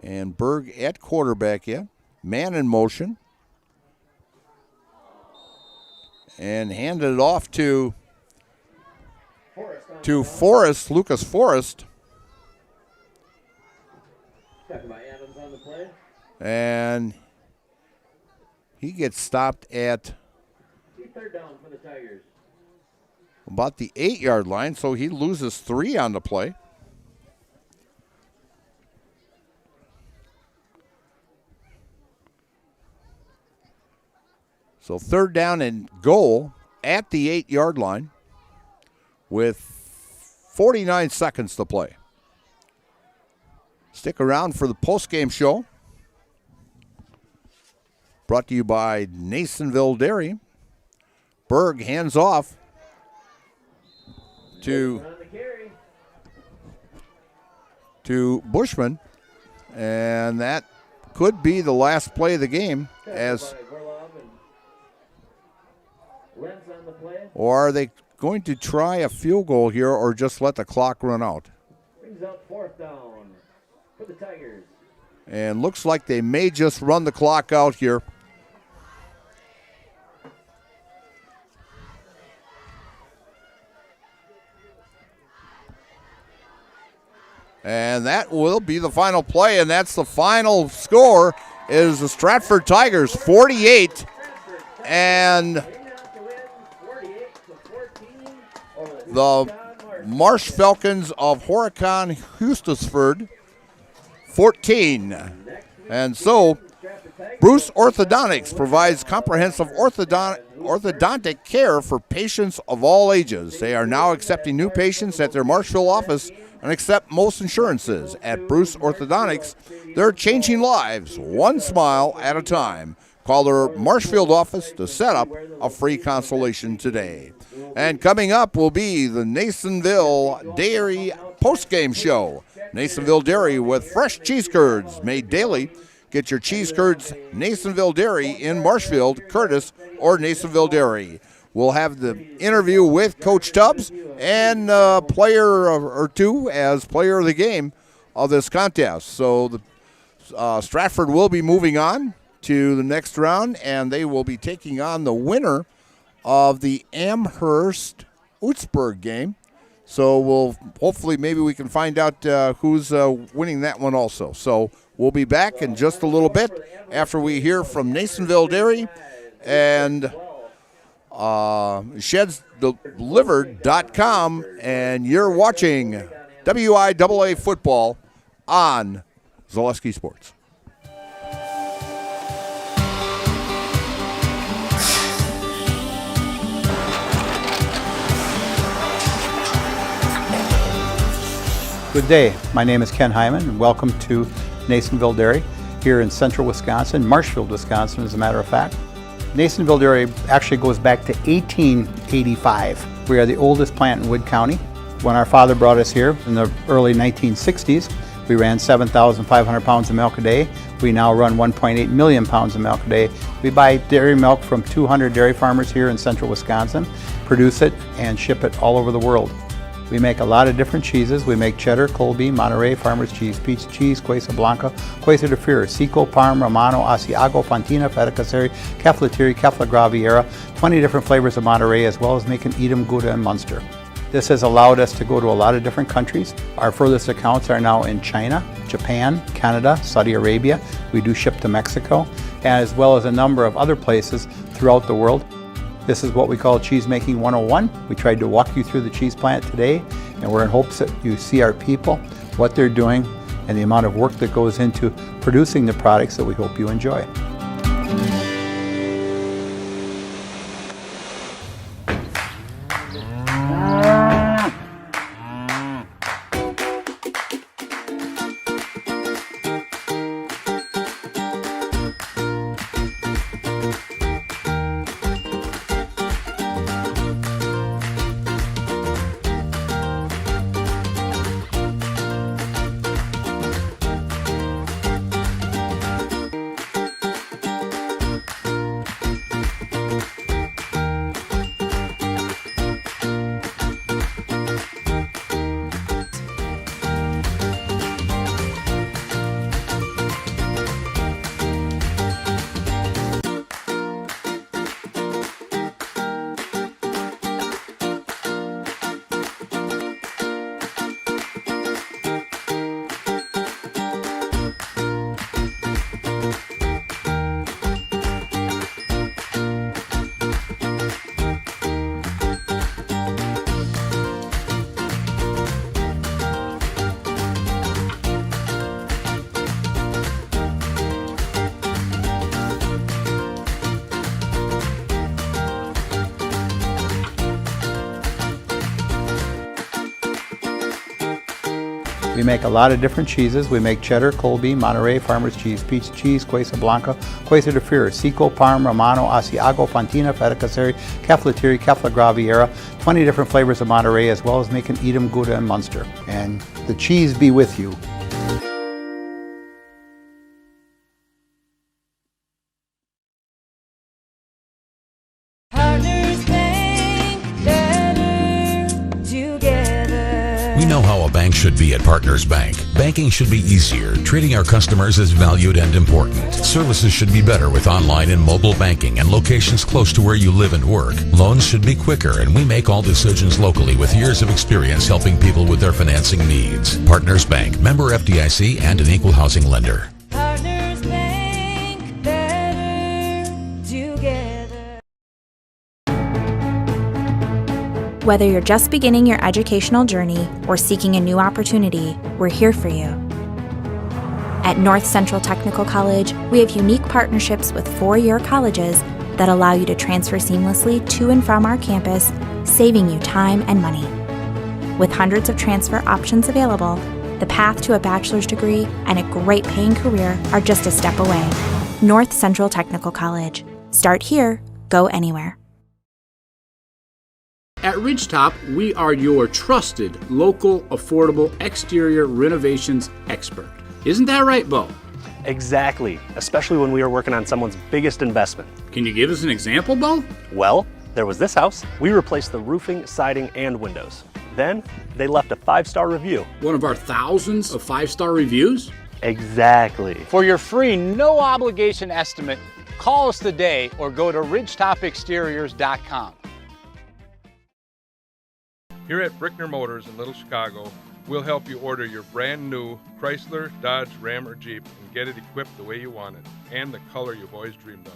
And Berg at quarterback yet. Man in motion. And handed it off to Forrest, Lucas Forrest. And he gets stopped at third down for the Tigers. About the 8-yard line, so he loses 3 on the play. So third down and goal at the 8-yard line with 49 seconds to play. Stick around for the postgame show. Brought to you by Nasonville Dairy. Berg hands off to Bushman, and that could be the last play of the game. Or are they going to try a field goal here or just let the clock run out? Brings up fourth down for the Tigers. And looks like they may just run the clock out here. And that will be the final play, and that's the final score is the Stratford Tigers 48 and the Marsh Falcons of Horicon Hustisford 14. And so Bruce Orthodontics provides comprehensive orthodontic care for patients of all ages. They are now accepting new patients at their Marshville office and accept most insurances. At Bruce Orthodontics, they're changing lives one smile at a time. Call their Marshfield office to set up a free consultation today. And coming up will be the Nasonville Dairy postgame show. Nasonville Dairy with fresh cheese curds made daily. Get your cheese curds, Nasonville Dairy in Marshfield, Curtis, or Nasonville Dairy. We'll have the interview with Coach Tubbs and a player or two as player of the game of this contest. So the Stratford will be moving on to the next round, and they will be taking on the winner of the Amherst-Utzberg game. So we'll hopefully maybe we can find out who's winning that one also. So we'll be back in just a little bit after we hear from Nasonville Dairy and shedsdelivered.com, and you're watching WIAA football on Zaleski Sports. Good day. My name is Ken Hyman, and welcome to Nasonville Dairy here in central Wisconsin, Marshfield, Wisconsin, as a matter of fact. Nasonville Dairy actually goes back to 1885. We are the oldest plant in Wood County. When our father brought us here in the early 1960s, we ran 7,500 pounds of milk a day. We now run 1.8 million pounds of milk a day. We buy dairy milk from 200 dairy farmers here in central Wisconsin, produce it, and ship it all over the world. We make a lot of different cheeses. We make cheddar, Colby, Monterey, Farmer's Cheese, Peach Cheese, Quesa Blanca, Quesa de Fure, Seco, Parm, Romano, Asiago, Fontina, Feta Caseri, Cafflatiri, Caffla Graviera, 20 different flavors of Monterey, as well as making Edam, Gouda, and Munster. This has allowed us to go to a lot of different countries. Our furthest accounts are now in China, Japan, Canada, Saudi Arabia. We do ship to Mexico, as well as a number of other places throughout the world. This is what we call Cheese Making 101. We tried to walk you through the cheese plant today, and we're in hopes that you see our people, what they're doing, and the amount of work that goes into producing the products that we hope you enjoy. We make a lot of different cheeses. We make cheddar, Colby, Monterey, Farmer's Cheese, Pizza Cheese, Quesa Blanca, Quesa de Freire, Seco, Parm, Romano, Asiago, Fontina, Feta Caseri, Caflateri, Cafla Graviera, 20 different flavors of Monterey, as well as making Edam, Gouda, and Munster. And the cheese be with you. We know how a bank should be at Partners Bank. Banking should be easier. Treating our customers as valued and important. Services should be better with online and mobile banking and locations close to where you live and work. Loans should be quicker, and we make all decisions locally with years of experience helping people with their financing needs. Partners Bank, member FDIC, and an equal housing lender. Partners Bank, better together. Whether you're just beginning your educational journey or seeking a new opportunity, we're here for you. At North Central Technical College, we have unique partnerships with four-year colleges that allow you to transfer seamlessly to and from our campus, saving you time and money. With hundreds of transfer options available, the path to a bachelor's degree and a great paying career are just a step away. North Central Technical College. Start here, go anywhere. At Ridgetop, we are your trusted, local, affordable exterior renovations expert. Isn't that right, Bo? Exactly, especially when we are working on someone's biggest investment. Can you give us an example, Bo? Well, there was this house. We replaced the roofing, siding, and windows. Then they left a 5-star review. One of our thousands of 5-star reviews? Exactly. For your free, no obligation estimate, call us today or go to ridgetopexteriors.com. Here at Brickner Motors in Little Chicago, we'll help you order your brand new Chrysler, Dodge, Ram, or Jeep and get it equipped the way you want it and the color you've always dreamed of.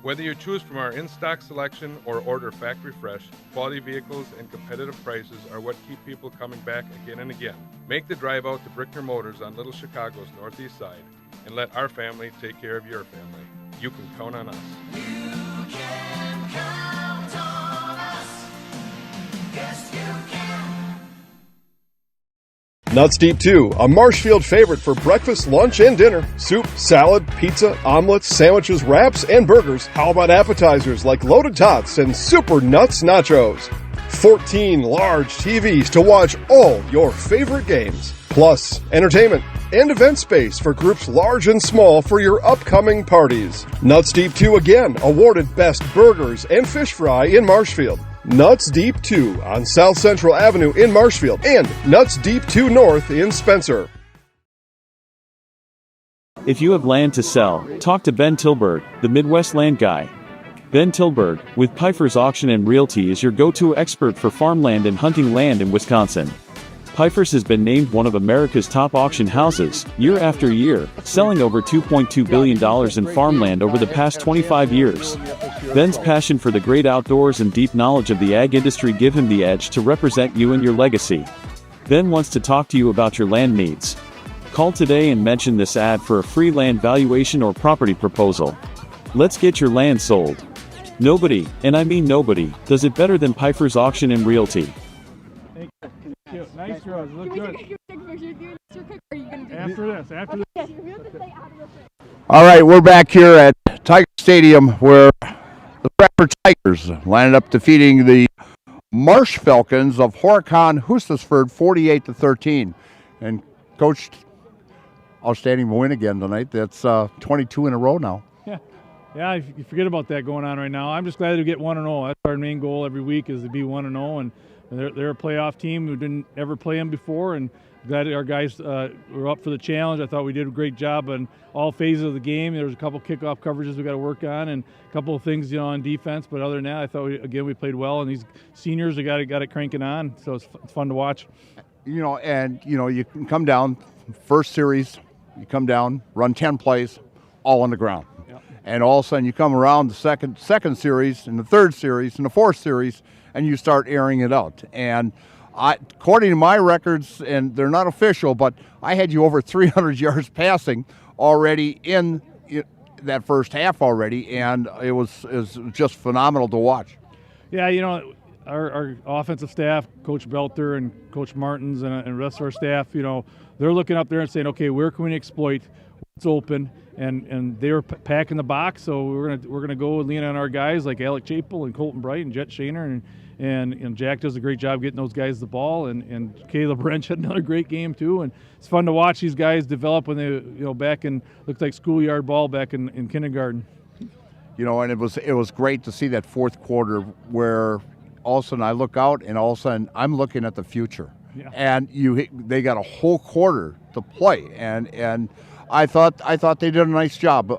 Whether you choose from our in-stock selection or order factory fresh, quality vehicles and competitive prices are what keep people coming back again and again. Make the drive out to Brickner Motors on Little Chicago's northeast side and let our family take care of your family. You can count on us. You can count on us. Yes, you can. Nuts Deep 2, a Marshfield favorite for breakfast, lunch, and dinner. Soup, salad, pizza, omelets, sandwiches, wraps, and burgers. How about appetizers like loaded tots and super nuts nachos? 14 large TVs to watch all your favorite games. Plus, entertainment and event space for groups large and small for your upcoming parties. Nuts Deep 2 again, awarded Best Burgers and Fish Fry in Marshfield. Nuts Deep 2 on South Central Avenue in Marshfield and Nuts Deep 2 North in Spencer. If you have land to sell, talk to Ben Tilburg, the Midwest land guy. Ben Tilburg, with Pfeiffer's Auction and Realty, is your go-to expert for farmland and hunting land in Wisconsin. Pfeiffer's has been named one of America's top auction houses, year after year, selling over $2.2 billion in farmland over the past 25 years. Ben's passion for the great outdoors and deep knowledge of the ag industry give him the edge to represent you and your legacy. Ben wants to talk to you about your land needs. Call today and mention this ad for a free land valuation or property proposal. Let's get your land sold. Nobody, and I mean nobody, does it better than Pfeiffer's Auction and Realty. Nice draws, look good. After this. All right, we're back here at Tiger Stadium where the Stratford Tigers landed up defeating the Marsh Falcons of Horicon Hustisford 48-13. And Coach, outstanding win again tonight. That's 22 in a row now. Yeah, you forget about that going on right now. I'm just glad to get 1-0. That's our main goal every week is to be 1-0, and they're a playoff team who didn't ever play them before, and glad our guys were up for the challenge. I thought we did a great job on all phases of the game. There was a couple kickoff coverages we got to work on, and a couple of things on defense. But other than that, I thought we played well. And these seniors, they got it cranking on, so it's fun to watch. You can come down first series, you come down, run 10 plays, all on the ground. And all of a sudden you come around the second series and the third series and the fourth series and you start airing it out. And according to my records, and they're not official, but I had you over 300 yards passing already in that first half already, and it was just phenomenal to watch. Yeah, our offensive staff, Coach Belter and Coach Martins and the rest of our staff, they're looking up there and saying, okay, where can we exploit what's open? And they're packing the box, so we're gonna go lean on our guys like Alec Chapel and Colton Bright and Jet Shaner, and Jack does a great job getting those guys the ball, and Caleb Wrench had another great game too, and it's fun to watch these guys develop when they back in looked like schoolyard ball back in kindergarten. And it was great to see that fourth quarter where all of a sudden I look out and all of a sudden I'm looking at the future. Yeah. And they got a whole quarter to play, and I thought they did a nice job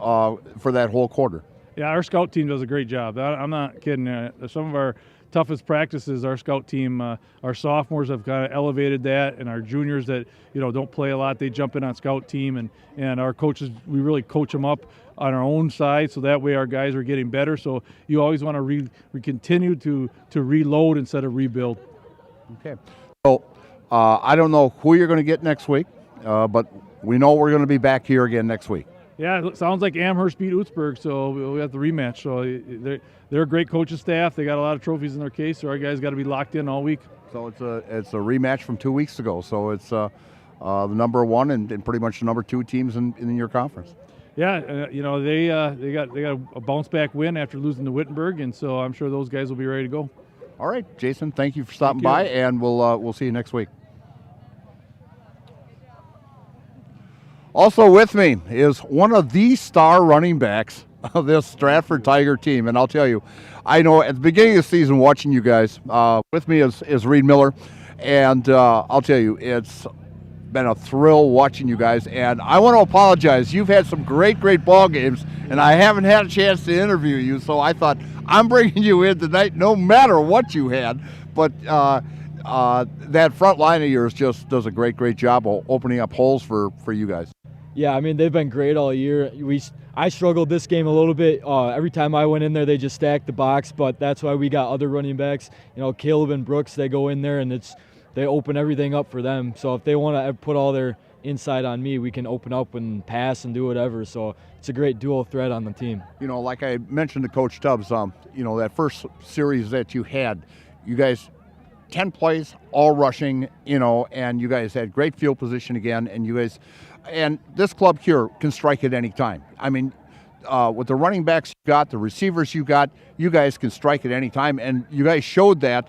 for that whole quarter. Yeah, our scout team does a great job. I'm not kidding. Some of our toughest practices, our scout team, our sophomores have kind of elevated that, and our juniors that don't play a lot, they jump in on scout team, and our coaches, we really coach them up on our own side, so that way our guys are getting better. So you always want to continue to reload instead of rebuild. Okay. So I don't know who you're going to get next week, but we know we're going to be back here again next week. Yeah, it sounds like Amherst beat Utzberg, so we have the rematch. So they're a great coaching staff. They got a lot of trophies in their case, so our guys got to be locked in all week. So it's a rematch from 2 weeks ago. So it's the number one and pretty much the number two teams in your conference. Yeah, they got a bounce back win after losing to Wittenberg, and so I'm sure those guys will be ready to go. All right, Jason, thank you for stopping by, and we'll see you next week. Also with me is one of the star running backs of this Stratford Tiger team, and I'll tell you, I know at the beginning of the season watching you guys, with me is Reed Miller, and I'll tell you, it's been a thrill watching you guys, and I want to apologize. You've had some great ball games, and I haven't had a chance to interview you, so I thought I'm bringing you in tonight no matter what you had, but that front line of yours just does a great job of opening up holes for you guys. Yeah, I mean, they've been great all year. I struggled this game a little bit. Every time I went in there, they just stacked the box, but that's why we got other running backs. Caleb and Brooks, they go in there, and they open everything up for them. So if they want to put all their inside on me, we can open up and pass and do whatever. So it's a great dual threat on the team. Like I mentioned to Coach Tubbs, that first series that you had, you guys 10 plays, all rushing, and you guys had great field position again, and this club here can strike at any time. I mean, with the running backs you got, the receivers you got, you guys can strike at any time, and you guys showed that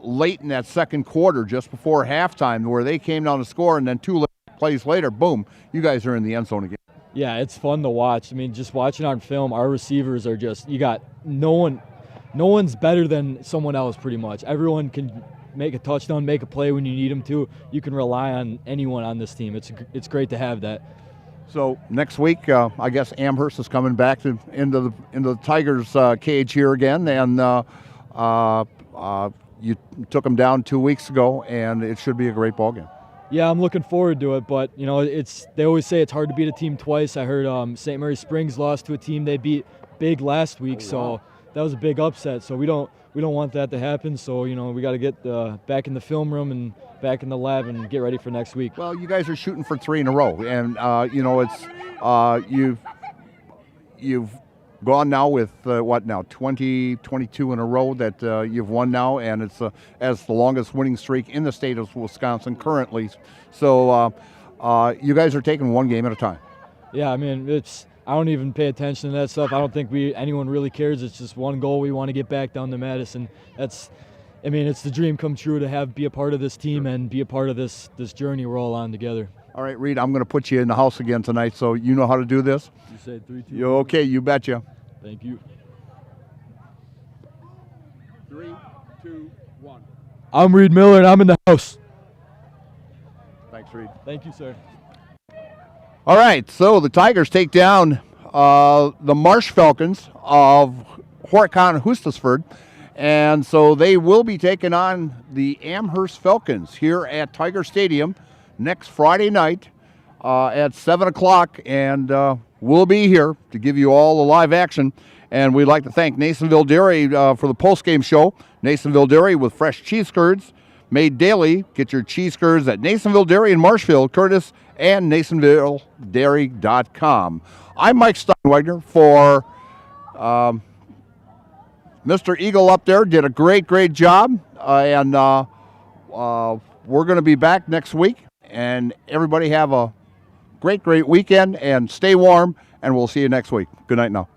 late in that second quarter, just before halftime, where they came down to score, and then two plays later, boom, you guys are in the end zone again. Yeah, it's fun to watch. I mean, just watching on film, our receivers are you got no one's better than someone else pretty much. Everyone can make a touchdown, make a play when you need them to. You can rely on anyone on this team. It's great to have that. So next week, I guess Amherst is coming back into the Tigers cage here again, and you took them down 2 weeks ago, and it should be a great ball game. Yeah, I'm looking forward to it, but they always say it's hard to beat a team twice. I heard St. Mary Springs lost to a team they beat big last week, so that was a big upset. So we don't want that to happen. So we got to get back in the film room and back in the lab and get ready for next week. Well, you guys are shooting for 3 in a row, and you've gone now with 22 in a row that you've won now, and it's as the longest winning streak in the state of Wisconsin currently. So you guys are taking one game at a time. Yeah, I mean, I don't even pay attention to that stuff. I don't think anyone really cares. It's just one goal. We want to get back down to Madison. It's the dream come true to be a part of this team and be a part of this journey we're all on together. All right, Reed, I'm going to put you in the house again tonight, so you know how to do this? You say 3, 2, You're okay, you betcha. Thank you. 3, 2, 1. I'm Reed Miller, and I'm in the house. Thanks, Reed. Thank you, sir. All right, so the Tigers take down the Marsh Falcons of Horicon Hustisford, and so they will be taking on the Amherst Falcons here at Tiger Stadium next Friday night at 7 o'clock, and we'll be here to give you all the live action. And we'd like to thank Nasonville Dairy for the postgame show. Nasonville Dairy with fresh cheese curds made daily. Get your cheese curds at Nasonville Dairy in Marshfield, Curtis, and NasonvilleDairy.com. I'm Mike Steinwagner for Mr. Eagle up there did a great job, and we're going to be back next week. And everybody have a great weekend, and stay warm, and we'll see you next week. Good night now.